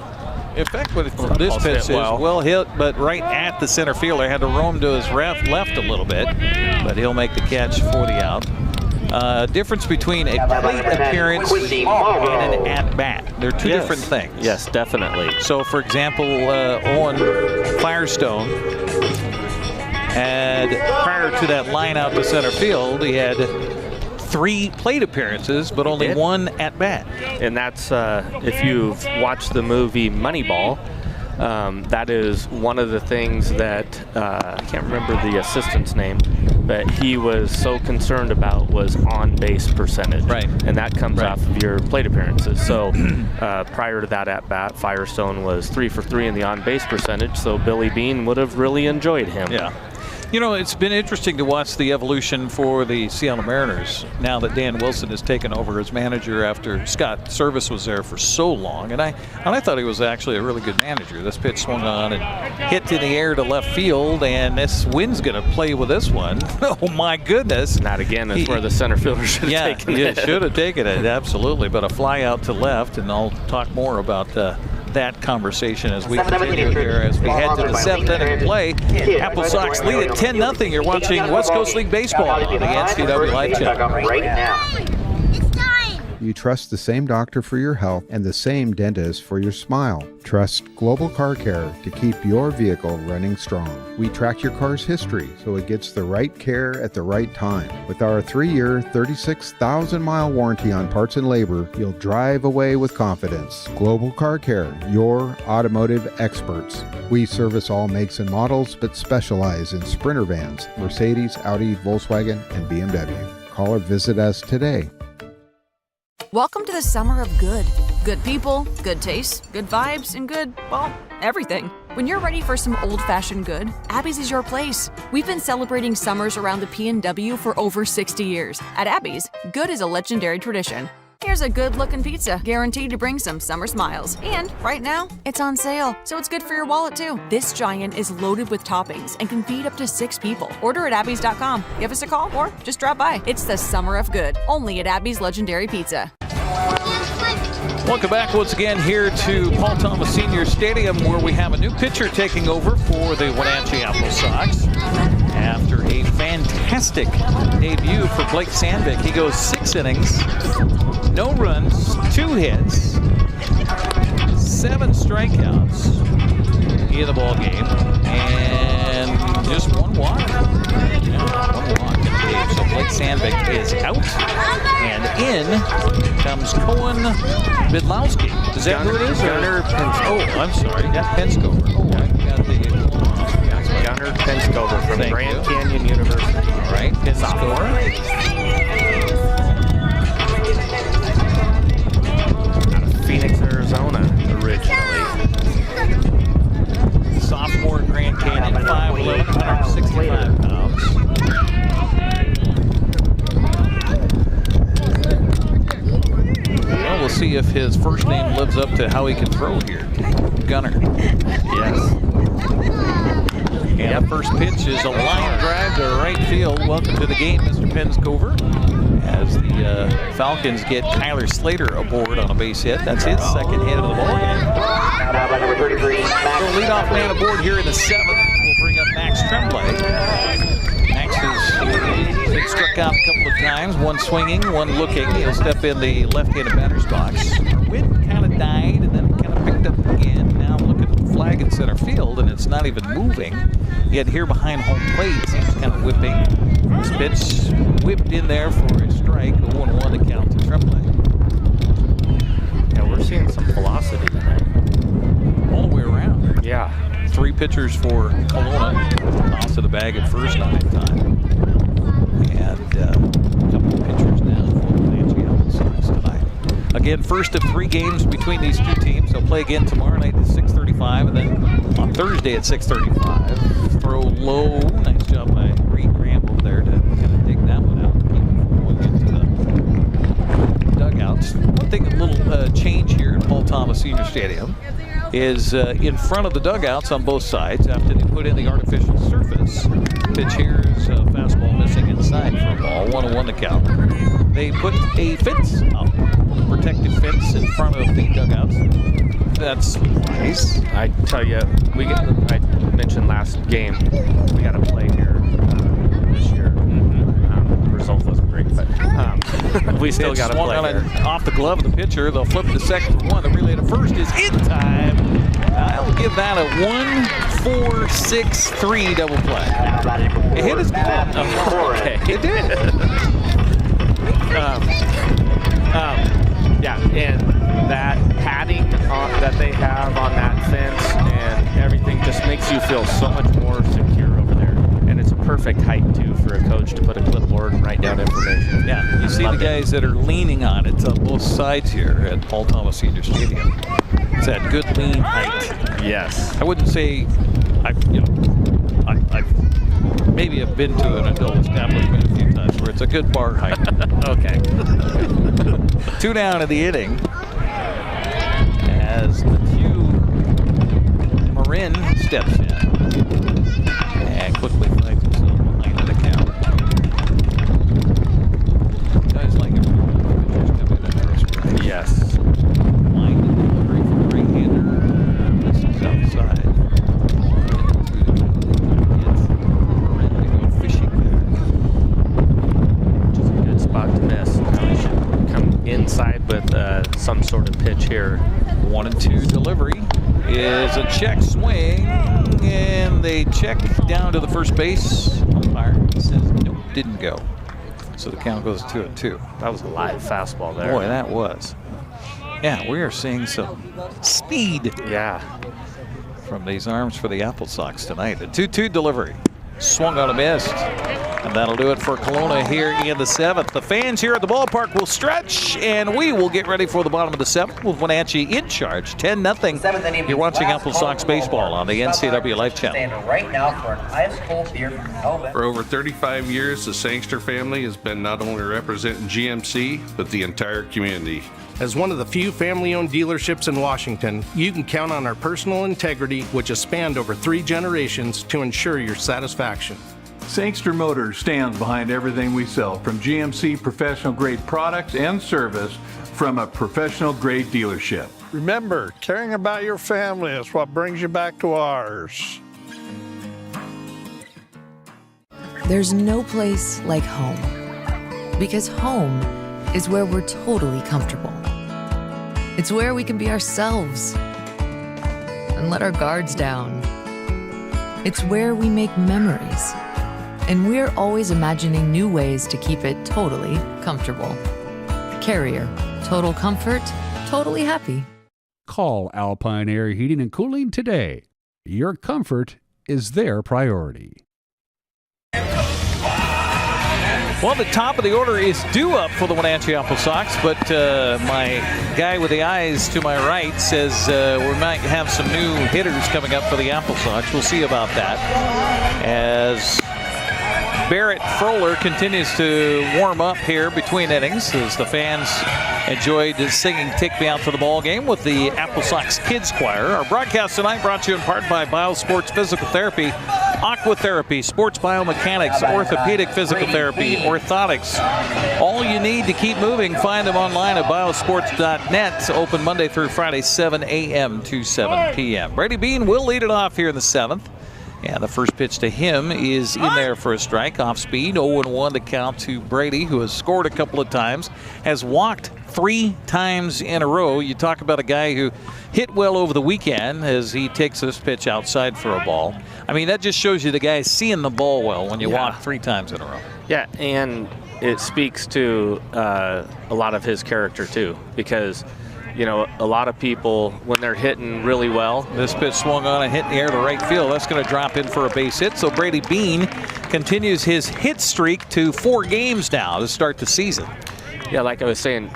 In fact, with this pitch is well hit, but right at the center fielder. Had to roam to his left a little bit, but he'll make the catch for the out. Difference between a plate appearance and an at-bat. They're two different things. Yes, definitely. So, for example, Owen Firestone had, prior to that line out to center field, he had 3 plate appearances, but only 1 at bat. And that's, if you've watched the movie Moneyball, that is one of the things that, I can't remember the assistant's name, but he was so concerned about was on-base percentage. Right. And that comes off of your plate appearances. So prior to that at-bat, Firestone was 3 for 3 in the on-base percentage, so Billy Bean would have really enjoyed him. Yeah. You know, it's been interesting to watch the evolution for the Seattle Mariners now that Dan Wilson has taken over as manager after Scott Service was there for so long. And I thought he was actually a really good manager. This pitch swung on and hit in the air to left field, and this wind's going to play with this one. Oh, my goodness. Not again. That's where the center fielder should have taken it. Yeah, should have taken it, absolutely. But a fly out to left, and I'll talk more about that conversation as we continue here as we head to the 7th inning play. AppleSox lead at 10-0. You're watching West Coast League Baseball on the NCWLIFE channel. You trust the same doctor for your health and the same dentist for your smile. Trust Global Car Care to keep your vehicle running strong. We track your car's history so it gets the right care at the right time. With our 3-year, 36,000-mile warranty on parts and labor, you'll drive away with confidence. Global Car Care, your automotive experts. We service all makes and models, but specialize in Sprinter vans, Mercedes, Audi, Volkswagen, and BMW. Call or visit us today. Welcome to the summer of good. Good people, good taste, good vibes, and good, well, everything. When you're ready for some old-fashioned good, Abby's is your place. We've been celebrating summers around the P&W for over 60 years. At Abby's, good is a legendary tradition. Here's a good-looking pizza, guaranteed to bring some summer smiles. And right now, it's on sale, so it's good for your wallet too. This giant is loaded with toppings and can feed up to 6 people. Order at abbys.com. Give us a call or just drop by. It's the summer of good, only at Abby's Legendary Pizza. Welcome back once again here to Paul Thomas Senior Stadium, where we have a new pitcher taking over for the Wenatchee AppleSox. After a fantastic debut for Blake Sandvik, he goes 6 innings, no runs, 2 hits, 7 strikeouts in the ball game, and just 1 walk. Yeah, 1 walk in the game. So Blake Sandvik is out, and in comes Cohen Bidlowski. Is that who it is? Gunnar Penscover. Oh, I'm sorry. Yeah, Penscover. Oh, I got the Gunnar Penscover from Grand Canyon University. All right, Penscover. Out of Phoenix, Arizona, originally. Sophomore at Grand see if his first name lives up to how he can throw here. Gunner. Yes. And the first pitch is a line drive to right field. Welcome to the game, Mr. Penscover. As the Falcons get Tyler Slater aboard on a base hit. That's his second hit of the ball game. Number 33, The leadoff man aboard here in the 7th will bring up Max Tremblay. Max has been struck out a couple of times, one swinging, one looking. He'll step in the left-handed batter's box. Our wind kind of died and then kind of picked up again. Now look at the flag in center field, and it's not even moving. Yet here behind home plate, he's kind of whipping. This pitch whipped in there for a strike, 0-1 to count to Tremblay. Yeah, we're seeing some velocity tonight. All the way around. Yeah. 3 pitchers for Kelowna. Toss to the bag at first, not in time. And a couple of pitchers now for the AppleSox tonight. Again, first of 3 games between these two teams. They'll play again tomorrow night at 6:35, and then on Thursday at 6:35. Throw low. Nice job by Reed Graham over there to kind of dig that one out and keep it from going into the dugouts. One thing, a little change here at Paul Thomas Senior Stadium is in front of the dugouts on both sides after they put in the artificial surface. Pitch here is a fastball missing inside for a ball, 1-1 to count. They put a fence up, a protective fence in front of the dugouts. That's nice. I tell you, I mentioned last game, we got to play here this year. The result wasn't great, but we still got to play here. Off the glove of the pitcher, they'll flip to second for 1. The relay to first is in time. I'll give that a 1-4-6-3 double play. It hit his glove. Okay. It did. Yeah, and that padding that they have on that fence and everything just makes you feel so much more secure over there. And it's a perfect height, too, for a coach to put a clipboard and write down information. Yeah, you see the guys that are leaning on it on both sides here at Paul Thomas Senior Stadium. It's that good lean height. Yes. I wouldn't say I've maybe have been to an adult establishment a few times where it's a good bar height. Okay. 2 down in the inning as Matthew Marin steps in and quickly finds himself behind the count. Guys like it when the pitchers come in at first base. Yes. Line delivery from the right-hander. This is outside. Spot to miss. Now he should come inside with some sort of pitch here. 1-2 delivery is a check swing, and they check down to the first base. Umpire says nope, didn't go. So the count goes 2-2. That was a live fastball there. Boy, that was. Yeah, we are seeing some speed. Yeah. From these arms for the AppleSox tonight. A 2-2 delivery. Swung on a miss. And that'll do it for Kelowna here in the 7th. The fans here at the ballpark will stretch, and we will get ready for the bottom of the 7th with Wenatchee in charge, 10-0. You're watching AppleSox baseball on the NCWLIFE channel. Right now for an ice cold beer from Melbourne. For over 35 years, the Sangster family has been not only representing GMC, but the entire community. As one of the few family-owned dealerships in Washington, you can count on our personal integrity, which has spanned over 3 generations, to ensure your satisfaction. Sangster Motors stands behind everything we sell, from GMC professional-grade products and service from a professional-grade dealership. Remember, caring about your family is what brings you back to ours. There's no place like home, because home is where we're totally comfortable. It's where we can be ourselves and let our guards down. It's where we make memories. And we're always imagining new ways to keep it totally comfortable. Carrier. Total comfort, totally happy. Call Alpine Air Heating and Cooling today. Your comfort is their priority. Well, the top of the order is due up for the Wenatchee AppleSox, but my guy with the eyes to my right says we might have some new hitters coming up for the AppleSox. We'll see about that. As Barrett Froller continues to warm up here between innings as the fans enjoyed singing Take Me Out to the Ball Game with the AppleSox Kids Choir. Our broadcast tonight brought to you in part by BioSports Physical Therapy, Aquatherapy, Sports Biomechanics, Orthopedic Physical Therapy, Orthotics. All you need to keep moving, find them online at biosports.net. Open Monday through Friday, 7 a.m. to 7 p.m. Brady Bean will lead it off here in the 7th. And the first pitch to him is in there for a strike. Off speed, 0-1 to count to Brady, who has scored a couple of times, has walked 3 times in a row. You talk about a guy who hit well over the weekend as he takes this pitch outside for a ball. I mean, that just shows you the guy's seeing the ball well when you walk 3 times in a row. Yeah, and it speaks to a lot of his character, too, because you know, a lot of people, when they're hitting really well. This pitch swung on and hit in the air to right field. That's going to drop in for a base hit. So Brady Bean continues his hit streak to 4 games now to start the season. Yeah, like I was saying,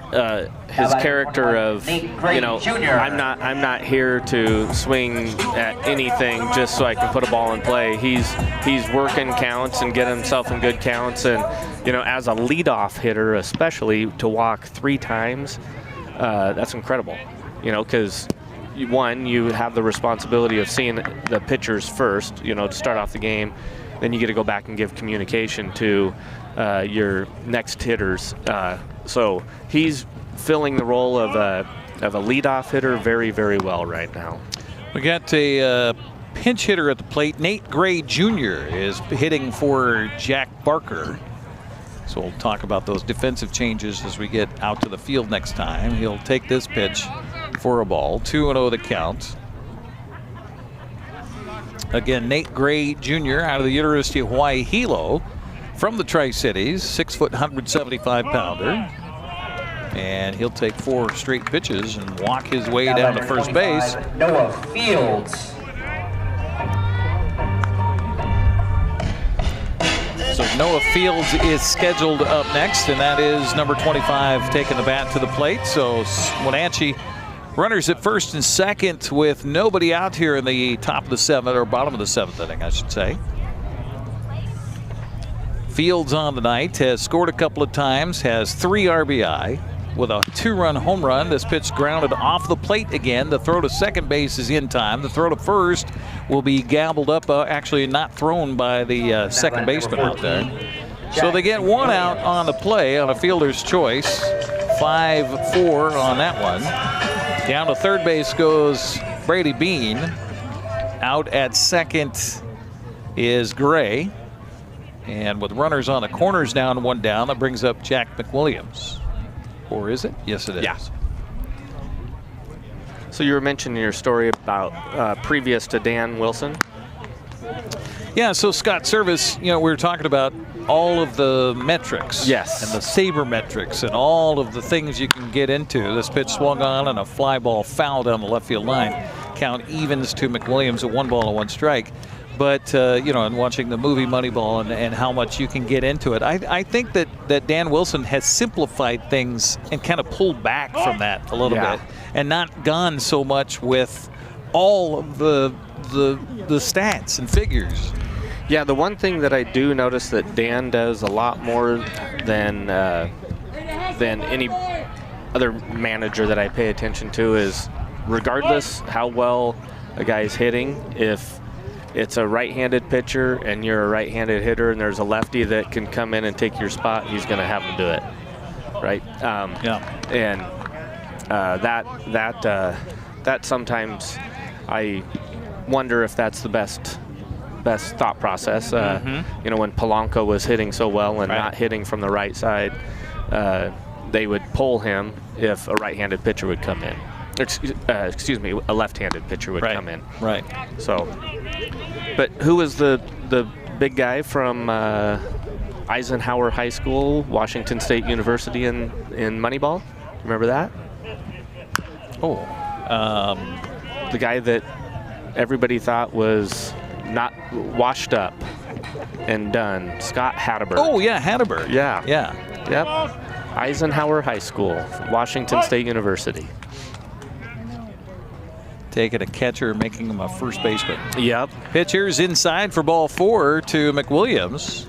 his character of, you know, I'm not here to swing at anything just so I can put a ball in play. He's working counts and getting himself in good counts. And, you know, as a leadoff hitter, especially to walk 3 times, that's incredible, you know, because one, you have the responsibility of seeing the pitchers first, you know, to start off the game. Then you get to go back and give communication to your next hitters. So he's filling the role of a leadoff hitter very, very well right now. We got a pinch hitter at the plate. Nate Gray Jr. is hitting for Jack Barker. So we'll talk about those defensive changes as we get out to the field next time. He'll take this pitch for a ball. 2-0 the count. Again, Nate Gray Jr. out of the University of Hawaii Hilo from the Tri-Cities, 6 foot, 175 pounder. And he'll take 4 straight pitches and walk his way down to first base. Noah Fields. So Noah Fields is scheduled up next, and that is number 25 taking the bat to the plate. So Wenatchee runners at first and second with nobody out here in the top of the 7th, or bottom of the 7th inning, I should say. Fields on the night has scored a couple of times, has 3 RBI with a 2-run home run. This pitch grounded off the plate again. The throw to second base is in time. The throw to first will be gobbled up, actually not thrown by the second baseman out there. So they get 1 out on the play on a fielder's choice. 5-4 on that one. Down to third base goes Brady Bean. Out at second is Gray. And with runners on the corners now and 1 down, that brings up Jack McWilliams. Or is it? Yes, it is. Yeah. So you were mentioning your story about previous to Dan Wilson. Yeah, so Scott Service, you know, we were talking about all of the metrics. Yes. And the saber metrics and all of the things you can get into. This pitch swung on and a fly ball foul down the left field line. Count evens to McWilliams at 1 ball and 1 strike. But, you know, and watching the movie Moneyball and how much you can get into it, I think that Dan Wilson has simplified things and kind of pulled back from that a little bit and not gone so much with all of the stats and figures. Yeah, the one thing that I do notice that Dan does a lot more than any other manager that I pay attention to is, regardless how well a guy's hitting, if it's a right-handed pitcher and you're a right-handed hitter and there's a lefty that can come in and take your spot, he's going to have him do it, right? And that sometimes I wonder if that's the best thought process. You know, when Polanco was hitting so well and not hitting from the right side, they would pull him if a right-handed pitcher would come in. Excuse me, a left-handed pitcher would come in. Right. So, but who was the big guy from Eisenhower High School, Washington State University in Moneyball? Remember that? Oh, the guy that everybody thought was not washed up and done. Scott Hatteberg. Oh yeah, Hatteberg. Yeah. Yep. Eisenhower High School, Washington State University. Taking a catcher, making him a first baseman. Yep. Pitcher's inside for ball 4 to McWilliams.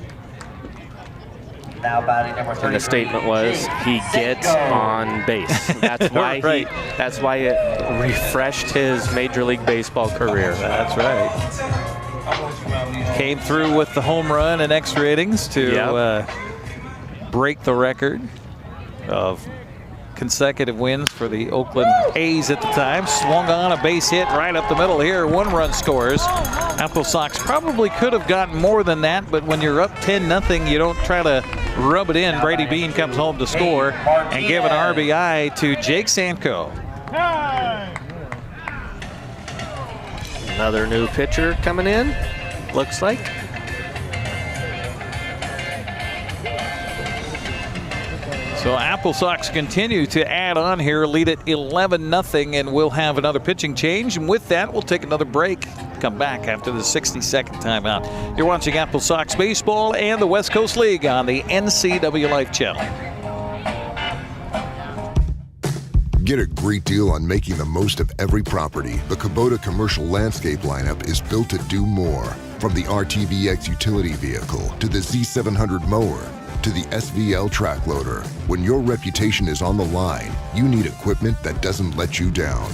And the statement was, he gets on base. That's why that's why it refreshed his Major League Baseball career. That's right. Came through with the home run and extra innings to break the record of consecutive wins for the Oakland A's at the time. Swung on a base hit right up the middle here. 1-run scores. AppleSox probably could have gotten more than that, but when you're up 10-0, you don't try to rub it in. Brady Bean comes home to score and give an RBI to Jake Sanko. Another new pitcher coming in, looks like. So AppleSox continue to add on here, lead it 11-0, and we'll have another pitching change. And with that, we'll take another break. Come back after the 60-second timeout. You're watching AppleSox Baseball and the West Coast League on the NCWLIFE channel. Get a great deal on making the most of every property. The Kubota commercial landscape lineup is built to do more. From the RTVX utility vehicle to the Z700 mower to the SVL track loader. When your reputation is on the line, you need equipment that doesn't let you down.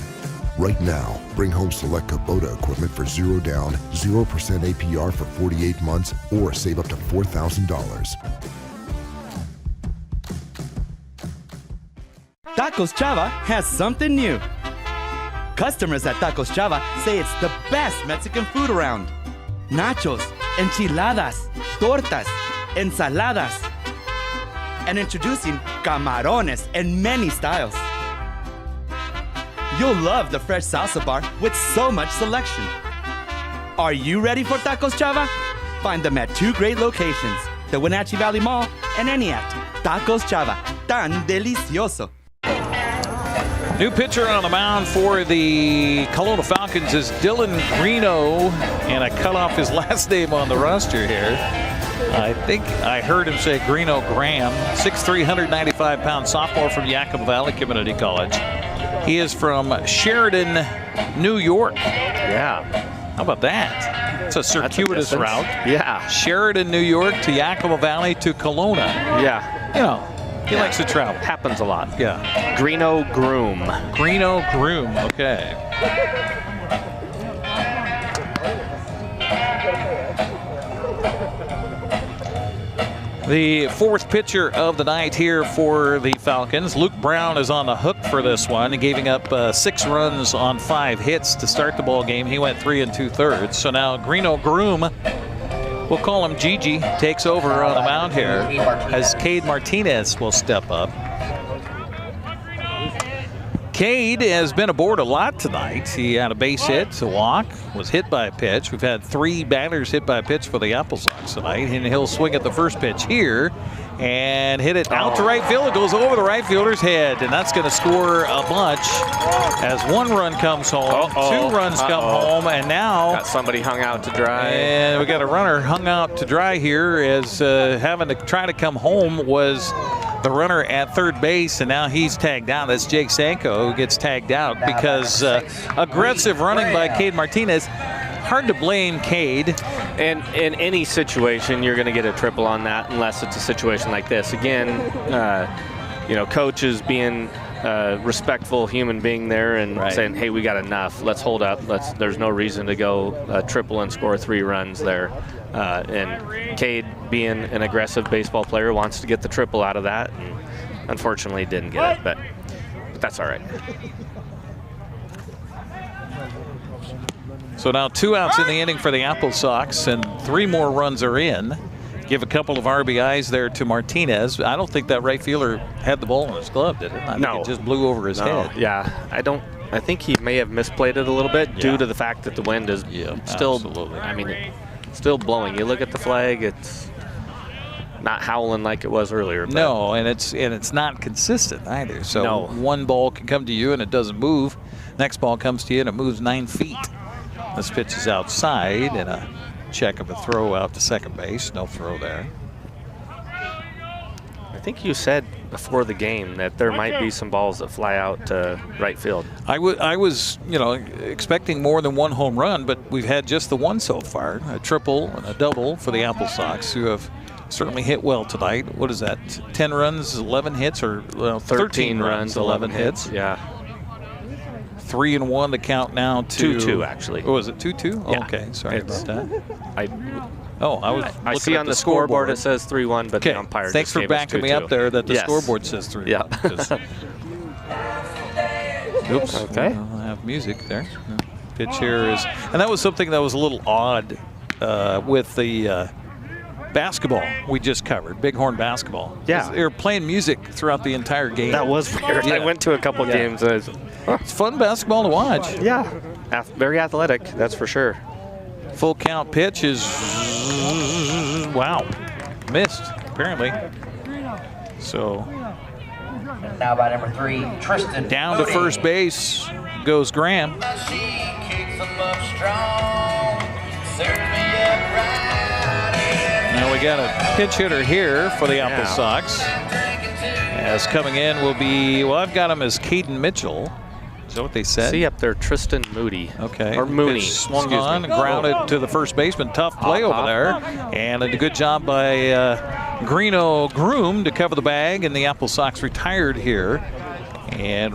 Right now, bring home select Kubota equipment for 0 down, 0% APR for 48 months, or save up to $4,000. Tacos Chava has something new. Customers at Tacos Chava say it's the best Mexican food around. Nachos, enchiladas, tortas, ensaladas, and introducing camarones in many styles. You'll love the fresh salsa bar with so much selection. Are you ready for Tacos Chava? Find them at 2 great locations, the Wenatchee Valley Mall and Eniac. Tacos Chava, tan delicioso. New pitcher on the mound for the Kelowna Falcons is Dylan Greeno, and I cut off his last name on the roster here. I think I heard him say Greeno Graham, 6'3", 195-pound sophomore from Yakima Valley Community College. He is from Sheridan, New York. Yeah. How about that? It's a circuitous route. Yeah. Sheridan, New York to Yakima Valley to Kelowna. Yeah. You know, he likes to travel. Happens a lot. Yeah. Greeno Groom. Greeno Groom, okay. The fourth pitcher of the night here for the Falcons. Luke Brown is on the hook for this one, giving up 6 runs on 5 hits to start the ball game. He went 3 2/3. So now Greeno Groom, we'll call him Gigi, takes over on the mound here as Cade Martinez will step up. Cade has been aboard a lot tonight. He had a base hit, a walk, was hit by a pitch. We've had 3 batters hit by a pitch for the AppleSox tonight, and he'll swing at the first pitch here and hit it out to right field. It goes over the right fielder's head, and that's going to score a bunch as 1 run comes home, 2 runs come home, and now got somebody hung out to dry. And we got a runner hung out to dry here as having to try to come home was the runner at third base, and now he's tagged out. That's Jake Sanko who gets tagged out because aggressive running by Cade Martinez. Hard to blame Cade. And in any situation, you're going to get a triple on that unless it's a situation like this. Again, you know, coach is being a respectful human being there and saying, hey, we got enough. Let's hold up. There's no reason to go triple and score 3 runs there. And Cade, being an aggressive baseball player, wants to get the triple out of that, and unfortunately didn't get it, but that's all right. So now 2 outs in the inning for the AppleSox, and 3 more runs are in. Give a couple of RBIs there to Martinez. I don't think that right fielder had the ball in his glove, did it? I think it just blew over his head. Yeah, I think he may have misplayed it a little bit due to the fact that the wind is still, I mean, it's still blowing. You look at the flag, it's not howling like it was earlier. But no, and it's not consistent either. So one ball can come to you and it doesn't move. Next ball comes to you and it moves 9 feet. This pitch is outside, and a check of a throw out to second base. No throw there. I think you said before the game that there might be some balls that fly out to right field. I was, expecting more than 1 home run, but we've had just the 1 so far. A triple and a double for the AppleSox, who have certainly hit well tonight. What is that? 10 runs, 11 hits, or 13 runs, 11 hits. Yeah. 3-1 to count now to 2-2 actually. Oh, is it 2-2? Yeah. Okay, sorry about that. I see on the scoreboard it says 3-1, but the umpire Thanks just for gave us backing me 2-2. up there that the Yes. scoreboard says 3-1. Yeah. Oops. Okay. I'll have music there. Pitch here is, and that was something that was a little odd with the basketball we just covered, Bighorn basketball. Yeah. They were playing music throughout the entire game. That was weird. I went to a couple games. And it's fun basketball to watch. Yeah. Very athletic, that's for sure. Full count pitch is, wow, missed apparently. So Now by number 3, Tristan. down to first base goes Graham. Now we got a pinch hitter here for the AppleSox. As coming in will be, well, I've got him as Caden Mitchell. Is that what they said? See up there, Tristan Moody. Okay. Or Mooney. Pitch swung on, grounded to the first baseman. Tough play over there. And a good job by Greeno Groom to cover the bag, and the AppleSox retired here. And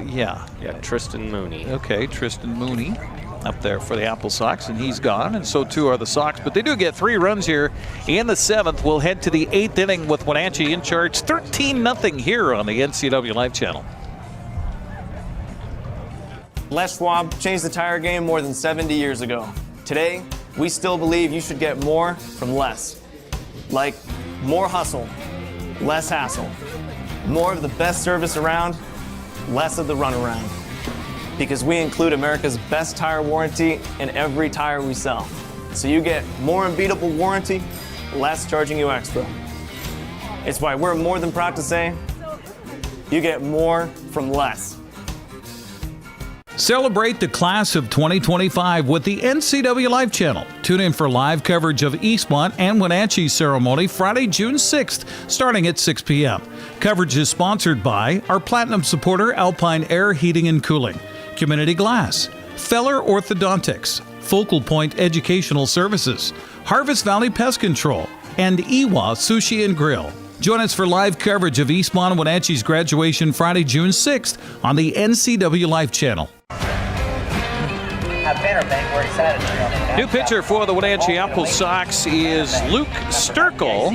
yeah, Tristan Mooney. Okay, Tristan Mooney up there for the AppleSox, and he's gone, and so too are the Sox. But they do get 3 runs here in the 7th. We'll head to the 8th inning with Wenatchee in charge, 13-0 here on the NCWLIFE channel. Les Schwab changed the tire game more than 70 years ago. Today, we still believe you should get more from less. Like more hustle, less hassle. More of the best service around, less of the runaround. Because we include America's best tire warranty in every tire we sell. So you get more unbeatable warranty, less charging you extra. It's why we're more than proud to say, you get more from less. Celebrate the class of 2025 with the NCWLIFE channel. Tune in for live coverage of Eastmont and Wenatchee ceremony Friday, June 6th, starting at 6 p.m. Coverage is sponsored by our Platinum supporter, Alpine Air Heating and Cooling, Community Glass, Feller Orthodontics, Focal Point Educational Services, Harvest Valley Pest Control, and Iwa Sushi and Grill. Join us for live coverage of Eastmont and Wenatchee's graduation Friday, June 6th on the NCWLIFE channel. New pitcher for the Wenatchee AppleSox is Luke Sturkle.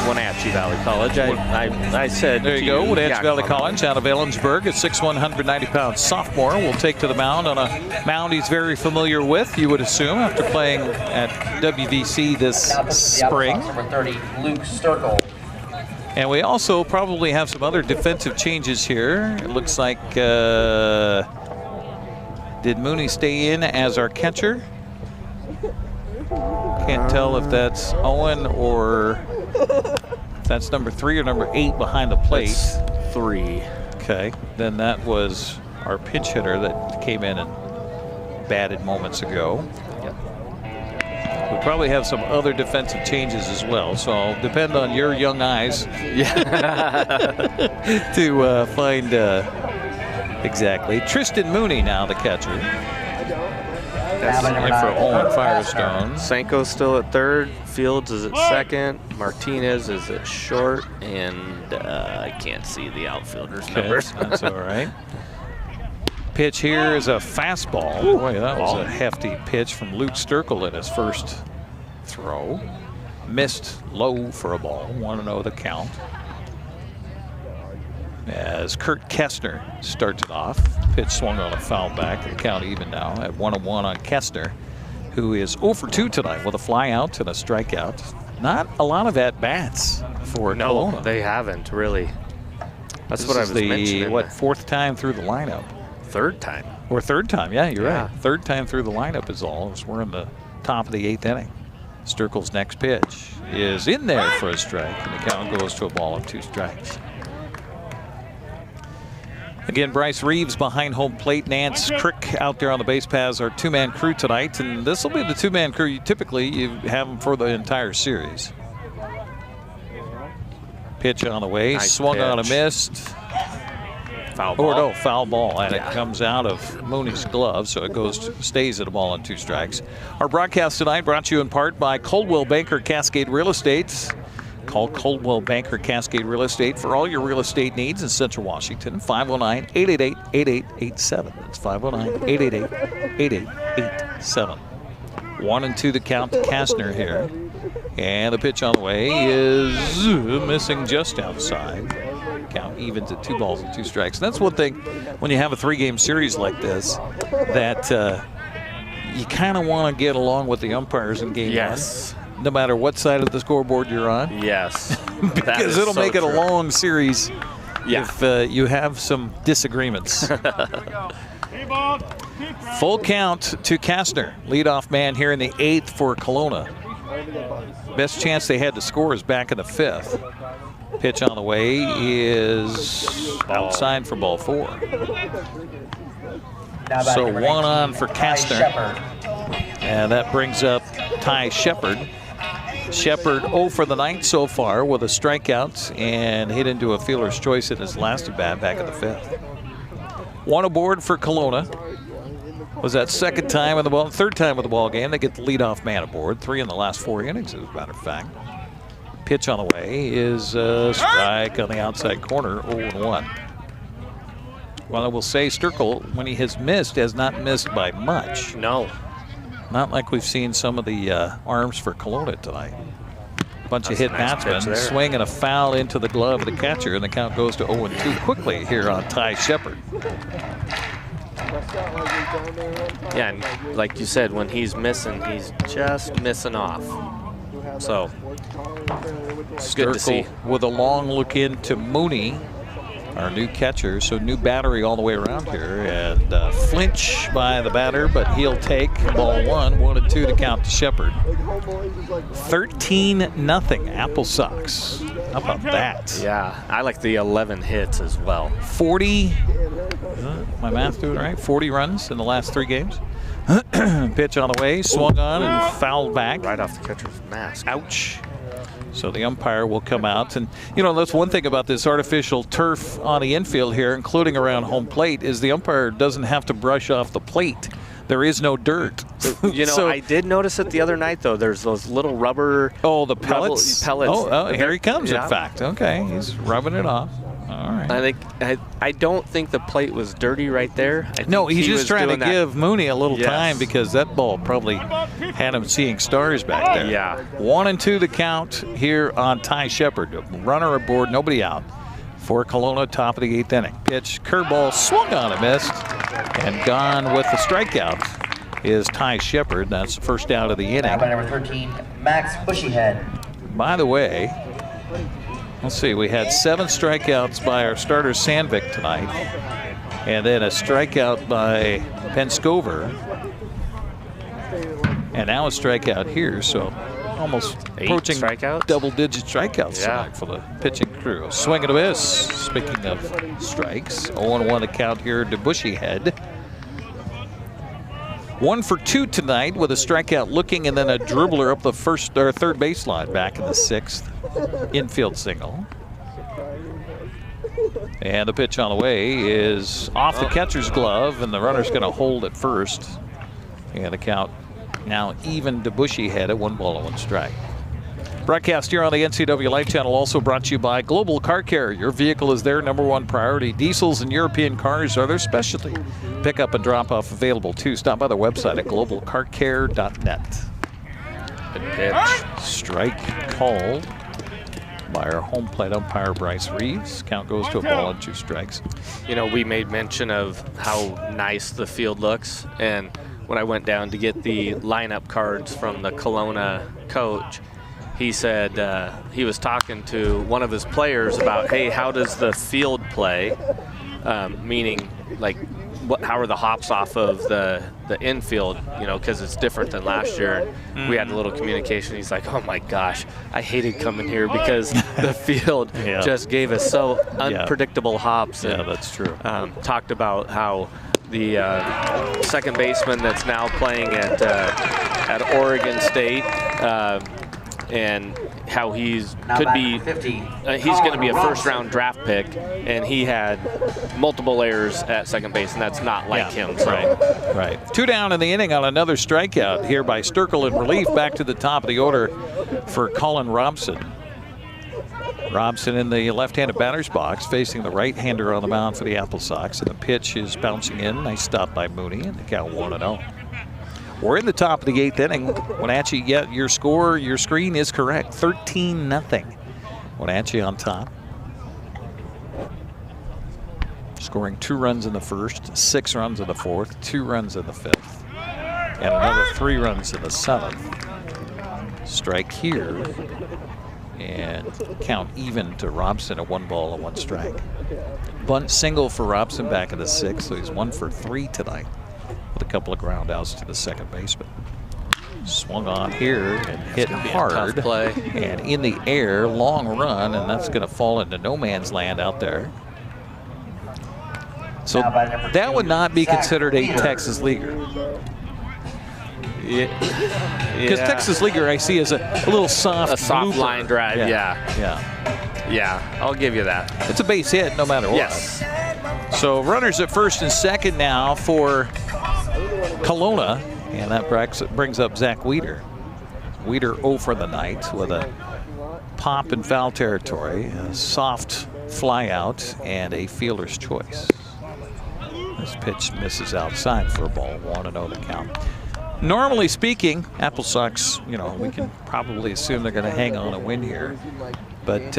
Wenatchee Valley College. I said there you go. Wenatchee Valley College out of Ellensburg, a 6'1", 190-pound sophomore, will take to the mound on a mound he's very familiar with, you would assume, after playing at WVC this spring. Number 30, Luke Sturkle. And we also probably have some other defensive changes here. It looks like, did Mooney stay in as our catcher? Can't tell if that's Owen or if that's number 3 or number 8 behind the plate. That's 3. Okay, then that was our pinch hitter that came in and batted moments ago. We probably have some other defensive changes as well, so I'll depend on your young eyes to find exactly. Tristan Mooney now the catcher. That's in for Owen Firestone. Sanko's still at third. Fields is at second. Martinez is at short, and I can't see the outfielders' numbers. That's all right. Pitch here is a fastball. Boy, that was a hefty pitch from Luke Sturkle in his first throw. Missed low for a ball. 1-0 the count. As Kurt Kestner starts it off. Pitch swung on a foul back. The count even now at 1-1 on Kestner, who is 0 for 2 tonight with a fly out and a strikeout. Not a lot of at-bats for Kelowna. No, they haven't really. That's what I was mentioning. What, 4th time through the lineup? 3rd time. Or 3rd time, yeah, you're right. 3rd time through the lineup is all. As we're in the top of the 8th inning. Sturkle's next pitch is in there for a strike, and the count goes to a ball and 2 strikes. Again, Bryce Reeves behind home plate. Nance Crick out there on the base paths. Our 2-man crew tonight, and this will be the 2-man crew. Typically, you have them for the entire series. Pitch on the way, Nice swung pitch. on a missed. Foul ball. Or no, foul ball, and it comes out of Mooney's glove, so it stays at a ball and 2 strikes. Our broadcast tonight brought to you in part by Coldwell Banker Cascade Real Estate. Call Coldwell Banker Cascade Real Estate for all your real estate needs in Central Washington. 509-888-8887. That's 509-888-8887. 1-2 the count to Kastner here. And the pitch on the way is missing just outside. Count evens at 2 balls and 2 strikes. And that's one thing when you have a 3-game series like this that you kind of want to get along with the umpires in game 1. No matter what side of the scoreboard you're on. Yes. Because it'll make it a long series if you have some disagreements. Full count to Kastner. Leadoff man here in the 8th for Kelowna. Best chance they had to score is back in the 5th. Pitch on the way is outside for ball 4. So 1 on for Kastner. And that brings up Ty Shepard. Shepard 0 for the 9th so far with a strikeout and hit into a fielder's choice in his last at bat back in the 5th. 1 aboard for Kelowna. Was that third time of the ball game. They get the leadoff man aboard. 3 in the last 4 innings, as a matter of fact. Pitch on the way is a strike on the outside corner, 0-1. Well, I will say Sturkle, when he has missed, has not missed by much. No. Not like we've seen some of the arms for Kelowna tonight. Bunch of hit batsmen, swing and a foul into the glove of the catcher, and the count goes to 0-2 quickly here on Ty Shepard. Yeah, and like you said, when he's missing, he's just missing off. So, it's good to see. With a long look into Mooney, our new catcher, so new battery all the way around here, and flinch by the batter, but he'll take ball 1, 1-2 to count to Shepard. 13-0 AppleSox. How about that? Yeah, I like the 11 hits as well. 40, my math doing right? 40 runs in the last 3 games. Pitch on the way, swung on and fouled back. Right off the catcher's mask. Ouch. So the umpire will come out. And, you know, that's one thing about this artificial turf on the infield here, including around home plate, is the umpire doesn't have to brush off the plate. There is no dirt. You know, I did notice it the other night, though. There's those little rubber... Oh, the pellets? Oh, here he comes, yeah. In fact. Okay, he's rubbing it off. All right. I don't think the plate was dirty right there. No, he's just trying to give Mooney a little time because that ball probably had him seeing stars back there. Yeah. 1-2 the count here on Ty Shepard. Runner aboard, nobody out for Kelowna, top of the 8th inning. Pitch, curveball, swung on and missed, and gone with the strikeout is Ty Shepard. That's the first out of the inning. Now by number 13, Max Bushyhead. By the way, let's see, we had 7 strikeouts by our starter Sandvik tonight, and then a strikeout by Penscover, and now a strikeout here, so almost 8 approaching strikeouts? Double-digit strikeouts tonight for the pitching crew. Swing and a miss. Speaking of strikes, 0-1 the count here to Bushyhead. 1 for 2 tonight with a strikeout looking and then a dribbler up the third baseline back in the 6th. Infield single. And the pitch on the way is off the catcher's glove, and the runner's going to hold at first. And the count now even to Bushyhead at 1 ball and 1 strike. Broadcast here on the NCWLIFE channel also brought to you by Global Car Care. Your vehicle is their #1 priority. Diesels and European cars are their specialty. Pickup and drop off available too. Stop by their website at globalcarcare.net. Good pitch. Strike called by our home plate umpire Bryce Reeves. Count goes to 1 ball and 2 strikes. You know, we made mention of how nice the field looks, and when I went down to get the lineup cards from the Kelowna coach, he said he was talking to one of his players about, hey, how does the field play? Meaning, like, how are the hops off of the infield, you know, because it's different than last year. And we had a little communication. He's like, oh my gosh, I hated coming here because the field just gave us so unpredictable hops. Yeah, that's true. Talked about how the second baseman that's now playing at Oregon State, and how he's going to be a first-round draft pick, and he had multiple errors at second base, and that's not like him. So. Right. 2 down in the inning on another strikeout here by Sturkle in relief. Back to the top of the order for Colin Robson. Robson in the left-handed batter's box, facing the right-hander on the mound for the AppleSox, and the pitch is bouncing in. Nice stop by Mooney, and the count 1-0. We're in the top of the 8th inning. Wenatchee, your score, your screen is correct. 13-0. Wenatchee on top. Scoring 2 runs in the first, 6 runs in the fourth, 2 runs in the fifth, and another 3 runs in the 7th. Strike here, and count even to Robson at 1 ball and 1 strike. Bunt single for Robson back in the 6th, so he's 1 for 3 tonight, with a couple of ground outs to the second baseman. Swung on here and hit hard. Tough play. And in the air, long run, and that's going to fall into no man's land out there. So that would not be considered a Texas leaguer. Because Texas leaguer I see as a little soft, line drive. Yeah, I'll give you that. It's a base hit no matter what. Yes. So runners at first and second now for Kelowna, and that brings up Zach Weeder. Weeder 0 for the night with a pop in foul territory, a soft fly out, and a fielder's choice. This pitch misses outside for a ball. 1-0 the count. Normally speaking, AppleSox, we can probably assume they're going to hang on and win here. But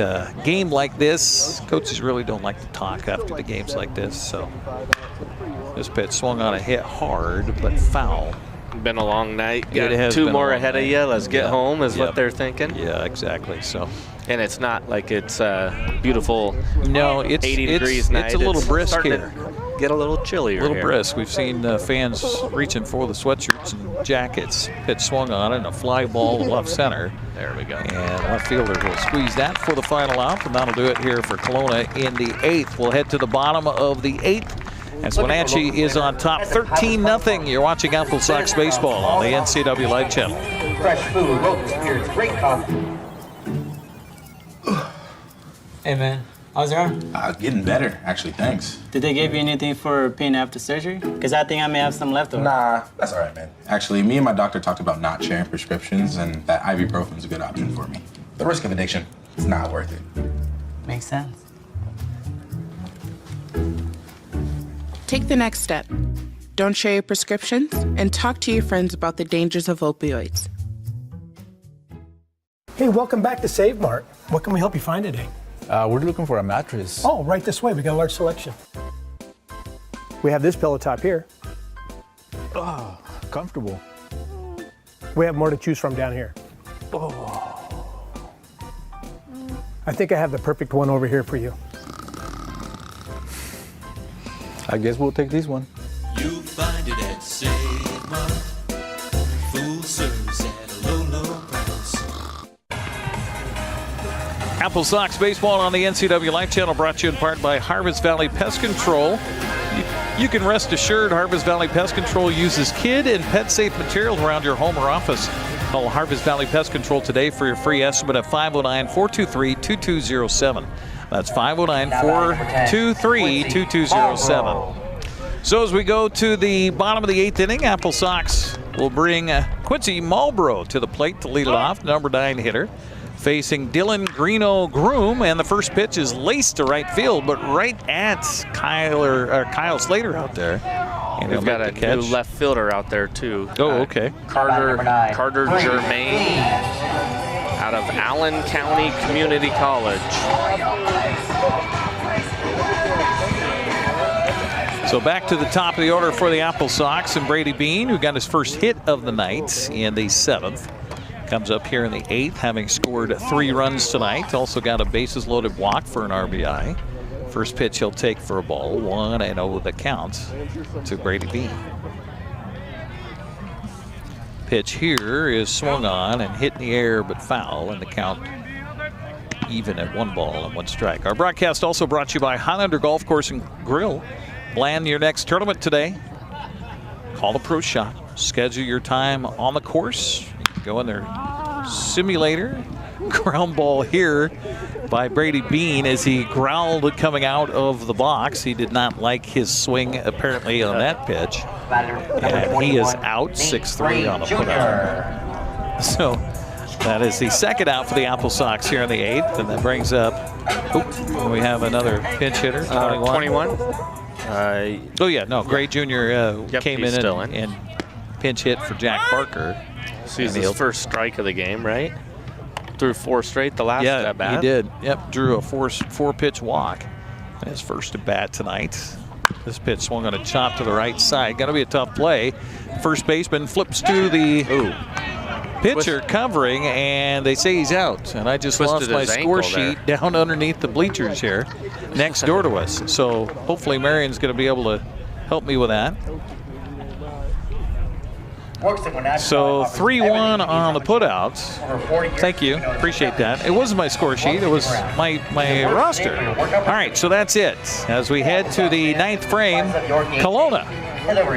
game like this, coaches really don't like to talk after the games like this. So this pitch swung on a hit hard, but foul. Been a long night. It has 2 been more a long ahead of night. you. Let's get home is what they're thinking. Yeah, exactly. So. And it's not like it's a beautiful 80 degrees night. It's a little brisk here. Get a little chillier. A little here. brisk. We've seen fans reaching for the sweatshirts and jackets. Pitch swung on it, and a fly ball to left center. There we go. And left fielder will squeeze that for the final out, and that'll do it here for Kelowna in the 8th. We'll head to the bottom of the 8th. As Wenatchee is on top 13-0. You're watching AppleSox baseball on the NCWLIFE channel. Fresh food, local spirits, great coffee. Hey man, how's your arm? Getting better, actually, thanks. Did they give you anything for pain after surgery? Because I think I may have some left over. Nah, that's all right, man. Actually, me and my doctor talked about not sharing prescriptions, and that ibuprofen's a good option for me. The risk of addiction, it's not worth it. Makes sense. Take the next step. Don't share your prescriptions, and talk to your friends about the dangers of opioids. Hey, welcome back to Save Mart. What can we help you find today? We're looking for a mattress. Oh, right this way. We got a large selection. We have this pillow top here. Oh, comfortable. We have more to choose from down here. Oh. I think I have the perfect one over here for you. I guess we'll take this one. You'll find it at Save Mart. Full service at a low, low price. AppleSox baseball on the NCWLIFE channel, brought to you in part by Harvest Valley Pest Control. You can rest assured Harvest Valley Pest Control uses kid and pet safe materials around your home or office. Call Harvest Valley Pest Control today for your free estimate at 509-423-2207. That's 509-423-2207. So as we go to the bottom of the 8th inning, AppleSox will bring Quincy Marlborough to the plate to lead it off, number 9 hitter, facing Dylan Greeno Groom, and the first pitch is laced to right field, but right at Kyle Slater out there. And we've got a new left fielder out there too. Oh, okay. Carter Germain out of Allen County Community College. So back to the top of the order for the AppleSox, and Brady Bean, who got his first hit of the night in the 7th. Comes up here in the 8th, having scored 3 runs tonight. Also got a bases-loaded walk for an RBI. First pitch he'll take for a ball. 1-0 the count to Brady Bean. Pitch here is swung on and hit in the air, but foul, and the count even at 1 ball and 1 strike. Our broadcast also brought to you by Highlander Golf Course and Grill. Plan your next tournament today. Call the Pro Shop. Schedule your time on the course. You can go in their simulator, ground ball here by Brady Bean as he growled coming out of the box. He did not like his swing apparently on that pitch. And he is out 6-3 on the putout. So that is the second out for the AppleSox here in the 8th, and that brings up, we have another pinch hitter, 21. Gray Jr. came in and pinch hit for Jack Parker. So he's his first strike of the game, right? Threw 4 straight the last at bat. He did. Yep, drew a four-pitch walk. His first at bat tonight. This pitch swung on a chop to the right side. Going to be a tough play. First baseman flips to the pitcher covering, and they say he's out. And I just lost my score sheet down underneath the bleachers here next door to us. So hopefully Marion's going to be able to help me with that. So 3-1 on the putouts. Thank you. Appreciate that. It wasn't my score sheet. It was my roster. All right, so that's it. As we head to the 9th frame, Kelowna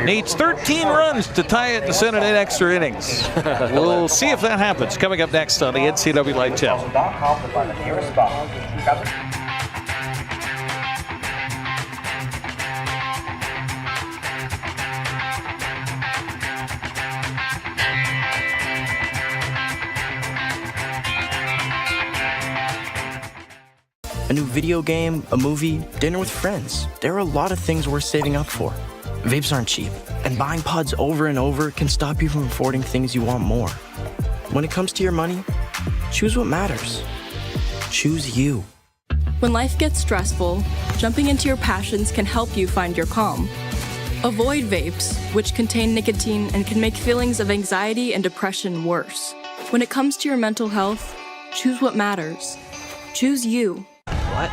needs 13 runs to tie it to send it in extra innings. We'll see if that happens. Coming up next on the NCWLIFE channel. A new video game, a movie, dinner with friends. There are a lot of things worth saving up for. Vapes aren't cheap, and buying pods over and over can stop you from affording things you want more. When it comes to your money, choose what matters. Choose you. When life gets stressful, jumping into your passions can help you find your calm. Avoid vapes, which contain nicotine and can make feelings of anxiety and depression worse. When it comes to your mental health, choose what matters. Choose you. What?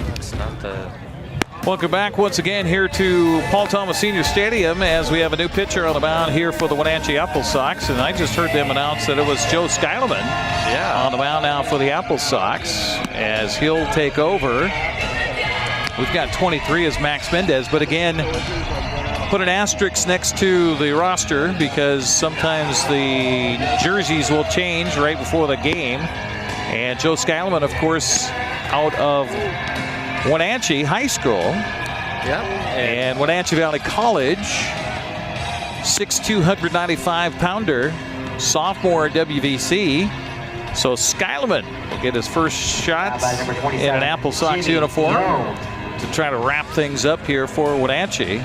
That's not the... Welcome back once again here to Paul Thomas Senior Stadium as we have a new pitcher on the mound here for the Wenatchee AppleSox. And I just heard them announce that it was Joe Skyleman on the mound now for the AppleSox as he'll take over. We've got 23 as Max Mendez, but again, put an asterisk next to the roster because sometimes the jerseys will change right before the game. And Joe Skyleman, of course, out of Wenatchee High School. Yep. And Wenatchee Valley College, 6'2", 195-pounder, sophomore at WVC. So Skyleman will get his first shot in an AppleSox uniform to try to wrap things up here for Wenatchee.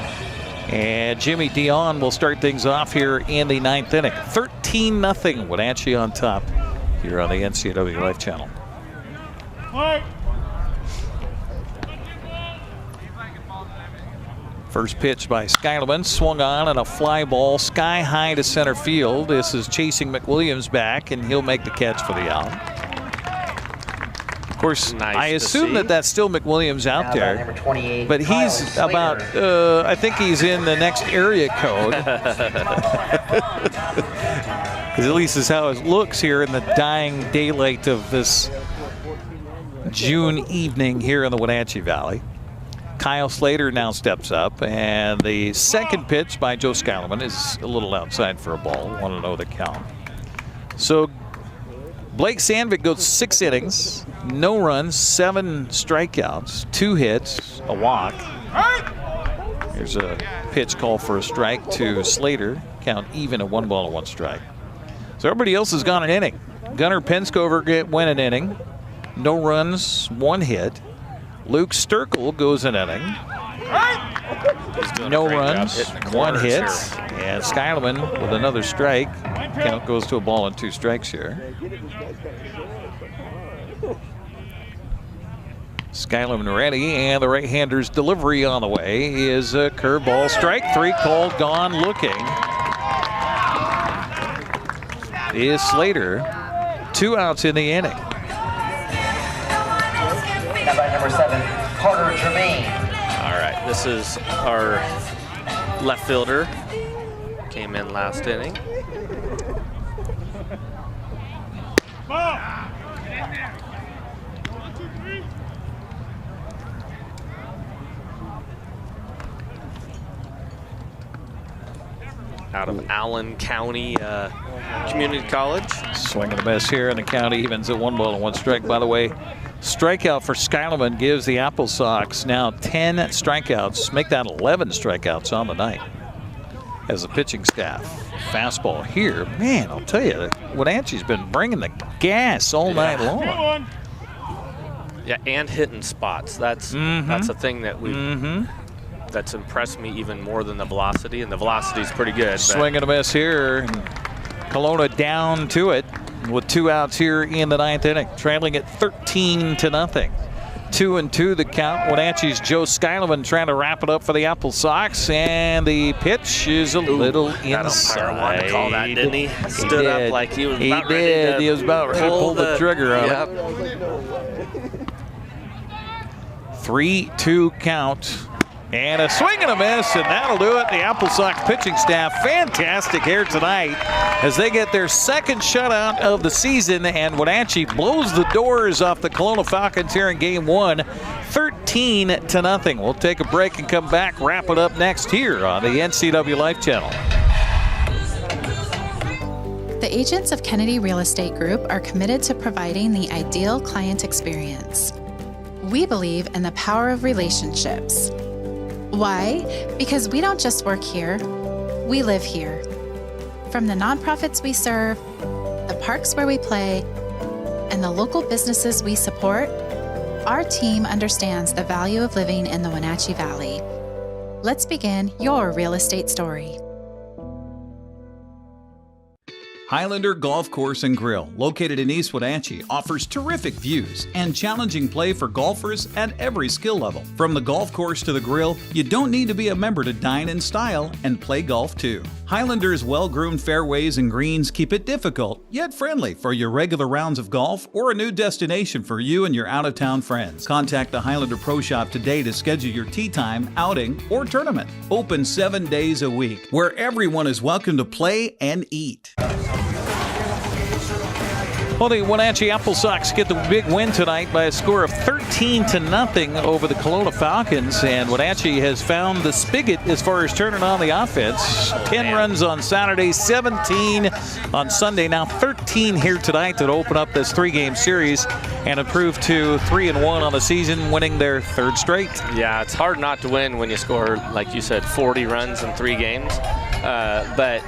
And Jimmy Dion will start things off here in the 9th inning. 13-0 Wenatchee on top here on the NCWLIFE channel. First pitch by Skyleman, swung on and a fly ball sky high to center field. This is chasing McWilliams back, and he'll make the catch for the out. Of course, I assume that that's still McWilliams out there, but he's about, I think he's in the next area code. Because at least is how it looks here in the dying daylight of this June evening here in the Wenatchee Valley. Kyle Slater now steps up, and the second pitch by Joe Skyleman is a little outside for a ball. 1-0 the count. So Blake Sandvik goes 6 innings, no runs, 7 strikeouts, 2 hits, a walk. Here's a pitch call for a strike to Slater. Count even at 1-1 strike. So everybody else has gone an inning. Gunnar Penskover went an inning. No runs, 1 hit. Luke Sturkle goes an inning. No runs, 1 hit. And Skyleman with another strike. Count goes to a ball and 2 strikes here. Skyleman ready, and the right-hander's delivery on the way is a curveball. Strike 3 called, gone looking. Is Slater. 2 outs in the inning. Number 7, Carter Germain. All right, this is our left fielder. Came in last inning. out of Allen County Community College. Swing and a miss here, and the count evens at 1-1 strike. By the way, strikeout for Skyleman gives the AppleSox now 10 strikeouts, make that 11 strikeouts on the night as the pitching staff. Fastball here. Man, I'll tell you, Wenatchee's been bringing the gas all night long. Yeah, and hitting spots. That's a thing that that's impressed me even more than the velocity, and the velocity's pretty good. Swing and a miss here. Kelowna down to it with 2 outs here in the 9th inning, trailing at 13-0. 2-2 the count. Wenatchee's Joe Skyleman trying to wrap it up for the AppleSox, and the pitch is a little inside. That umpire wanted to call that, didn't he? Stood up like he was about ready to He was about ready to pull the trigger on it. 3-2 count. And a swing and a miss, and that'll do it. The AppleSox pitching staff, fantastic here tonight as they get their second shutout of the season, and Wenatchee blows the doors off the Kelowna Falcons here in Game 1, 13-0. We'll take a break and come back, wrap it up next here on the NCWLIFE channel. The agents of Kennedy Real Estate Group are committed to providing the ideal client experience. We believe in the power of relationships. Why? Because we don't just work here, we live here. From the nonprofits we serve, the parks where we play, and the local businesses we support, our team understands the value of living in the Wenatchee Valley. Let's begin your real estate story. Highlander Golf Course and Grill, located in East Wenatchee, offers terrific views and challenging play for golfers at every skill level. From the golf course to the grill, you don't need to be a member to dine in style and play golf too. Highlander's well-groomed fairways and greens keep it difficult, yet friendly for your regular rounds of golf or a new destination for you and your out-of-town friends. Contact the Highlander Pro Shop today to schedule your tee time, outing, or tournament. Open 7 days a week, where everyone is welcome to play and eat. Well, the Wenatchee AppleSox get the big win tonight by a score of 13-0 over the Kelowna Falcons, and Wenatchee has found the spigot as far as turning on the offense. 10 runs on Saturday, 17 on Sunday, now 13 here tonight to open up this 3-game series and improve to 3-1 on the season, winning their 3rd straight. Yeah, it's hard not to win when you score, like you said, 40 runs in 3 games, but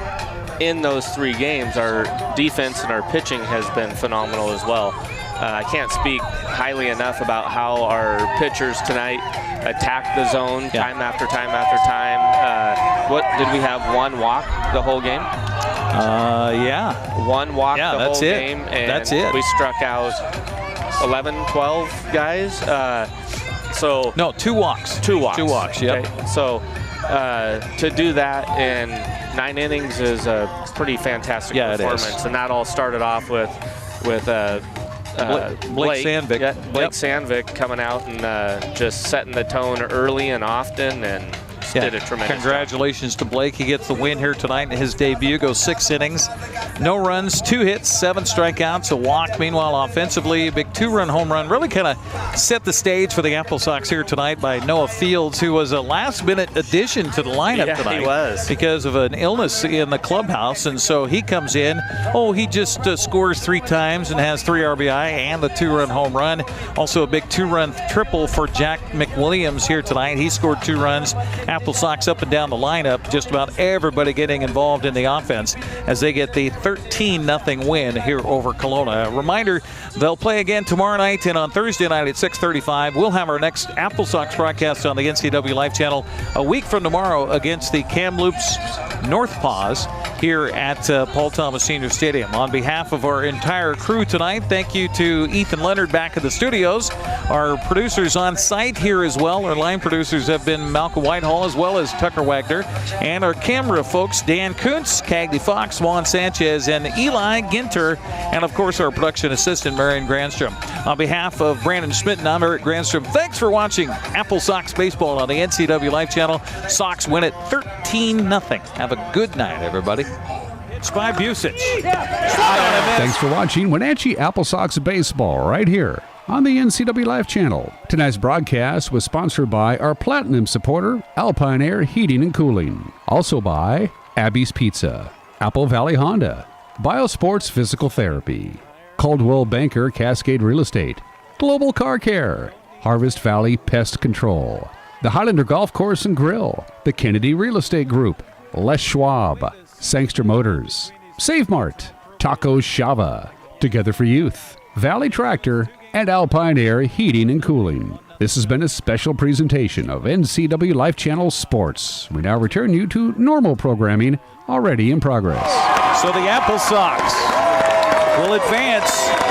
in those 3 games, our defense and our pitching has been phenomenal as well. I can't speak highly enough about how our pitchers tonight attacked the zone time after time after time. What did we have? 1 walk the whole game? Yeah. 1 walk the whole game, and that's it. We struck out 11, 12 guys. No, 2 walks. 2 walks. 2 walks, yep. Okay. So to do that in 9 innings is a pretty fantastic performance, and that all started off with Blake Sandvik. Yeah, Blake Sandvik coming out and just setting the tone early and often, and did a tremendous Congratulations to Blake. He gets the win here tonight in his debut. Goes 6 innings, no runs, 2 hits, 7 strikeouts, a walk. Meanwhile, offensively, a big 2-run home run. Really kind of set the stage for the AppleSox here tonight by Noah Fields, who was a last-minute addition to the lineup tonight. He was. Because of an illness in the clubhouse, and so he comes in. He just scores 3 times and has 3 RBI and the 2-run home run. Also a big 2-run triple for Jack McWilliams here tonight. He scored 2 runs. AppleSox up and down the lineup, just about everybody getting involved in the offense as they get the 13-0 win here over Kelowna. A reminder, they'll play again tomorrow night and on Thursday night at 6:35. We'll have our next AppleSox broadcast on the NCWLIFE channel a week from tomorrow against the Kamloops North Paws here at Paul Thomas Senior Stadium. On behalf of our entire crew tonight, thank you to Ethan Leonard back in the studios, our producers on site here as well. Our line producers have been Malcolm Whitehall as well as Tucker Wagner, and our camera folks, Dan Kuntz, Cagney Fox, Juan Sanchez, and Eli Ginter, and of course our production assistant, Marion Granstrom. On behalf of Brandon Schmidt and I'm Eric Granstrom, thanks for watching AppleSox Baseball on the NCWLIFE channel. Sox win it 13-0. Have a good night, everybody. Spy Busich. Thanks for watching Wenatchee AppleSox Baseball right here on the NCWLIFE channel. Tonight's broadcast was sponsored by our Platinum supporter, Alpine Air Heating and Cooling. Also by Abby's Pizza, Apple Valley Honda, Biosports Physical Therapy, Caldwell Banker Cascade Real Estate, Global Car Care, Harvest Valley Pest Control, the Highlander Golf Course and Grill, the Kennedy Real Estate Group, Les Schwab, Sangster Motors, Save Mart, Tacos Shava, Together for Youth, Valley Tractor, and Alpine Air Heating and Cooling. This has been a special presentation of NCWLIFE Channel Sports. We now return you to normal programming already in progress. So the AppleSox will advance